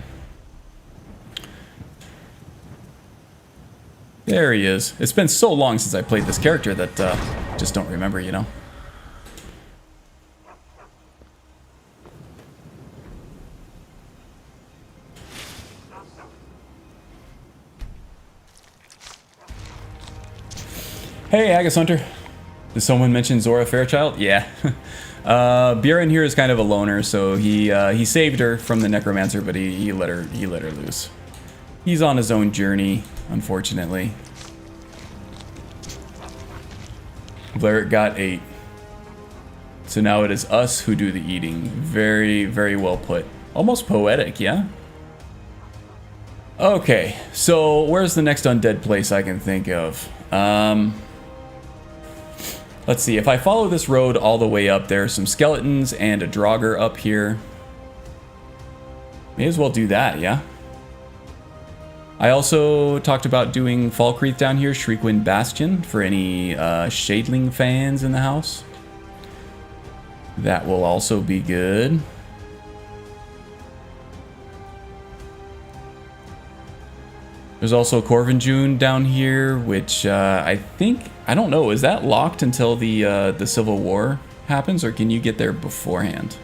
There he is. It's been so long since I played this character that just don't remember, you know? Hey, Agus Hunter. Did someone mention Zora Fairchild? Yeah. Bjorn here is kind of a loner, so he saved her from the necromancer, but he let her loose. He's on his own journey, unfortunately. Blair got 8. So now it is us who do the eating. Very, very well put. Almost poetic, yeah? Okay, so where's the next undead place I can think of? Let's see, if I follow this road all the way up, there are some skeletons and a Draugr up here. May as well do that, yeah? I also talked about doing Falkreath down here, Shriekwind Bastion, for any Shadeling fans in the house. That will also be good. There's also Corvinjune down here, which I don't know, is that locked until the Civil War happens, or can you get there beforehand?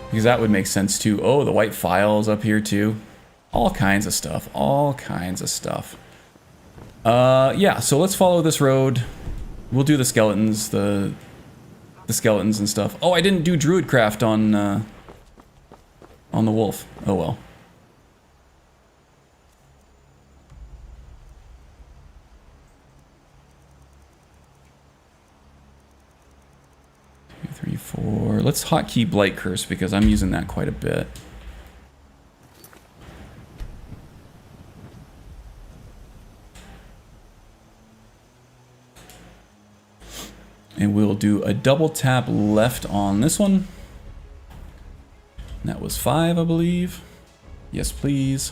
Because that would make sense too. Oh, the White Files up here too. All kinds of stuff, all kinds of stuff. Yeah, so let's follow this road. We'll do the skeletons, the skeletons and stuff. Oh, I didn't do Druidcraft on the wolf. Oh well. Two, 3, 4. Let's hotkey Blight Curse because I'm using that quite a bit. And we'll do a double tap left on this one. That was 5, I believe. Yes, please.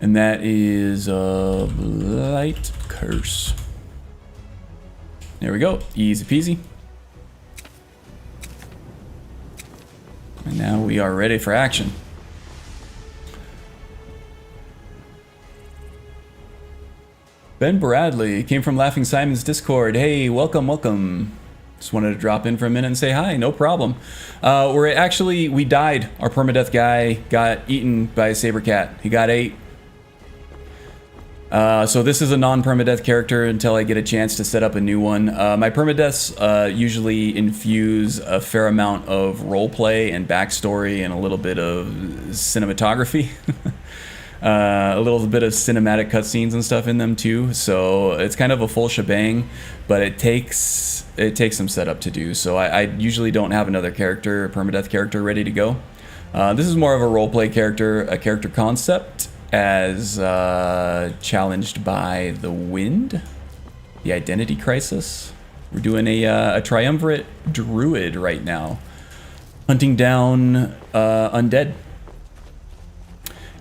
And that is a Blight Curse. There we go. Easy peasy. And now we are ready for action. Ben Bradley came from Laughing Simon's Discord. Hey, welcome, welcome. Just wanted to drop in for a minute and say hi, no problem. We died. Our permadeath guy got eaten by a saber cat. He got 8. So this is a non-permadeath character until I get a chance to set up a new one. My permadeaths usually infuse a fair amount of roleplay and backstory and a little bit of cinematography. A little bit of cinematic cutscenes and stuff in them too. So it's kind of a full shebang, but it takes some setup to do. So I usually don't have another character, a permadeath character, ready to go. This is more of a roleplay character, a character concept, as challenged by the wind, the identity crisis. We're doing a Triumvirate Druid right now, hunting down undead.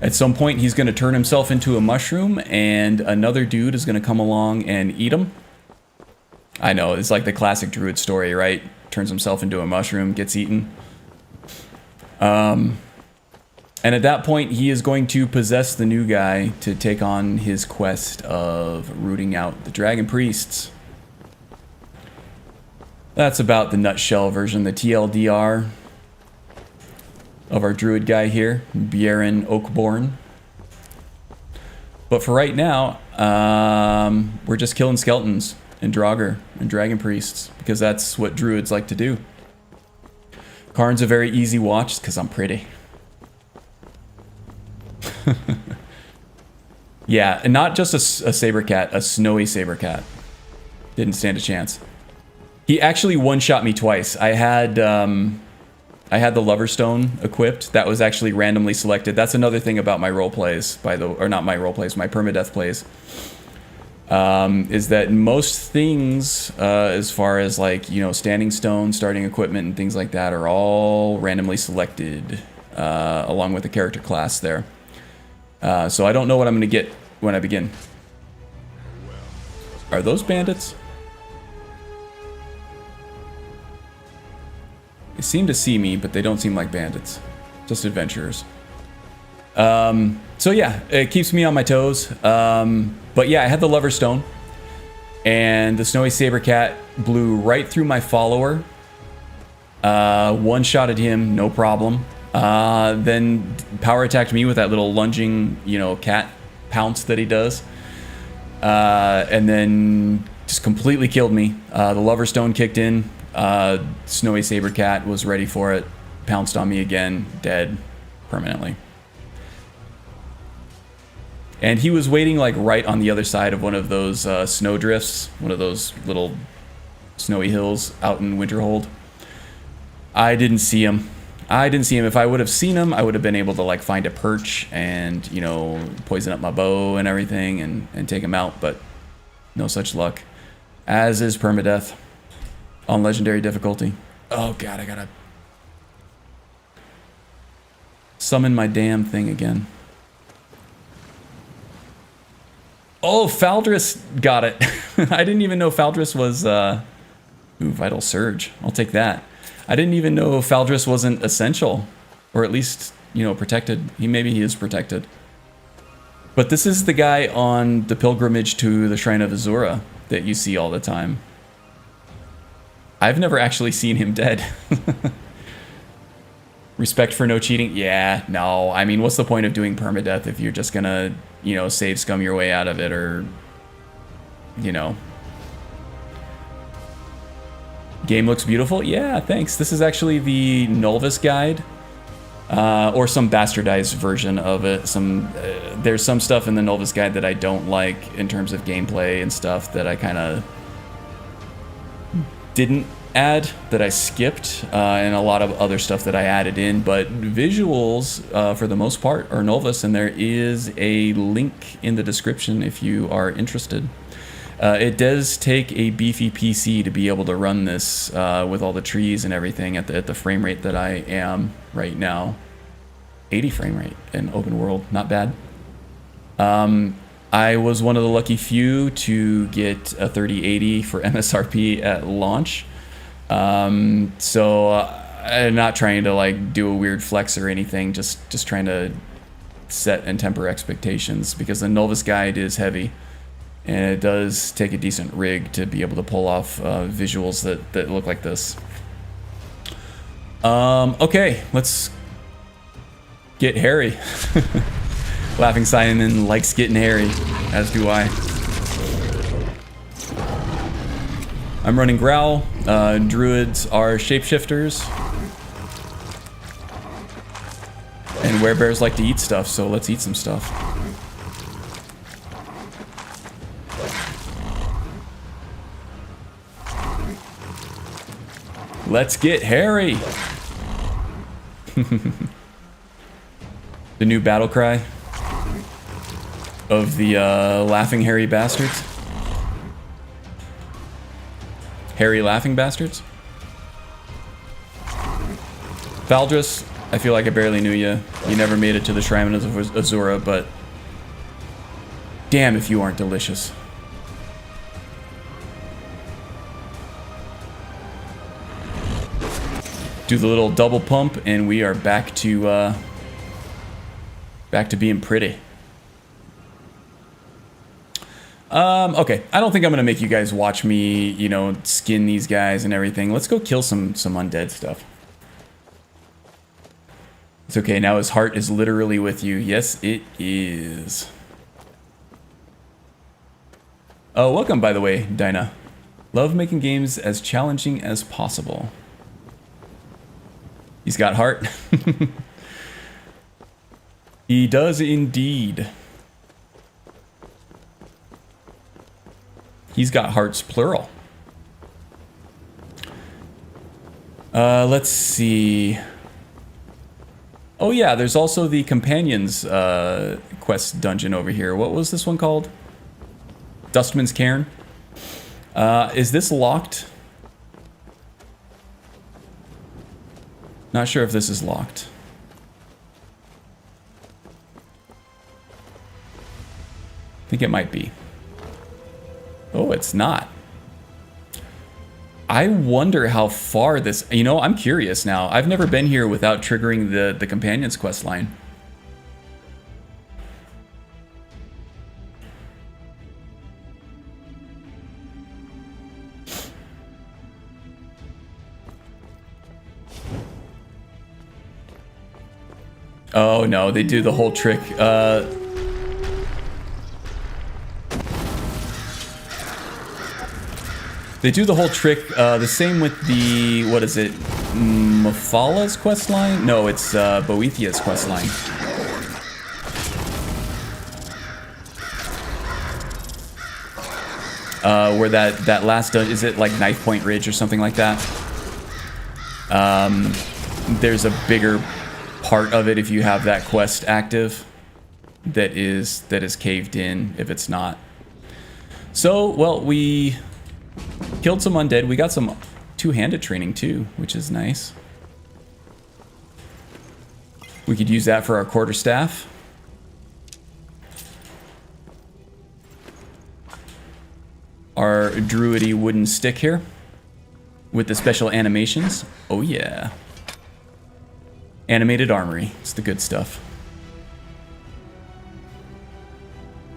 At some point, he's going to turn himself into a mushroom, and another dude is going to come along and eat him. I know, it's like the classic Druid story, right? Turns himself into a mushroom, gets eaten. And at that point, he is going to possess the new guy to take on his quest of rooting out the Dragon Priests. That's about the nutshell version, the TLDR of our Druid guy here, Bjorn Oakborn. But for right now, we're just killing skeletons and Draugr and Dragon Priests, because that's what Druids like to do. Karn's a very easy watch, because I'm pretty. Yeah, and not just a saber cat, a snowy saber cat. Didn't stand a chance. He actually one-shot me twice. I had the Loverstone equipped. That was actually randomly selected. That's another thing about my role plays, my permadeath plays. Is that most things, as far as like, you know, standing stone, starting equipment, and things like that, are all randomly selected, along with the character class there. So I don't know what I'm going to get when I begin. Are those bandits? They seem to see me, but they don't seem like bandits. Just adventurers. So yeah, it keeps me on my toes. But yeah, I had the Loverstone, and the Snowy Saber Cat blew right through my follower. One-shotted him, no problem. Then power attacked me with that little lunging, you know, cat pounce that he does. And then just completely killed me. The Lover Stone kicked in. Snowy Saber Cat was ready for it. Pounced on me again. Dead. Permanently. And he was waiting like right on the other side of one of those snow drifts. One of those little snowy hills out in Winterhold. I didn't see him. If I would have seen him, I would have been able to like find a perch and, you know, poison up my bow and everything and take him out, but no such luck. As is permadeath on legendary difficulty. Oh god, I gotta summon my damn thing again. Oh, Faldris got it. I didn't even know Faldris was ooh, Vital Surge. I'll take that. I didn't even know Faldris wasn't essential, or at least, you know, protected. Maybe he is protected. But this is the guy on the pilgrimage to the Shrine of Azura that you see all the time. I've never actually seen him dead. Respect for no cheating? Yeah, no. I mean, what's the point of doing permadeath if you're just gonna, you know, save scum your way out of it, or, you know. Game looks beautiful. Yeah, thanks. This is actually the Novice guide, or some bastardized version of it. There's some stuff in the Novice guide that I don't like in terms of gameplay and stuff that I kind of didn't add, that I skipped, and a lot of other stuff that I added in. But visuals, for the most part, are Novice, and there is a link in the description if you are interested. It does take a beefy PC to be able to run this with all the trees and everything at the frame rate that I am right now. 80 frame rate in open world, not bad. I was one of the lucky few to get a 3080 for MSRP at launch. So I'm not trying to like do a weird flex or anything, just trying to set and temper expectations, because the Novice guide is heavy. And it does take a decent rig to be able to pull off visuals that look like this. Okay, let's get hairy. Laughing Simon likes getting hairy, as do I. I'm running Growl. Druids are shapeshifters. And werebears like to eat stuff, so let's eat some stuff. Let's get hairy! The new battle cry of the laughing hairy bastards. Hairy laughing bastards. Faldris, I feel like I barely knew you. You never made it to the Shrine of Azura, but damn if you aren't delicious. Do the little double pump, and we are back to being pretty. Okay, I don't think I'm gonna make you guys watch me, you know, skin these guys and everything. Let's go kill some undead stuff. It's okay, now his heart is literally with you. Yes, it is. Oh, welcome, by the way, Dinah. Love making games as challenging as possible. He's got heart. He does indeed. He's got hearts plural. Let's see. Oh yeah, there's also the Companions quest dungeon over here. What was this one called? Dustman's Cairn. Is this locked? Not sure if this is locked. I think it might be. Oh, it's not. I wonder how far this... You know, I'm curious now. I've never been here without triggering the Companions quest line. Oh no, they do the whole trick. They do the whole trick, the same with the, what is it, Mafala's questline? No, it's Boethia's questline. Where that last dungeon, is it like Knife Point Ridge or something like that? There's a bigger part of it if you have that quest active that is caved in if it's not. So, well, we killed some undead. We got some two-handed training too, which is nice. We could use that for our quarterstaff. Our druidy wooden stick here with the special animations. Oh yeah. Animated armory. It's the good stuff.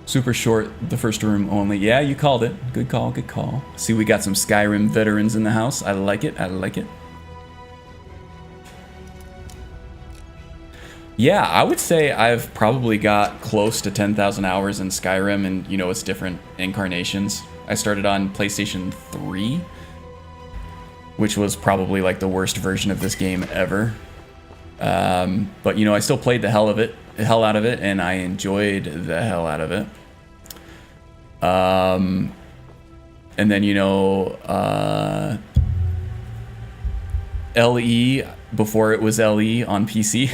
Super short, the first room only. Yeah, you called it. Good call, good call. See, we got some Skyrim veterans in the house. I like it, I like it. Yeah, I would say I've probably got close to 10,000 hours in Skyrim, and you know, it's different incarnations. I started on PlayStation 3, which was probably like the worst version of this game ever. But you know, I still played the hell out of it, and I enjoyed the hell out of it. And then, you know, LE before it was LE on PC.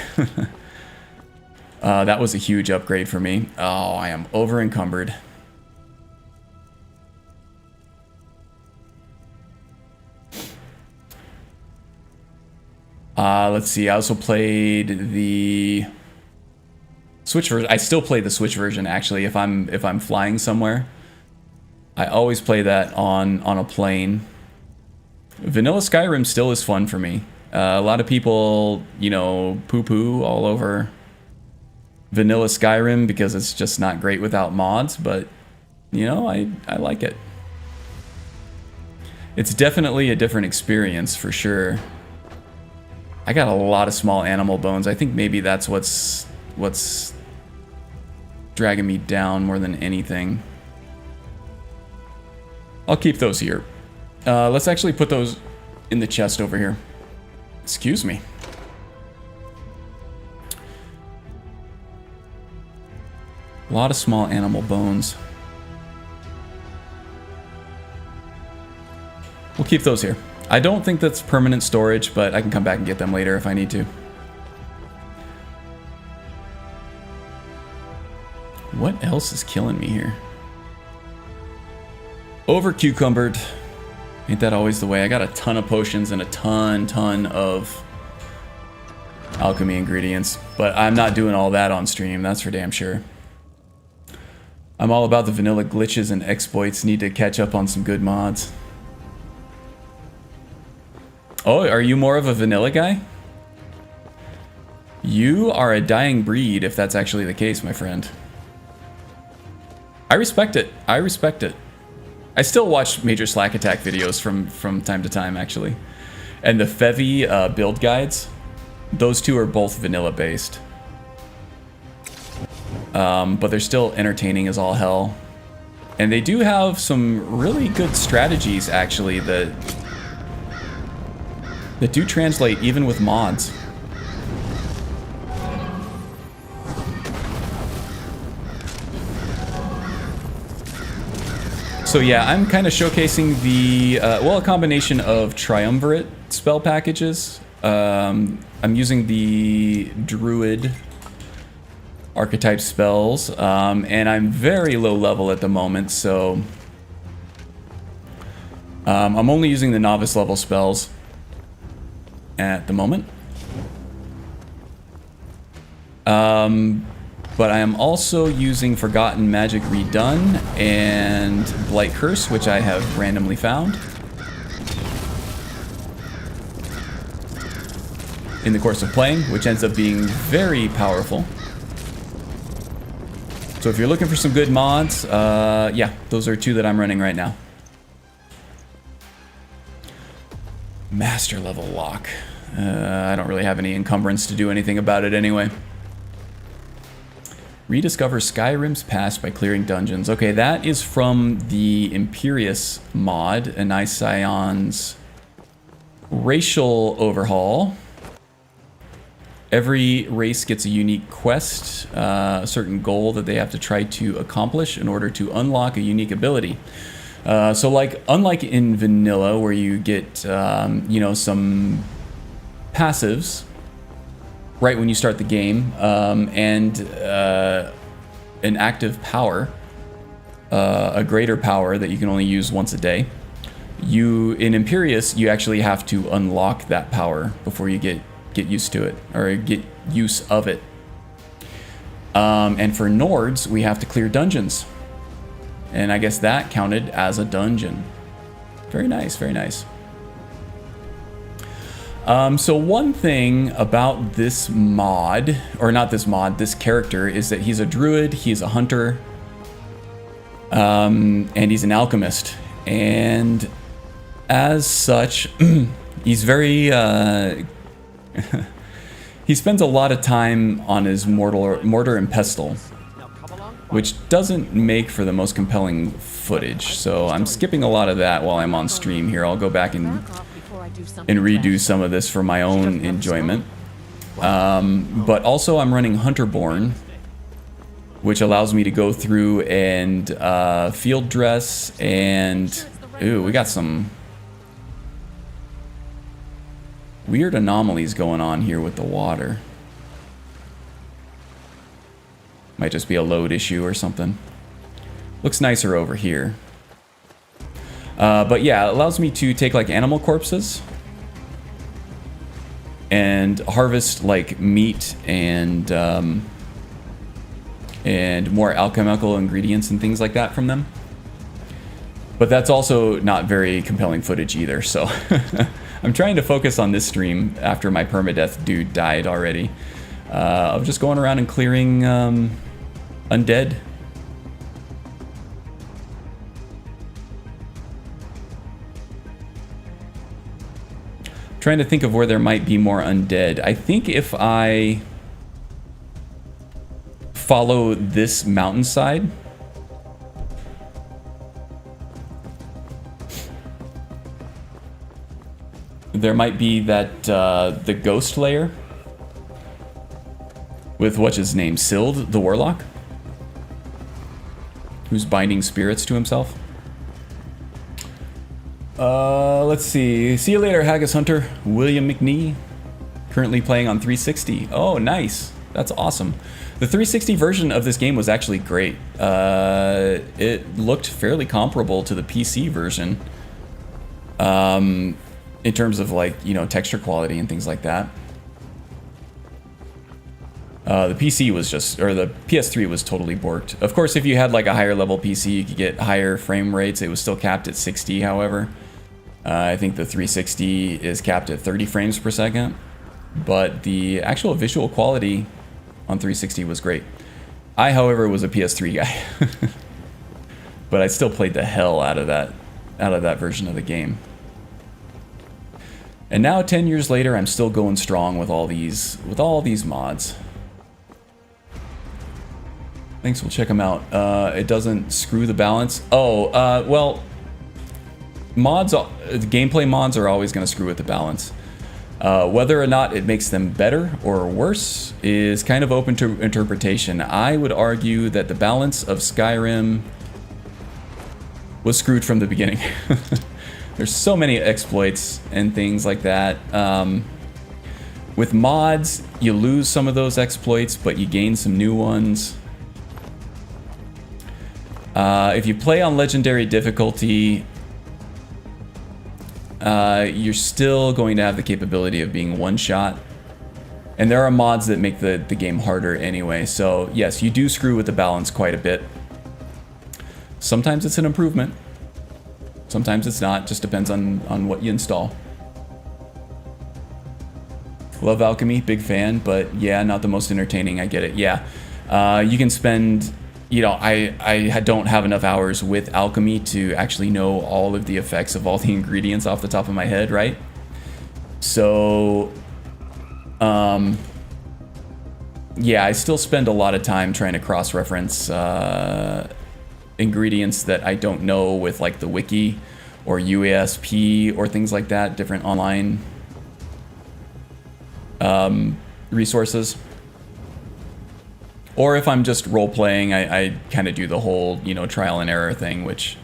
That was a huge upgrade for me. Oh, I am over encumbered. Let's see. I also played the Switch version. I still play the Switch version actually. If I'm flying somewhere, I always play that on a plane. Vanilla Skyrim still is fun for me. A lot of people, you know, poo-poo all over Vanilla Skyrim because it's just not great without mods, but you know, I like it. It's definitely a different experience for sure. I got a lot of small animal bones. I think maybe that's what's dragging me down more than anything. I'll keep those here. Let's actually put those in the chest over here. Excuse me. A lot of small animal bones. We'll keep those here. I don't think that's permanent storage, but I can come back and get them later if I need to. What else is killing me here? Over cucumbered. Ain't that always the way? I got a ton of potions and a ton of alchemy ingredients, but I'm not doing all that on stream, that's for damn sure. I'm all about the vanilla glitches and exploits. Need to catch up on some good mods. Oh, are you more of a vanilla guy? You are a dying breed if that's actually the case, my friend. I respect it. I respect it. I still watch Major Slack Attack videos from time to time, actually. And the Fevi build guides, those two are both vanilla based. But they're still entertaining as all hell. And they do have some really good strategies, actually, that do translate even with mods. So yeah, I'm kind of showcasing the, well, a combination of Triumvirate spell packages. I'm using the Druid archetype spells, and I'm very low level at the moment, so I'm only using the novice level spells at the moment. But I am also using Forgotten Magic Redone and Blight Curse, which I have randomly found in the course of playing, which ends up being very powerful. So if you're looking for some good mods, yeah, those are two that I'm running right now. Master level lock. I don't really have any encumbrance to do anything about it anyway. Rediscover Skyrim's past by clearing dungeons. Okay, that is from the Imperial mod, Anision's racial overhaul. Every race gets a unique quest, a certain goal that they have to try to accomplish in order to unlock a unique ability. So like, unlike in vanilla where you get, you know, some passives right when you start the game, and an active power, a greater power that you can only use once a day. In Imperial, you actually have to unlock that power before you get used to it, or get use of it. And for Nords, we have to clear dungeons. And I guess that counted as a dungeon. Very nice, very nice. So one thing about this mod, or not this mod, this character, is that he's a druid, he's a hunter, and he's an alchemist. And as such, he's very, he spends a lot of time on his mortar and pestle, which doesn't make for the most compelling footage. So I'm skipping a lot of that while I'm on stream here. I'll go back and redo some of this for my own enjoyment. But also I'm running Hunterborn, which allows me to go through and field dress and... Ooh, we got some weird anomalies going on here with the water. Might just be a load issue or something. Looks nicer over here. But yeah, it allows me to take like animal corpses and harvest like meat and more alchemical ingredients and things like that from them. But that's also not very compelling footage either, so I'm trying to focus on this stream after my permadeath dude died already. Of just going around and clearing undead. Trying to think of where there might be more undead. I think if I follow this mountainside, there might be that the ghost layer with what's his name, Sild the Warlock, who's binding spirits to himself. Let's see. See you later, Haggis Hunter. William McNee, currently playing on 360. Oh, nice. That's awesome. The 360 version of this game was actually great. It looked fairly comparable to the PC version. In terms of like, you know, texture quality and things like that. The PC was just, or the PS3 was totally borked. Of course, if you had like a higher level PC, you could get higher frame rates. It was still capped at 60, however. I think the 360 is capped at 30 frames per second. But the actual visual quality on 360 was great. I, however, was a PS3 guy. But I still played the hell out of that version of the game. And now 10 years later, I'm still going strong with all these mods. Thanks, we'll check them out. It doesn't screw the balance. Oh, well, mods, gameplay mods are always going to screw with the balance. Whether or not it makes them better or worse is kind of open to interpretation. I would argue that the balance of Skyrim was screwed from the beginning. There's so many exploits and things like that. With mods, you lose some of those exploits, but you gain some new ones. If you play on legendary difficulty, you're still going to have the capability of being one-shot. And there are mods that make the game harder anyway. So yes, you do screw with the balance quite a bit. Sometimes it's an improvement. Sometimes it's not, just depends on what you install. Love Alchemy, big fan, but yeah, not the most entertaining, I get it. Yeah, you can spend, you know, I don't have enough hours with Alchemy to actually know all of the effects of all the ingredients off the top of my head, right? So, yeah, I still spend a lot of time trying to cross-reference ingredients that I don't know with like the wiki or UASP or things like that, different online resources. Or if I'm just role-playing, I kind of do the whole, you know, trial and error thing, which,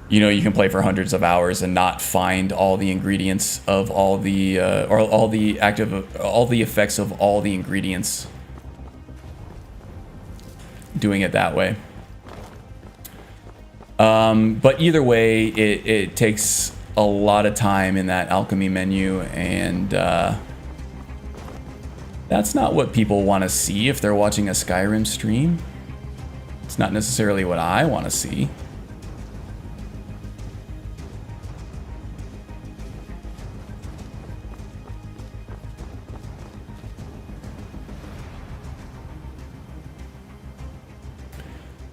you know, you can play for hundreds of hours and not find all the ingredients of all the, or all the effects of all the ingredients. Doing it that way. But either way, it takes a lot of time in that alchemy menu, and that's not what people want to see if they're watching a Skyrim stream. It's not necessarily what I want to see.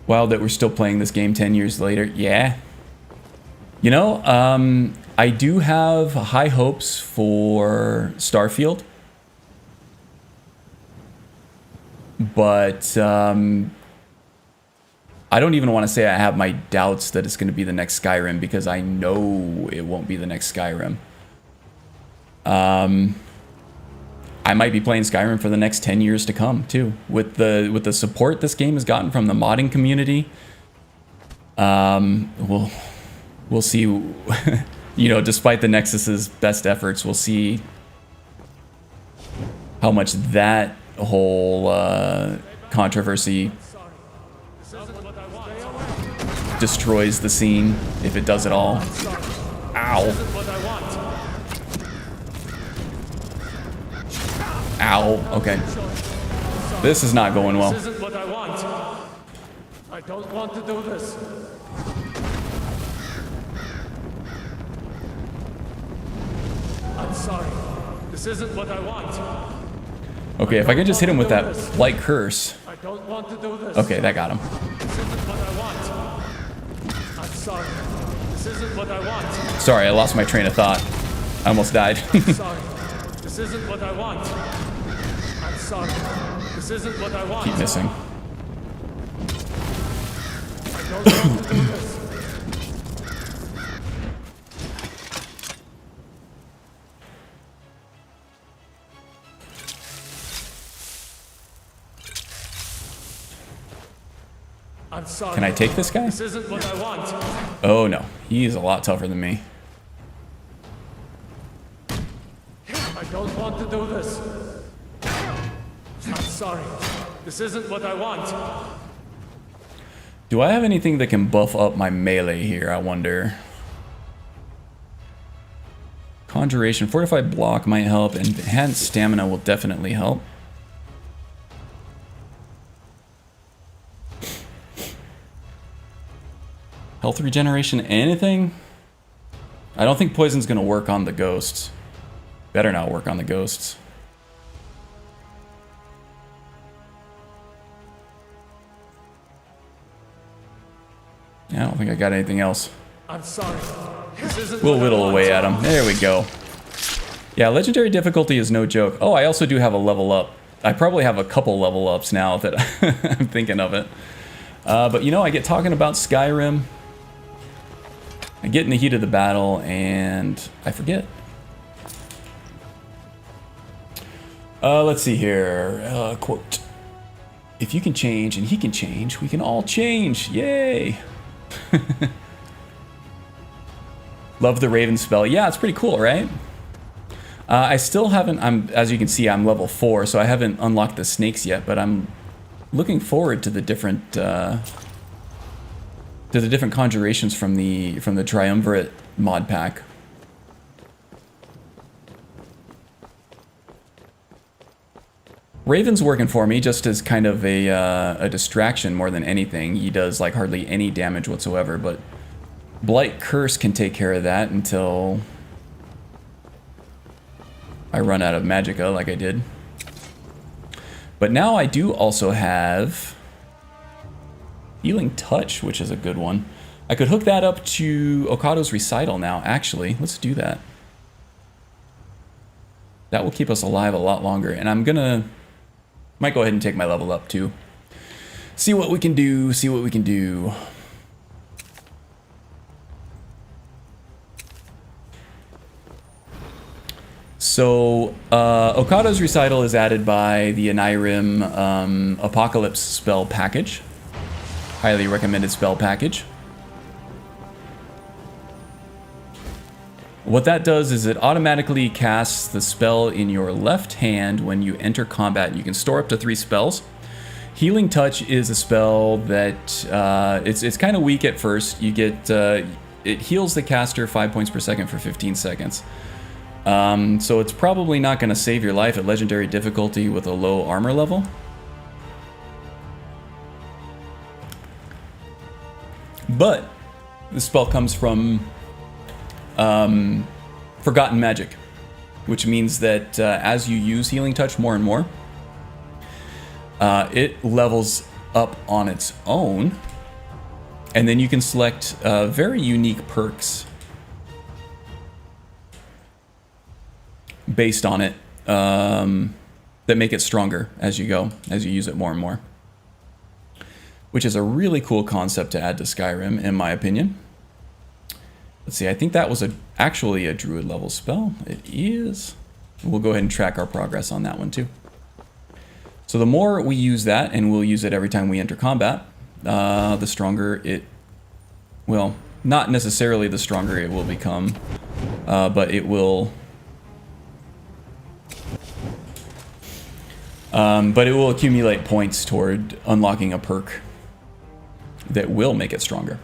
Wild that we're still playing this game 10 years later. Yeah. You know, I do have high hopes for Starfield. But I don't even want to say I have my doubts that it's going to be the next Skyrim, because I know it won't be the next Skyrim. I might be playing Skyrim for the next 10 years to come too. With the support this game has gotten from the modding community, we'll see. You know, despite the Nexus's best efforts, we'll see how much that whole controversy destroys the scene, if it does at all. Ow. Ow. Okay. This is not going well. This isn't what I want. I don't want to do this. I'm sorry. This isn't what I want. Okay, if I can just hit him with that light curse. I don't want to do this. Okay, that got him. This isn't what I want. I'm sorry. This isn't what I want. Sorry, I lost my train of thought. I almost died. Sorry. This isn't what I want. I'm sorry. This isn't what I want. Keep missing. I don't want to do this. I'm sorry. Can I take this guy? This isn't what I want. Oh no, he's a lot tougher than me. I don't want to do this. I'm sorry. This isn't what I want. Do I have anything that can buff up my melee here, I wonder? Conjuration, fortified block might help, and enhanced stamina will definitely help. Health regeneration, anything? I don't think poison's gonna work on the ghosts. Better not work on the ghosts. I don't think I got anything else. I'm sorry. This isn't We'll what I whittle want. away at him. There we go. Yeah, legendary difficulty is no joke. Oh, I also do have a level up. I probably have a couple level ups now that I'm thinking of it. But you know, I get talking about Skyrim. I get in the heat of the battle and I forget. Let's see here. Quote. If you can change and he can change, we can all change. Yay! Love the Raven spell. Yeah, it's pretty cool, right? I still haven't, as you can see, I'm level 4, so I haven't unlocked the snakes yet, but I'm looking forward to the different conjurations from the Triumvirate mod pack. Raven's working for me just as kind of a distraction more than anything. He does like hardly any damage whatsoever, but Blight Curse can take care of that until I run out of magicka like I did. But now I do also have Healing Touch, which is a good one. I could hook that up to Okado's Recital now, actually. Let's do that. That will keep us alive a lot longer, and I'm gonna Might go ahead and take my level up too. See what we can do, see what we can do. So, Okada's Recital is added by the Skyrim Apocalypse spell package. Highly recommended spell package. What that does is it automatically casts the spell in your left hand when you enter combat. You can store up to 3 spells. Healing Touch is a spell that it's kind of weak at first. You get it heals the caster 5 points per second for 15 seconds. So it's probably not going to save your life at legendary difficulty with a low armor level. But this spell comes from Forgotten Magic, which means that as you use Healing Touch more and more, it levels up on its own, and then you can select very unique perks based on it that make it stronger as you go, as you use it more and more. Which is a really cool concept to add to Skyrim, in my opinion. Let's see, I think that was actually a Druid level spell. It is. We'll go ahead and track our progress on that one too. So the more we use that, and we'll use it every time we enter combat, the stronger it, well, not necessarily the stronger it will become, but it will accumulate points toward unlocking a perk that will make it stronger.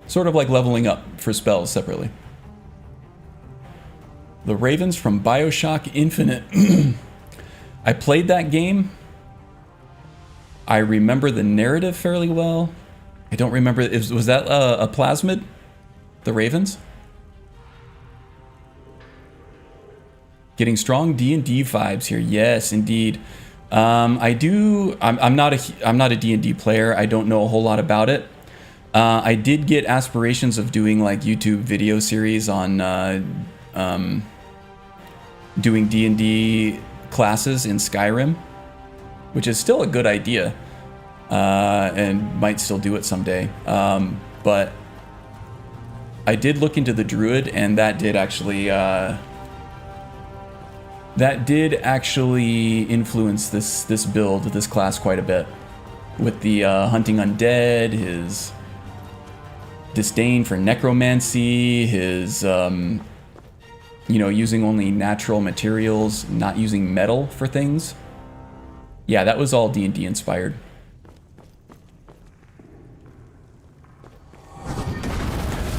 Sort of like leveling up for spells separately. The Ravens from BioShock Infinite. I played that game. I remember the narrative fairly well. I don't remember, was that a plasmid? The Ravens? Getting strong D&D vibes here. Yes, indeed. I'm not a D&D player. I don't know a whole lot about it. I did get aspirations of doing like YouTube video series on doing D&D classes in Skyrim, which is still a good idea, and might still do it someday. But I did look into the Druid, and that did actually influence this build, this class quite a bit, with the hunting undead, his disdain for necromancy, his using only natural materials, not using metal for things. Yeah, that was all D&D inspired.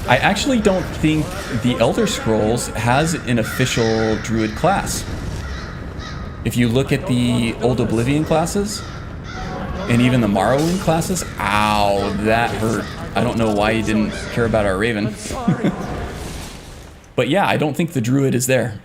I actually don't think the Elder Scrolls has an official Druid class. If you look at the Old Oblivion classes, and even the Morrowind classes, ow, that hurt. I don't know why you didn't care about our Raven. But yeah, I don't think the Druid is there.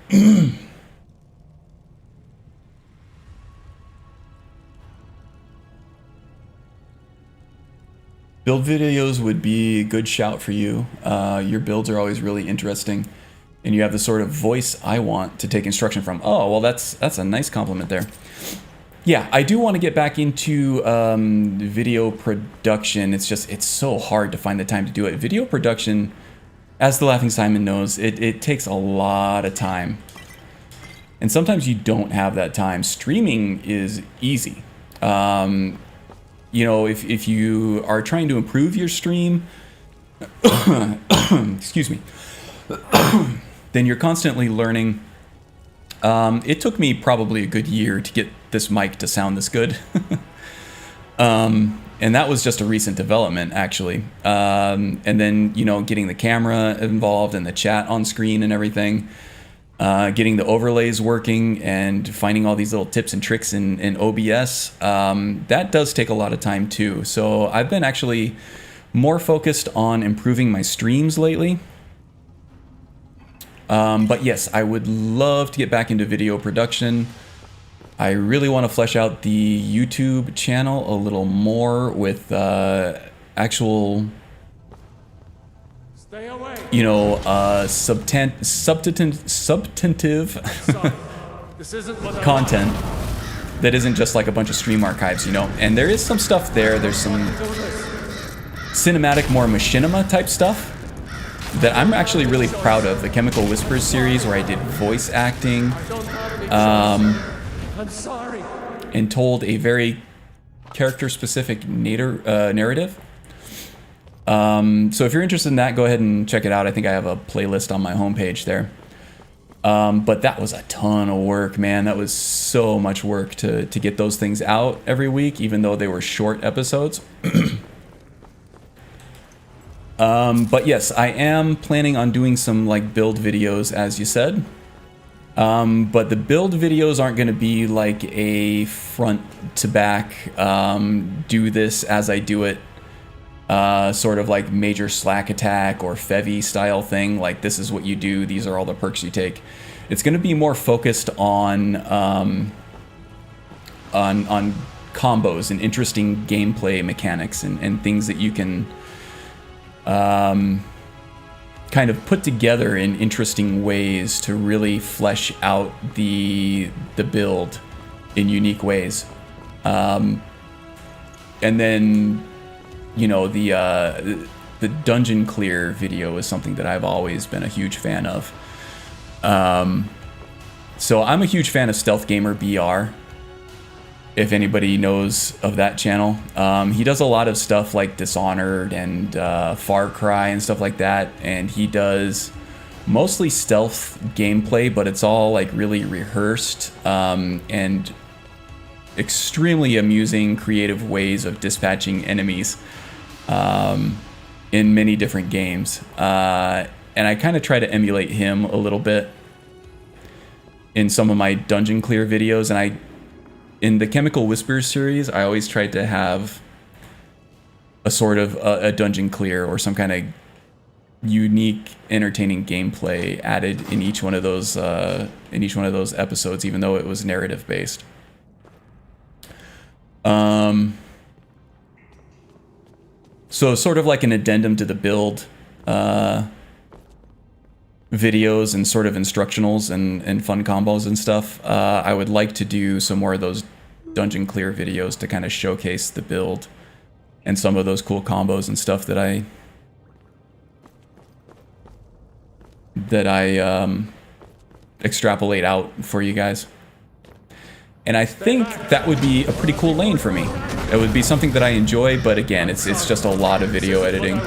Build videos would be a good shout for you. Your builds are always really interesting, and you have the sort of voice I want to take instruction from. Oh, well, that's a nice compliment there. Yeah, I do want to get back into video production. It's so hard to find the time to do it. Video production, as the Laughing Simon knows, it takes a lot of time. And sometimes you don't have that time. Streaming is easy. If you are trying to improve your stream, excuse me, then you're constantly learning. It took me probably a good year to get this mic to sound this good. And that was just a recent development, actually. And then, getting the camera involved and the chat on screen and everything. Getting the overlays working and finding all these little tips and tricks in OBS. That does take a lot of time too. So I've been actually more focused on improving my streams lately. But yes, I would love to get back into video production. I really want to flesh out the YouTube channel a little more with actual, substantive content that isn't just like a bunch of stream archives, you know. And there is some stuff there. There's some cinematic, more machinima type stuff that I'm actually really proud of. The Chemical Whispers series, where I did voice acting, I'm sorry. and told a very character-specific narrative. So if you're interested in that, go ahead and check it out. I think I have a playlist on my homepage there. But that was a ton of work, man. That was so much work to get those things out every week, even though they were short episodes. But yes, I am planning on doing some like build videos, as you said. But the build videos aren't going to be like a front to back, do this as I do it, sort of like major slack attack or Fevy style thing. Like, this is what you do, these are all the perks you take. It's going to be more focused on combos and interesting gameplay mechanics and things that you can kind of put together in interesting ways to really flesh out the build in unique ways. And then, you know, the dungeon clear video is something that I've always been a huge fan of. So I'm a huge fan of Stealth Gamer BR, if anybody knows of that channel. He does a lot of stuff like Dishonored and Far Cry and stuff like that, and he does mostly stealth gameplay, but it's all like really rehearsed and extremely amusing, creative ways of dispatching enemies in many different games. And I kind of try to emulate him a little bit in some of my dungeon clear videos, and in the Chemical Whispers series, I always tried to have a sort of a dungeon clear or some kind of unique, entertaining gameplay added in each one of those episodes, even though it was narrative based. So sort of like an addendum to the build videos and sort of instructionals and fun combos and stuff. I would like to do some more of those dungeon clear videos to kind of showcase the build and some of those cool combos and stuff that I extrapolate out for you guys. And I think that would be a pretty cool lane for me. It would be something that I enjoy, but again, it's just a lot of video editing.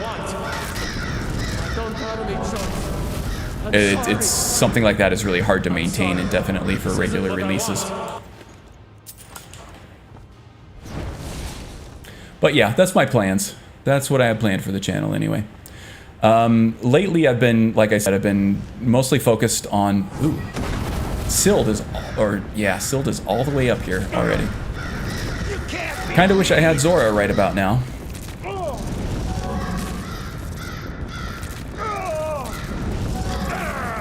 It's something like that is really hard to maintain indefinitely for regular releases. But yeah, that's my plans. That's what I have planned for the channel anyway. Lately I've been, like I said, I've been mostly focused on... Ooh. Sild is all the way up here already. Kind of wish I had Zora right about now.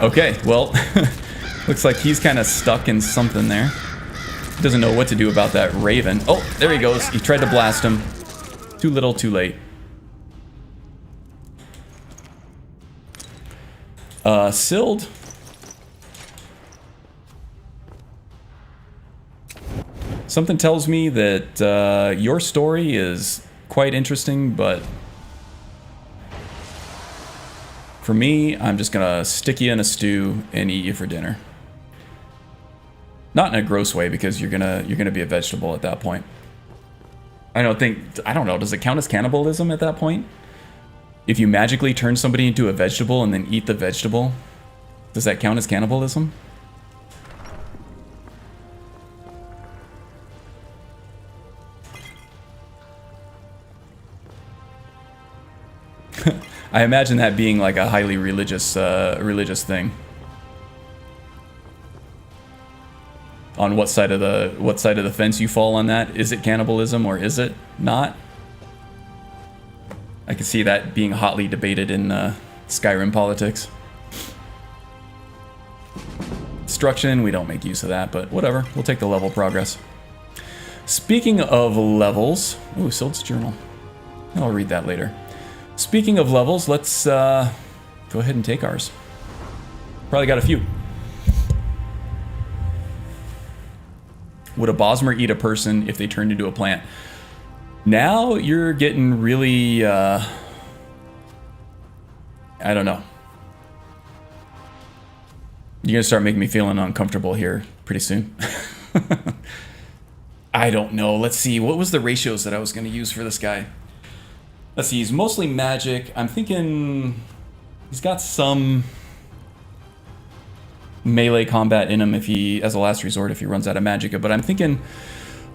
Okay, well, looks like he's kind of stuck in something there. Doesn't know what to do about that Raven. Oh, there he goes. He tried to blast him. Too little, too late. Sild. Something tells me that your story is quite interesting, but for me, I'm just gonna stick you in a stew and eat you for dinner. Not in a gross way, because you're gonna be a vegetable at that point. I don't know, does it count as cannibalism at that point? If you magically turn somebody into a vegetable and then eat the vegetable, does that count as cannibalism? I imagine that being like a highly religious thing. On what side of the fence you fall on that? Is it cannibalism or is it not? I can see that being hotly debated in Skyrim politics. Destruction, we don't make use of that, but whatever. We'll take the level progress. Speaking of levels, ooh, Sild's journal. I'll read that later. Speaking of levels, let's go ahead and take ours. Probably got a few. Would a Bosmer eat a person if they turned into a plant? Now you're getting really, I don't know. You're gonna start making me feeling uncomfortable here pretty soon. I don't know. Let's see. What was the ratios that I was gonna use for this guy? Let's see. He's mostly magic. I'm thinking he's got some melee combat in him if he, as a last resort, if he runs out of magicka. But I'm thinking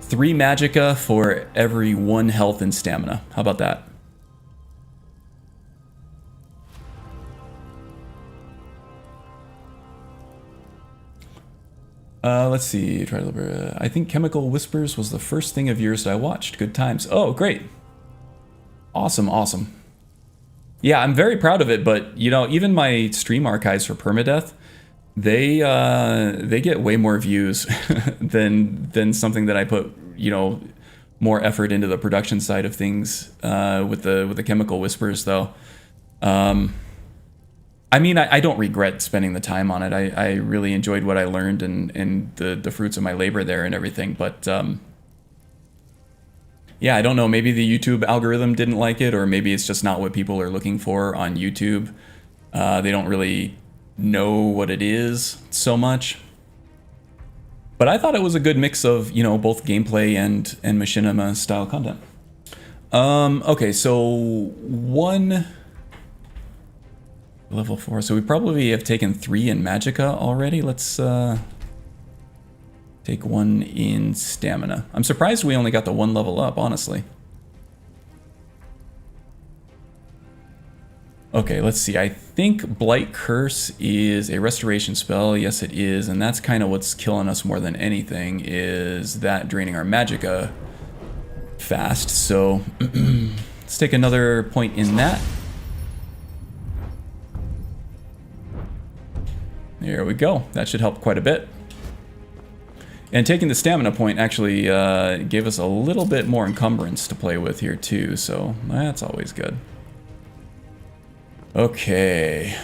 3 magicka for every 1 health and stamina. How about that? Let's see. Try to. I think Chemical Whispers was the first thing of yours that I watched. Good times. Oh, great. Awesome, awesome. Yeah, I'm very proud of it, but, you know, even my stream archives for Permadeath, they get way more views than something that I put, you know, more effort into the production side of things with the Chemical Whispers, though. I mean, I don't regret spending the time on it. I really enjoyed what I learned and the fruits of my labor there and everything, but yeah, I don't know. Maybe the YouTube algorithm didn't like it, or maybe it's just not what people are looking for on YouTube. They don't really know what it is so much. But I thought it was a good mix of, you know, both gameplay and machinima style content. Okay, so 1 level 4. So we probably have taken 3 in magicka already. Let's take 1 in stamina. I'm surprised we only got the 1 level up, honestly. Okay, let's see. I think Blight Curse is a restoration spell. Yes, it is. And that's kind of what's killing us more than anything, is that draining our magicka fast. So let's take another point in that. There we go. That should help quite a bit. And taking the stamina point actually gave us a little bit more encumbrance to play with here too, so that's always good. Okay.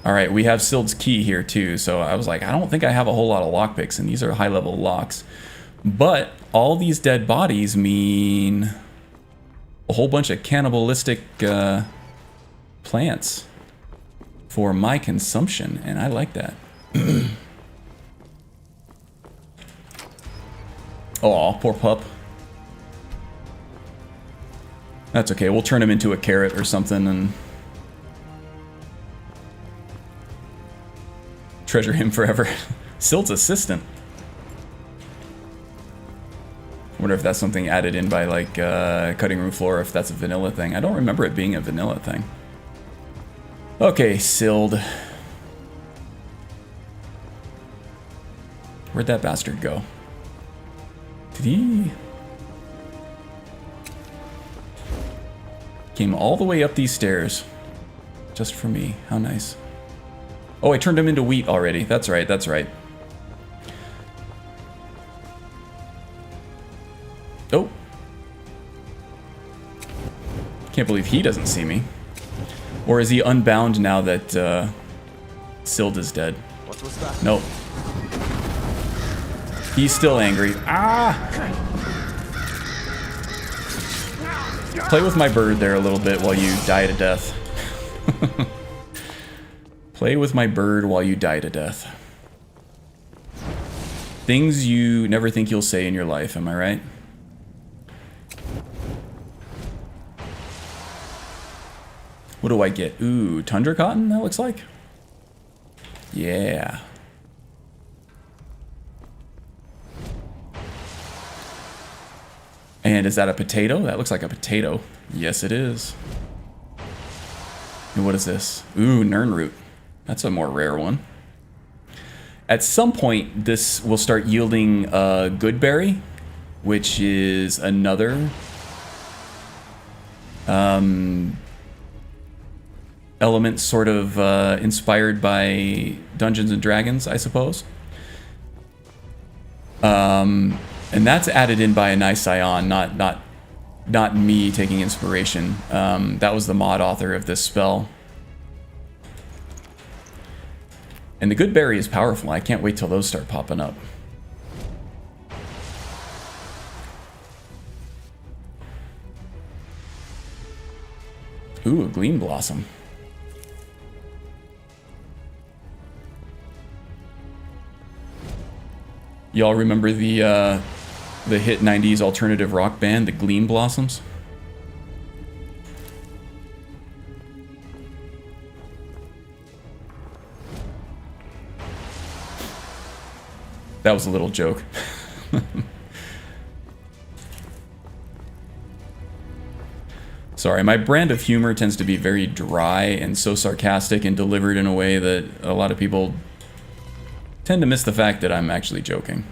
Alright, we have Sild's Key here too, so I was like, I don't think I have a whole lot of lockpicks, and these are high-level locks. But all these dead bodies mean a whole bunch of cannibalistic plants for my consumption, and I like that. Oh, poor pup. That's okay, we'll turn him into a carrot or something and treasure him forever. Sild's assistant. Wonder if that's something added in by, like, Cutting Room Floor, if that's a vanilla thing. I don't remember it being a vanilla thing. Okay, Sild. Where'd that bastard go? Did he... Came all the way up these stairs. Just for me. How nice. Oh, I turned him into wheat already. That's right, that's right. Oh. Can't believe he doesn't see me. Or is he unbound now that Sild is dead? What was that? Nope. He's still angry. Ah! Play with my bird there a little bit while you die to death. Play with my bird while you die to death. Things you never think you'll say in your life, am I right? What do I get? Ooh, Tundra Cotton, that looks like? Yeah. And is that a potato? That looks like a potato. Yes, it is. And what is this? Ooh, Nirnroot. That's a more rare one. At some point, this will start yielding Goodberry, which is another element sort of inspired by Dungeons and Dragons, I suppose. And that's added in by a nice Scion, not me taking inspiration. That was the mod author of this spell. And the good berry is powerful. I can't wait till those start popping up. Ooh, a Gleam Blossom. Y'all remember the hit 90s alternative rock band, the Gleam Blossoms? That was a little joke. Sorry, my brand of humor tends to be very dry and so sarcastic and delivered in a way that a lot of people tend to miss the fact that I'm actually joking.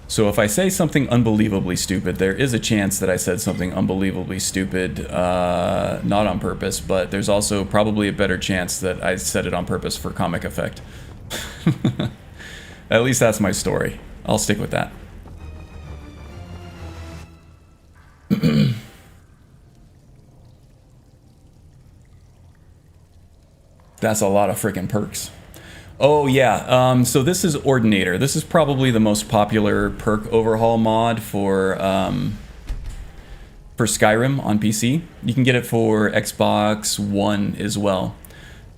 So if I say something unbelievably stupid, there is a chance that I said something unbelievably stupid, not on purpose, but there's also probably a better chance that I said it on purpose for comic effect. At least that's my story. I'll stick with that. That's a lot of freaking perks. Oh yeah, so this is Ordinator. This is probably the most popular perk overhaul mod for Skyrim on PC. You can get it for Xbox One as well.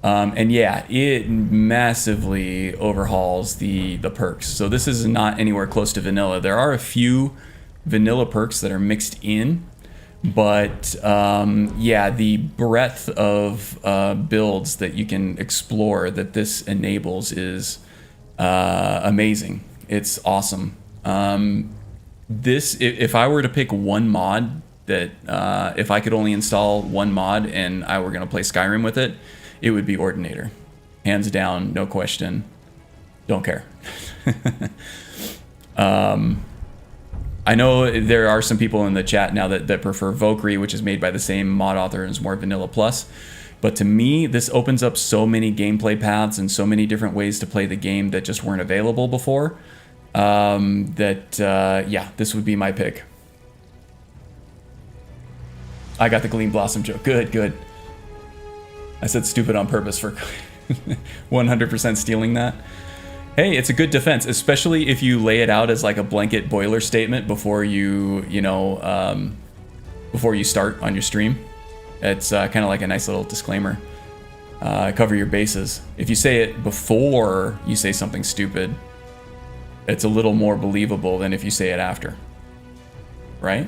And yeah, it massively overhauls the perks. So this is not anywhere close to vanilla. There are a few vanilla perks that are mixed in, but yeah, the breadth of builds that you can explore that this enables is amazing. It's awesome. If I were to pick one mod that, if I could only install one mod and I were going to play Skyrim with it, it would be Ordinator. Hands down, no question. Don't care. I know there are some people in the chat now that prefer Valkyrie, which is made by the same mod author and is more vanilla plus. But to me, this opens up so many gameplay paths and so many different ways to play the game that just weren't available before. Yeah, this would be my pick. I got the Gleam Blossom joke. Good, good. I said stupid on purpose for 100% stealing that. Hey, it's a good defense, especially if you lay it out as like a blanket boiler statement before you start on your stream. It's kind of like a nice little disclaimer. Cover your bases. If you say it before you say something stupid, it's a little more believable than if you say it after. Right?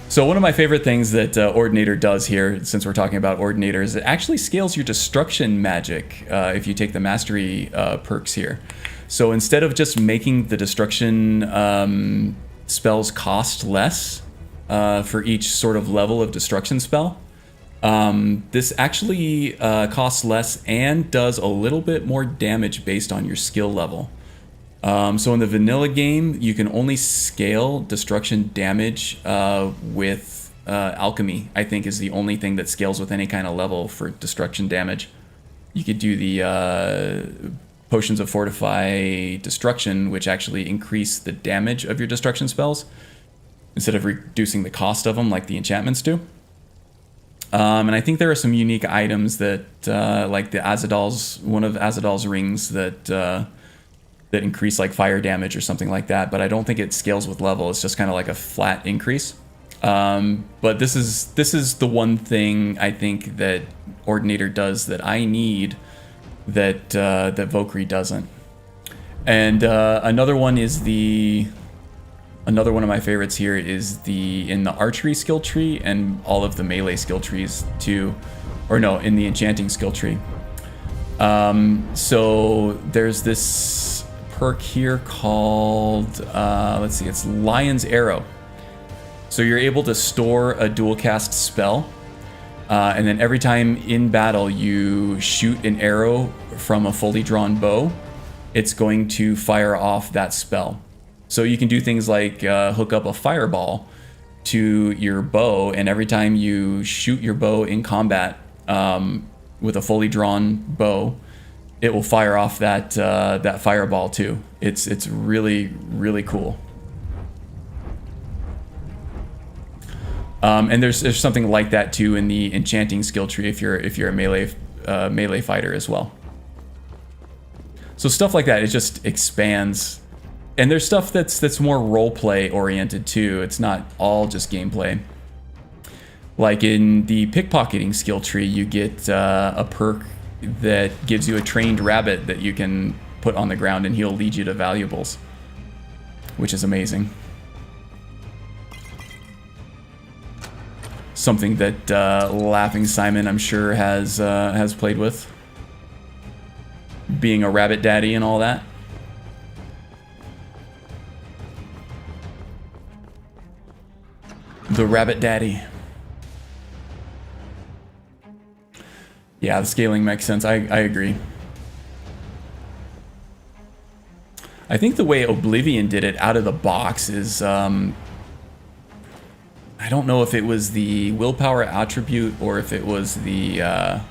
So one of my favorite things that Ordinator does here, since we're talking about Ordinator, is it actually scales your destruction magic if you take the mastery perks here. So instead of just making the destruction spells cost less for each sort of level of destruction spell, this actually costs less and does a little bit more damage based on your skill level. So in the vanilla game, you can only scale destruction damage with alchemy, I think, is the only thing that scales with any kind of level for destruction damage. You could do the potions of fortify destruction, which actually increase the damage of your destruction spells instead of reducing the cost of them like the enchantments do. And I think there are some unique items that, like the Azadal's, one of Azadal's rings that increase like fire damage or something like that, but I don't think it scales with level. It's just kind of like a flat increase. But this is the one thing I think that Ordinator does that I need that that Valkyrie doesn't. And another one of my favorites here is in the archery skill tree and all of the melee skill trees too, or no, in the enchanting skill tree. So there's this perk here called, let's see, it's Lion's Arrow. So you're able to store a dual cast spell, and then every time in battle you shoot an arrow from a fully drawn bow, it's going to fire off that spell. So you can do things like hook up a fireball to your bow, and every time you shoot your bow in combat with a fully drawn bow, it will fire off that that fireball too. It's really, really cool. And there's something like that too in the enchanting skill tree if you're a melee fighter as well. So stuff like that, it just expands. And there's stuff that's more roleplay oriented too. It's not all just gameplay. Like in the pickpocketing skill tree, you get a perk that gives you a trained rabbit that you can put on the ground and he'll lead you to valuables, which is amazing. Something that Laughing Simon, I'm sure, has played with. Being a rabbit daddy and all that. The rabbit daddy. Yeah, the scaling makes sense. I agree. I think the way Oblivion did it out of the box is, I don't know if it was the willpower attribute or if it was the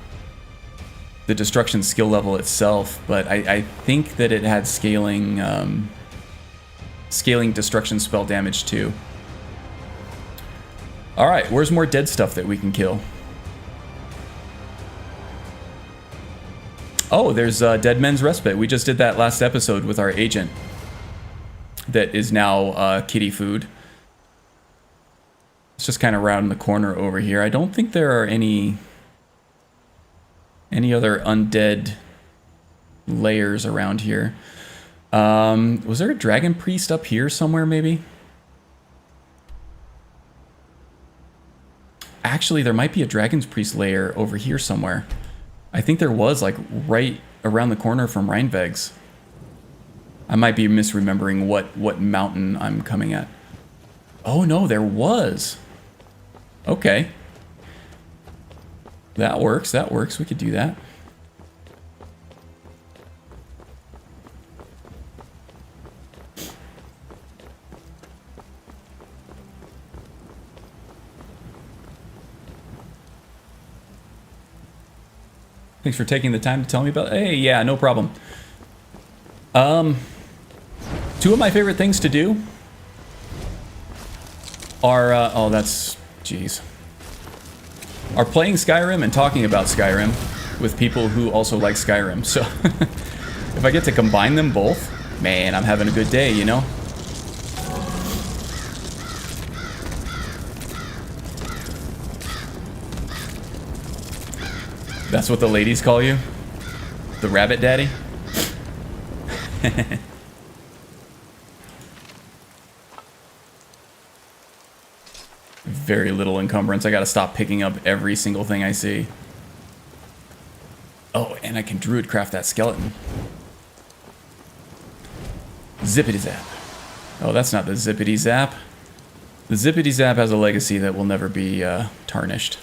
destruction skill level itself, but I think that it had scaling destruction spell damage too. All right, where's more dead stuff that we can kill? Oh, there's Dead Men's Respite. We just did that last episode with our agent that is now kitty food. It's just kind of around the corner over here. I don't think there are any other undead layers around here. Was there a dragon priest up here somewhere maybe? Actually, there might be a dragon's priest layer over here somewhere. I think there was, like, right around the corner from Rheinveg's. I might be misremembering what mountain I'm coming at. Oh, no, there was. Okay. That works, that works. We could do that. Thanks for taking the time to tell me about it. Hey, yeah, no problem. Two of my favorite things to do are, oh, that's, jeez. Are playing Skyrim and talking about Skyrim with people who also like Skyrim. So, if I get to combine them both, man, I'm having a good day, you know? That's what the ladies call you? The rabbit daddy? Very little encumbrance. I gotta stop picking up every single thing I see. Oh, and I can druid craft that skeleton. Zippity zap. Oh, that's not the zippity zap. The zippity zap has a legacy that will never be tarnished.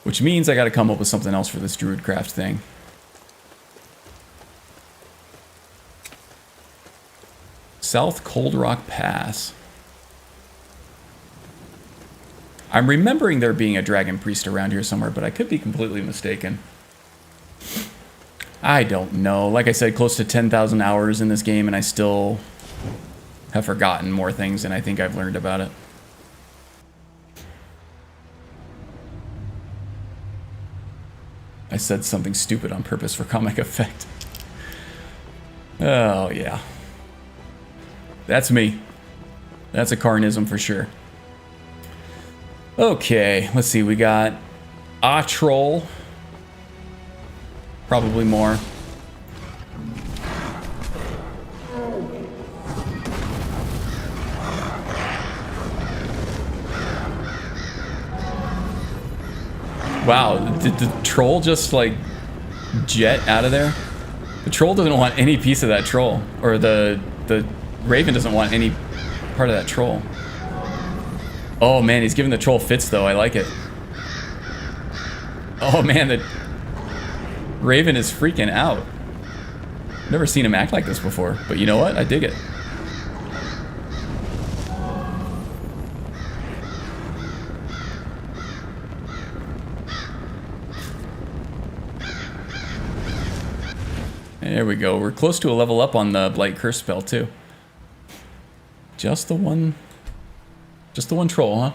Which means I gotta come up with something else for this druid craft thing. South Cold Rock Pass. I'm remembering there being a dragon priest around here somewhere, but I could be completely mistaken. I don't know. Like I said, close to 10,000 hours in this game, and I still have forgotten more things than I think I've learned about it. I said something stupid on purpose for comic effect. Oh, yeah. That's me. That's a Karnism for sure. Okay, let's see. We got a troll. Probably more. Wow, did the troll just like jet out of there? The troll doesn't want any piece of that troll, or the raven doesn't want any part of that troll. Oh man, he's giving the troll fits though. I like it. Oh man, the raven is freaking out. Never seen him act like this before, but you know what? I dig it. There we go. We're close to a level up on the Blight Curse spell too. Just the one Just the one troll, huh?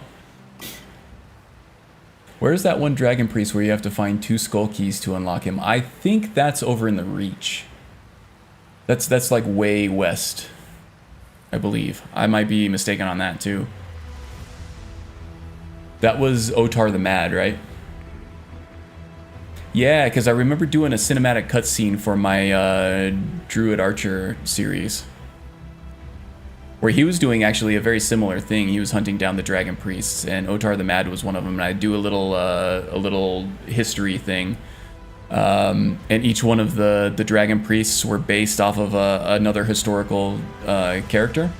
Where's that one dragon priest where you have to find 2 skull keys to unlock him? I think that's over in the Reach. That's like way west, I believe. I might be mistaken on that too. That was Otar the Mad, right? Yeah, because I remember doing a cinematic cutscene for my Druid Archer series, where he was doing actually a very similar thing. He was hunting down the dragon priests, and Otar the Mad was one of them. And I do a little history thing, and each one of the dragon priests were based off of another historical character.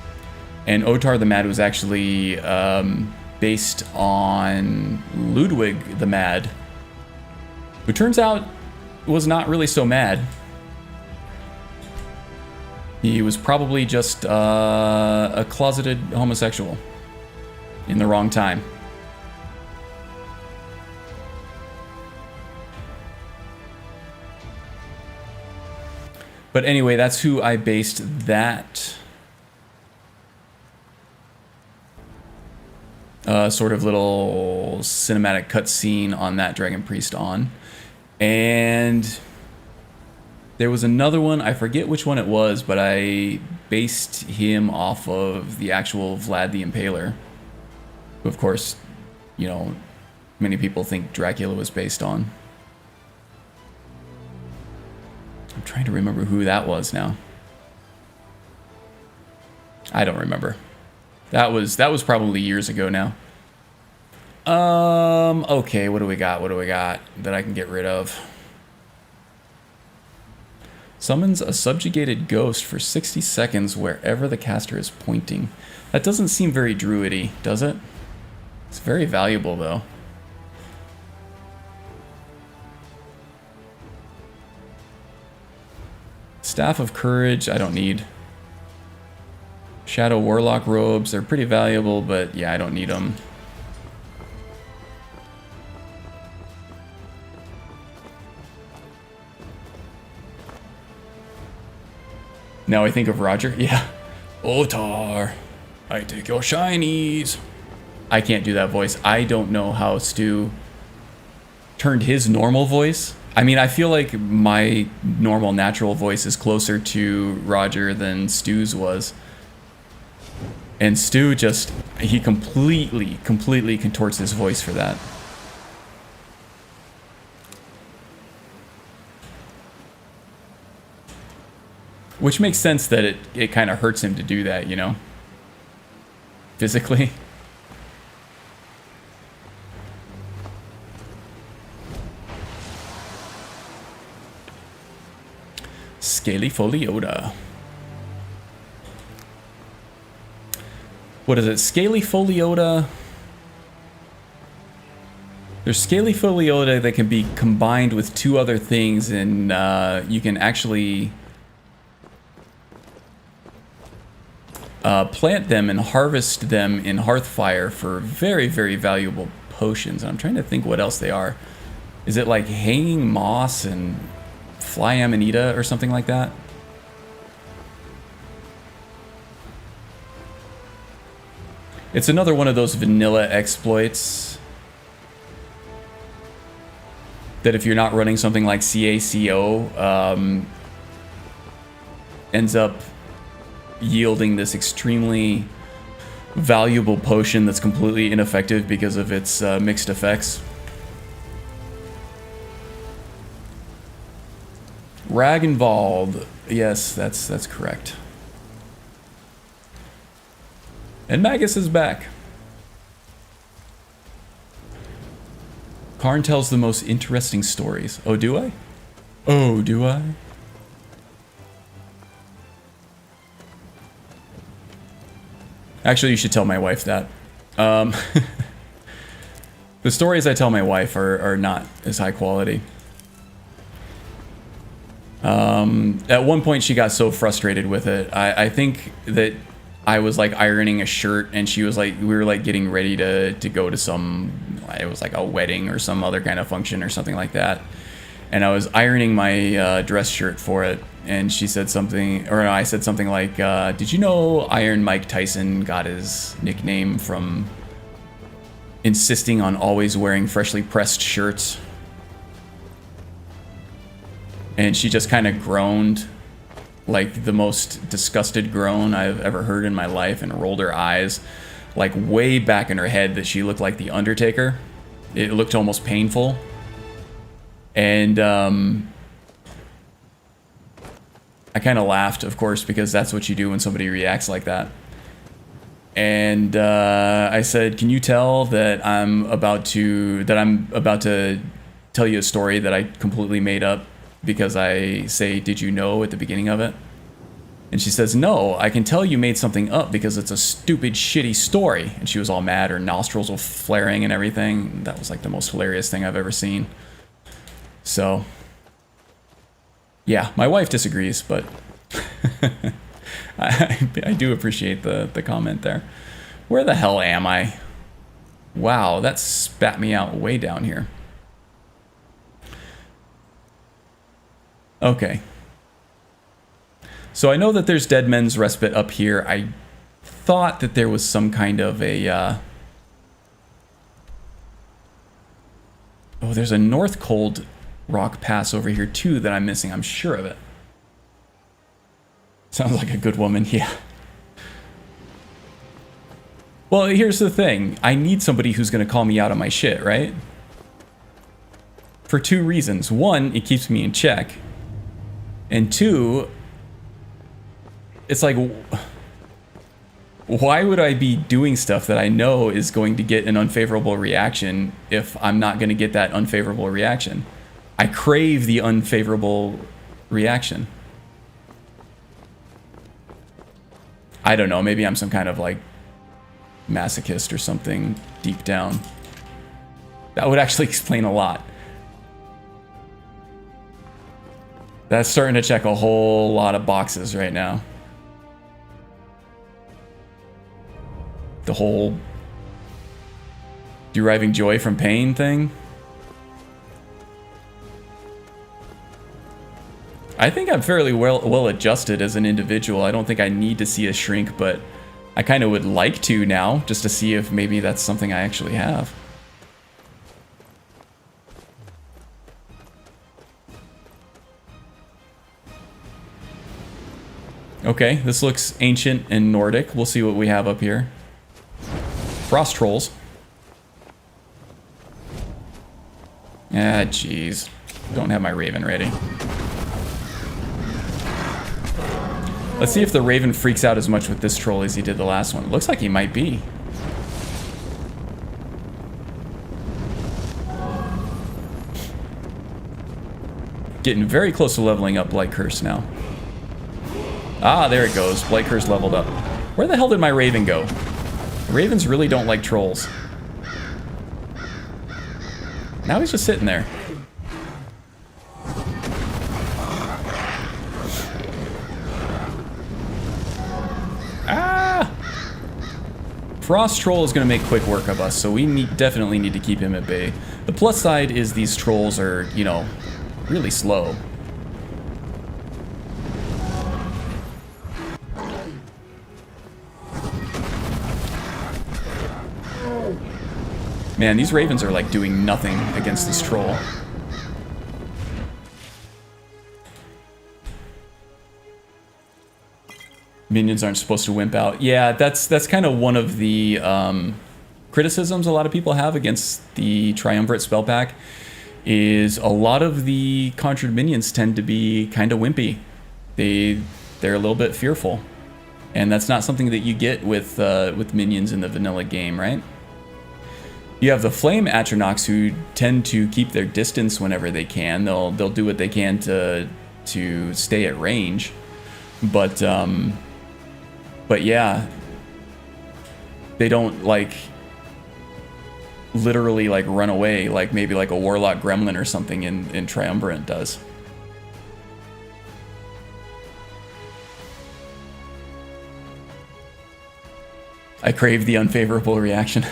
And Otar the Mad was actually based on Ludwig the Mad, who turns out was not really so mad. He was probably just a closeted homosexual in the wrong time. But anyway, that's who I based that sort of little cinematic cutscene on that Dragon Priest on. And there was another one, I forget which one it was, but I based him off of the actual Vlad the Impaler, who of course, you know, many people think Dracula was based on. I'm trying to remember who that was now. I don't remember. That was probably years ago now. Okay, what do we got? What do we got that I can get rid of? Summons a subjugated ghost for 60 seconds wherever the caster is pointing. That doesn't seem very druidy, does it? It's very valuable though. Staff of Courage, I don't need. Shadow Warlock robes, they're pretty valuable, but yeah, I don't need them. Now I think of Roger. Yeah. Otar, I take your shinies. I can't do that voice. I don't know how Stu turned his normal voice. I mean, I feel like my normal natural voice is closer to Roger than Stu's was. And Stu just, he completely contorts his voice for that. Which makes sense that it kind of hurts him to do that, you know? Physically. Scaly Foliota. What is it? Scaly Foliota. There's Scaly Foliota that can be combined with 2 other things, and you can actually plant them and harvest them in Hearthfire for very, very valuable potions. And I'm trying to think what else they are. Is it like Hanging Moss and Fly Amanita or something like that? It's another one of those vanilla exploits that if you're not running something like CACO, ends up yielding this extremely valuable potion that's completely ineffective because of its mixed effects. Ragnvald, yes, that's correct. And Magus is back. Karn tells the most interesting stories. Oh, do I? Oh, do I? Actually, you should tell my wife that. The stories I tell my wife are not as high quality. At one point, she got so frustrated with it. I think that I was like ironing a shirt, and she was like, we were like getting ready to go to some, it was like a wedding or some other kind of function or something like that. And I was ironing my dress shirt for it, and she said something, or no, I said something like, did you know Iron Mike Tyson got his nickname from insisting on always wearing freshly pressed shirts? And she just kind of groaned, like the most disgusted groan I've ever heard in my life, and rolled her eyes, like way back in her head, that she looked like the Undertaker. It looked almost painful. And I kind of laughed, of course, because that's what you do when somebody reacts like that. And I said, "Can you tell that I'm about to tell you a story that I completely made up because I say 'did you know' at the beginning of it?" And she says, "No, I can tell you made something up because it's a stupid, shitty story." And she was all mad. Her nostrils were flaring and everything. That was like the most hilarious thing I've ever seen. So, yeah, my wife disagrees, but I do appreciate the comment there. Where the hell am I? Wow, that spat me out way down here. Okay. So I know that there's Dead Men's Respite up here. I thought that there was some kind of a... Oh, there's a North Cold rock pass over here too that I'm missing. I'm sure of it. Sounds like a good woman, yeah. Well, here's the thing. I need somebody who's going to call me out on my shit, right? For two reasons. One, it keeps me in check. And two, it's like, why would I be doing stuff that I know is going to get an unfavorable reaction if I'm not going to get that unfavorable reaction? I crave the unfavorable reaction. I don't know, maybe I'm some kind of like masochist or something deep down. That would actually explain a lot. That's starting to check a whole lot of boxes right now. The whole deriving joy from pain thing. I think I'm fairly well adjusted as an individual. I don't think I need to see a shrink, but I kind of would like to now, just to see if maybe that's something I actually have. Okay, this looks ancient and Nordic. We'll see what we have up here. Frost trolls. Ah, jeez. Don't have my Raven ready. Let's see if the Raven freaks out as much with this troll as he did the last one. Looks like he might be. Getting very close to leveling up Blight Curse now. Ah, there it goes. Blight Curse leveled up. Where the hell did my Raven go? Ravens really don't like trolls. Now he's just sitting there. Ah! Frost Troll is going to make quick work of us, so we definitely need to keep him at bay. The plus side is these trolls are, you know, really slow. Man, these ravens are like doing nothing against this troll. Minions aren't supposed to wimp out. Yeah, that's kind of one of the criticisms a lot of people have against the Triumvirate spell pack, is a lot of the conjured minions tend to be kind of wimpy. They're a little bit fearful, and that's not something that you get with minions in the vanilla game, right? You have the Flame Atronachs who tend to keep their distance whenever they can. They'll do what they can to stay at range, but yeah, they don't like literally like run away like maybe like a Warlock Gremlin or something in Triumvirate does. I crave the unfavorable reaction.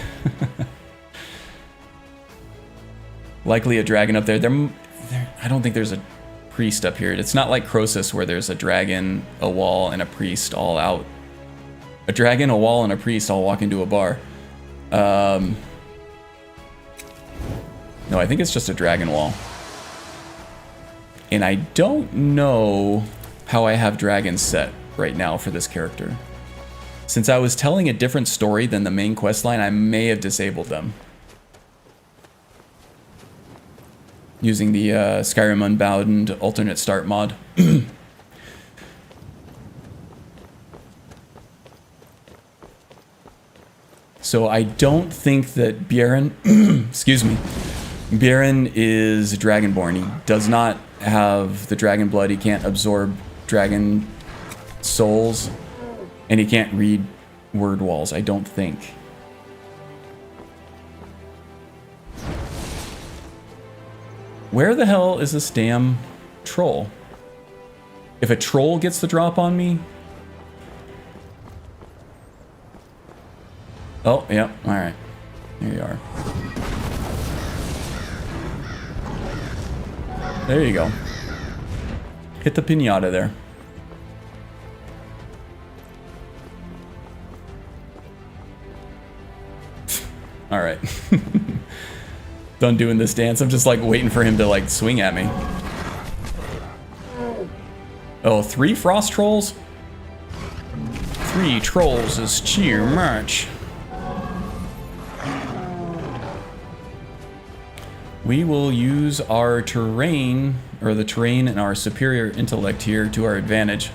Likely a dragon up there. I don't think there's a priest up here. It's not like Croesus where there's a dragon, a wall, and a priest all out. A dragon, a wall, and a priest all walk into a bar. No, I think it's just a dragon wall. And I don't know how I have dragons set right now for this character. Since I was telling a different story than the main questline, I may have disabled them. Using the Skyrim Unbound alternate start mod. So I don't think that Bjorn, excuse me, Bjorn is Dragonborn. He does not have the dragon blood. He can't absorb dragon souls, and he can't read word walls, I don't think. Where the hell is this damn troll? If a troll gets the drop on me... Oh, yeah, alright. Here you are. There you go. Hit the pinata there. Alright. Done doing this dance. I'm just like waiting for him to like swing at me. Oh, 3 frost trolls? 3 trolls is too much. We will use our terrain, or the terrain and our superior intellect here to our advantage.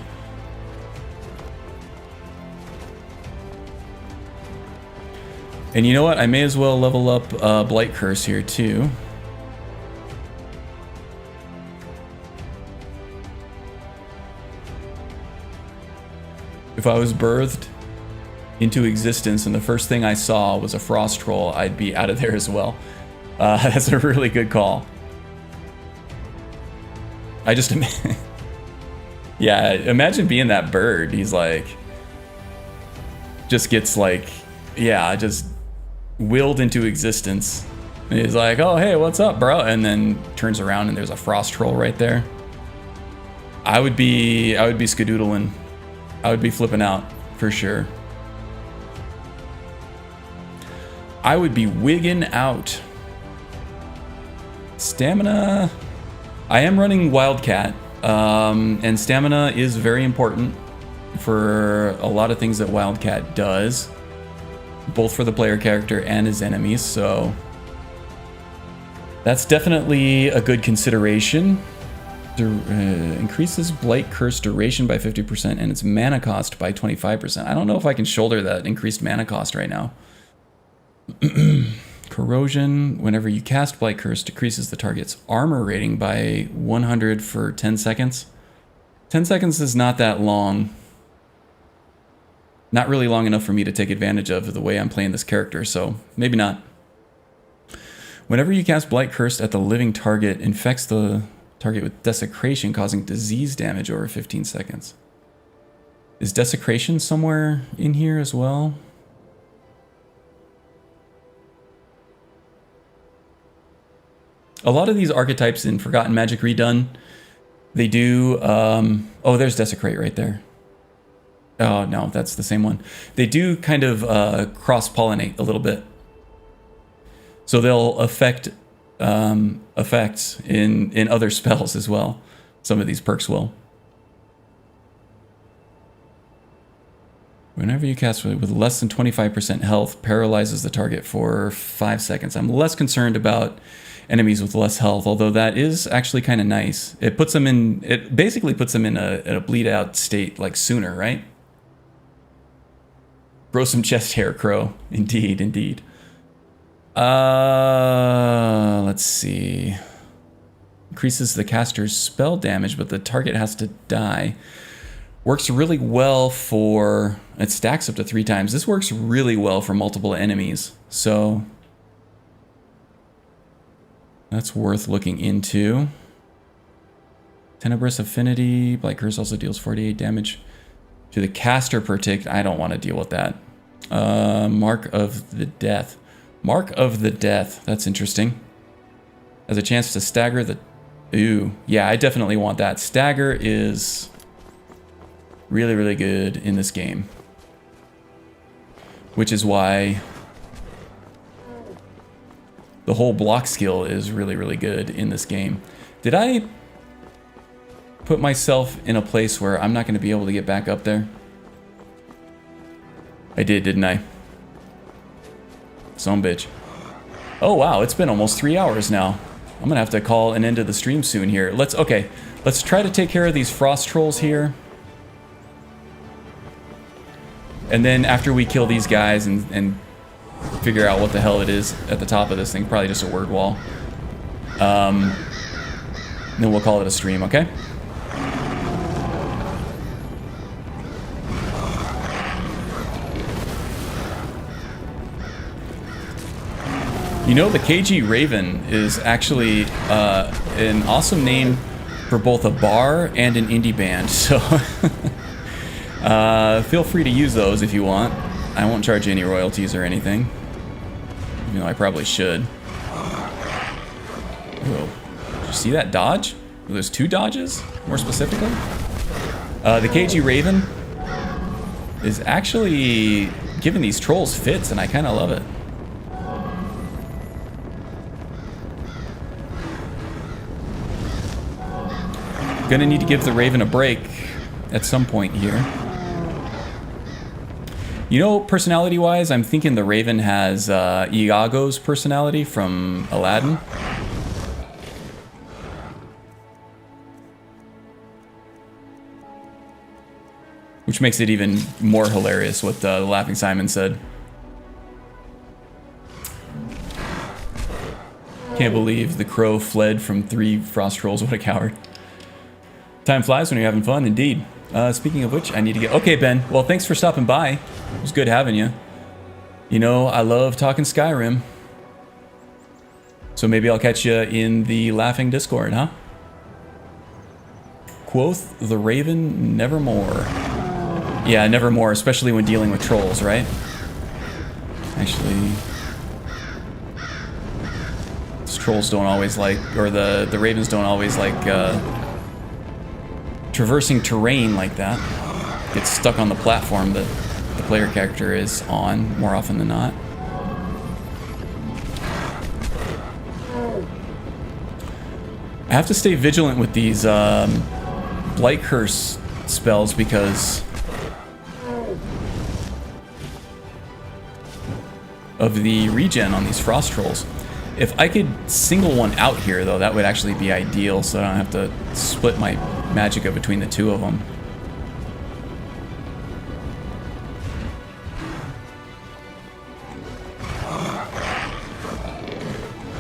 And you know what? I may as well level up Blight Curse here too. If I was birthed into existence and the first thing I saw was a frost troll, I'd be out of there as well. That's a really good call. I just... yeah, imagine being that bird. He's like... just gets like... yeah, just willed into existence. And he's like, oh, hey, what's up, bro? And then turns around and there's a frost troll right there. I would be skadoodling. I would be flipping out, for sure. I would be wigging out. Stamina... I am running Wildcat, and stamina is very important for a lot of things that Wildcat does, both for the player character and his enemies, so that's definitely a good consideration. Increases Blight Curse duration by 50% and its mana cost by 25%. I don't know if I can shoulder that increased mana cost right now. Corrosion, whenever you cast Blight Curse, decreases the target's armor rating by 100 for 10 seconds. 10 seconds is not that long. Not really long enough for me to take advantage of the way I'm playing this character, so maybe not. Whenever you cast Blight Curse at the living target, infects the target with desecration, causing disease damage over 15 seconds. Is desecration somewhere in here as well? A lot of these archetypes in Forgotten Magic Redone, they do... oh, there's Desecrate right there. Oh, no, that's the same one. They do kind of cross-pollinate a little bit. So they'll affect effects in other spells as well. Some of these perks will. Whenever you cast with less than 25% health, paralyzes the target for 5 seconds. I'm less concerned about enemies with less health, although that is actually kind of nice. It puts them in... it basically puts them in a bleed-out state, like, sooner, right? Grow some chest hair, Crow. Indeed, indeed. Let's see. Increases the caster's spell damage, but the target has to die. Works really well for... it stacks up to 3 times. This works really well for multiple enemies, so... that's worth looking into. Tenebrous Affinity. Blight Curse also deals 48 damage to the caster per tick. I don't want to deal with that. Mark of the Death. Mark of the Death. That's interesting. Has a chance to stagger the Ooh, yeah, I definitely want that. Stagger is really, really good in this game. Which is why the whole block skill is really, really good in this game. Did I put myself in a place where I'm not going to be able to get back up there? I did, didn't I? Son of a bitch. Oh wow, it's been almost 3 hours now. I'm gonna have to call an end to the stream soon here. Let's try to take care of these frost trolls here. And then after we kill these guys and figure out what the hell it is at the top of this thing, probably just a word wall. Then we'll call it a stream, okay? You know, the KG Raven is actually an awesome name for both a bar and an indie band, so feel free to use those if you want. I won't charge you any royalties or anything, even though I probably should. Whoa. Did you see that dodge? Well, there's 2 dodges, more specifically. The KG Raven is actually giving these trolls fits, and I kind of love it. Gonna need to give the Raven a break at some point here. You know, personality-wise, I'm thinking the Raven has Iago's personality from Aladdin. Which makes it even more hilarious what the Laughing Simon said. Can't believe the crow fled from 3 frost trolls. What a coward. Time flies when you're having fun, indeed. Speaking of which, I need to get... Okay, Ben. Well, thanks for stopping by. It was good having you. You know, I love talking Skyrim. So maybe I'll catch you in the Laughing Discord, huh? Quoth the Raven nevermore. Yeah, nevermore, especially when dealing with trolls, right? Actually... these trolls don't always like... or the ravens don't always like... traversing terrain like that. Get stuck on the platform that the player character is on more often than not. I have to stay vigilant with these Blight Curse spells because of the regen on these frost trolls. If I could single one out here though, that would actually be ideal, so I don't have to split my magicka between the 2 of them.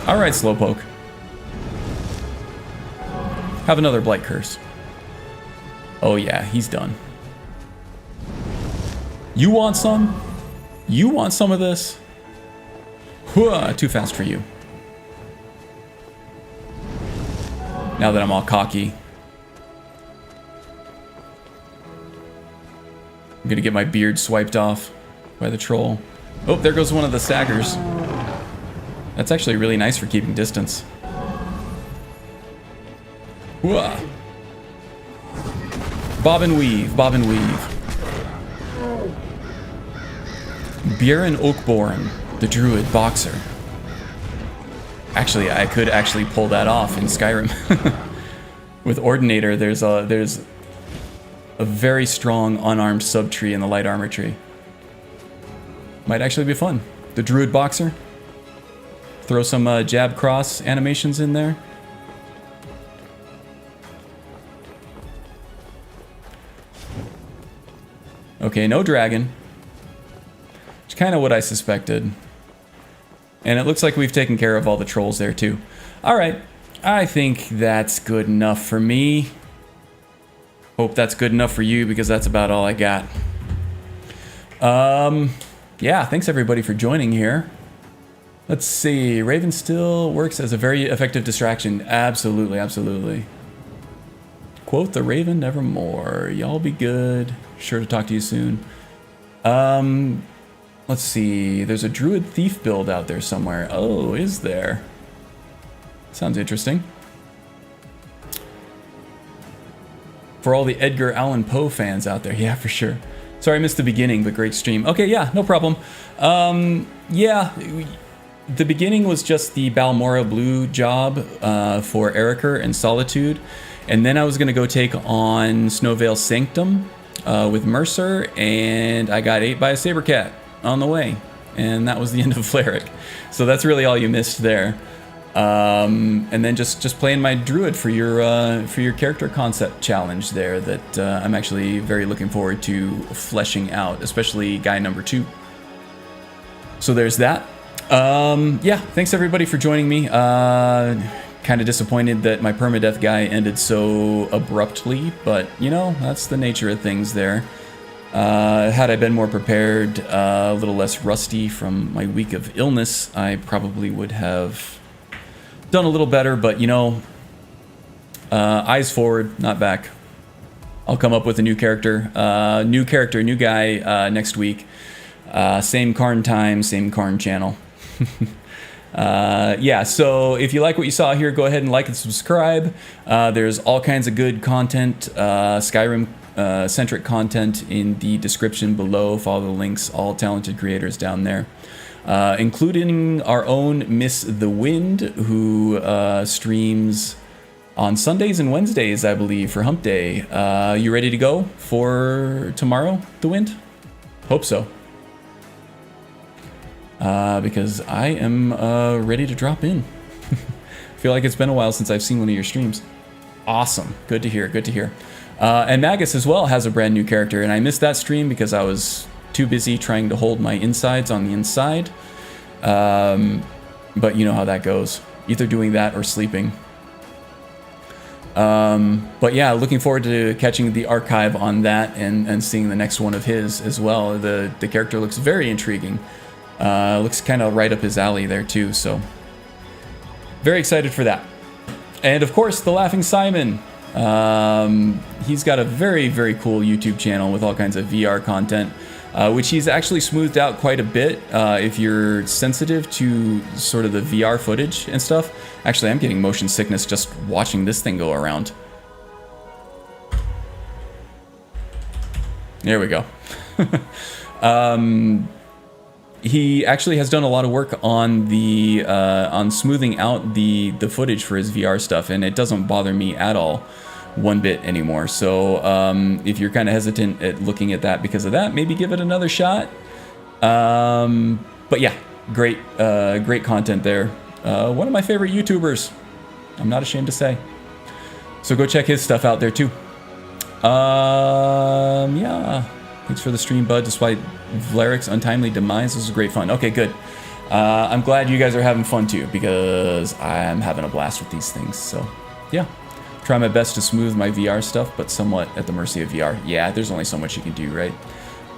Alright, Slowpoke. Have another Blight Curse. Oh yeah, he's done. You want some? You want some of this? Whoa, too fast for you. Now that I'm all cocky. I'm gonna get my beard swiped off by the troll. Oh, there goes one of the staggers. That's actually really nice for keeping distance. Whoa. Bob and weave, bob and weave. Bjorn Oakborn, the Druid boxer. Actually, I could actually pull that off in Skyrim. With Ordinator, there's a very strong unarmed sub-tree in the light armor tree. Might actually be fun. The Druid boxer. Throw some jab cross animations in there. Okay, no dragon. It's kind of what I suspected. And it looks like we've taken care of all the trolls there too. Alright, I think that's good enough for me. Hope that's good enough for you because that's about all I got. Yeah, thanks everybody for joining here. Let's see, Raven still works as a very effective distraction. Absolutely, absolutely. Quote the Raven nevermore. Y'all be good. Sure to talk to you soon. Let's see, there's a Druid Thief build out there somewhere. Oh, is there? Sounds interesting. For all the Edgar Allan Poe fans out there. Yeah, for sure. Sorry I missed the beginning, but great stream. Okay, yeah, no problem. Yeah, the beginning was just the Balmora Blue job for Eriker and Solitude. And then I was going to go take on Snowveil Sanctum with Mercer, and I got ate by a Sabercat on the way. And that was the end of Fleric. So that's really all you missed there. And then just playing my Druid for your character concept challenge there that I'm actually very looking forward to fleshing out, especially guy number 2. So there's that. Yeah, thanks everybody for joining me. Kind of disappointed that my permadeath guy ended so abruptly, but you know, that's the nature of things there. Had I been more prepared, a little less rusty from my week of illness, I probably would have done a little better, but you know, eyes forward, not back. I'll come up with a new character, new guy next week. Same Karn time, same Karn channel. Yeah, so if you like what you saw here, go ahead and like and subscribe. There's all kinds of good content, Skyrim centric content in the description below. Follow the links, all talented creators down there. Including our own Miss the Wind, who streams on Sundays and Wednesdays, I believe, for Hump Day. You ready to go for tomorrow, the Wind? Hope so. Because I am ready to drop in. Feel like it's been a while since I've seen one of your streams. Awesome. Good to hear. Good to hear. And Magus as well has a brand new character, and I missed that stream because I was too busy trying to hold my insides on the inside. But you know how that goes. Either doing that or sleeping. But yeah, looking forward to catching the archive on that and seeing the next one of his as well. The character looks very intriguing. Looks kind of right up his alley there too, so very excited for that. And of course, the Laughing Simon. He's got a very, very cool YouTube channel with all kinds of VR content, which he's actually smoothed out quite a bit if you're sensitive to sort of the VR footage and stuff. Actually, I'm getting motion sickness just watching this thing go around. There we go. He actually has done a lot of work on the on smoothing out the footage for his VR stuff, and it doesn't bother me at all one bit anymore. So if you're kind of hesitant at looking at that because of that, maybe give it another shot. But yeah, great content there. One of my favorite YouTubers, I'm not ashamed to say. So go check his stuff out there too. Yeah, thanks for the stream, bud, despite Vleric's untimely demise. This was great fun. Okay, good. I'm glad you guys are having fun too, because I'm having a blast with these things. So yeah, try my best to smooth my VR stuff, but somewhat at the mercy of VR. Yeah, there's only so much you can do, right?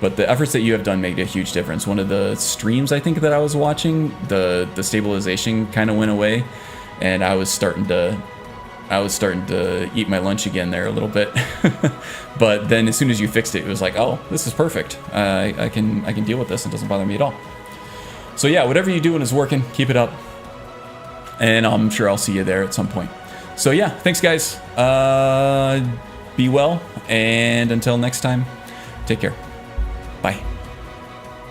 But the efforts that you have done make a huge difference. One of the streams I think that I was watching, the stabilization kind of went away, and I was starting to eat my lunch again there a little bit. But then as soon as you fixed it, it was like, oh, this is perfect. I can deal with this. It doesn't bother me at all. So yeah, whatever you're doing is working. Keep it up. And I'm sure I'll see you there at some point. So yeah, thanks guys. Be well. And until next time, take care. Bye.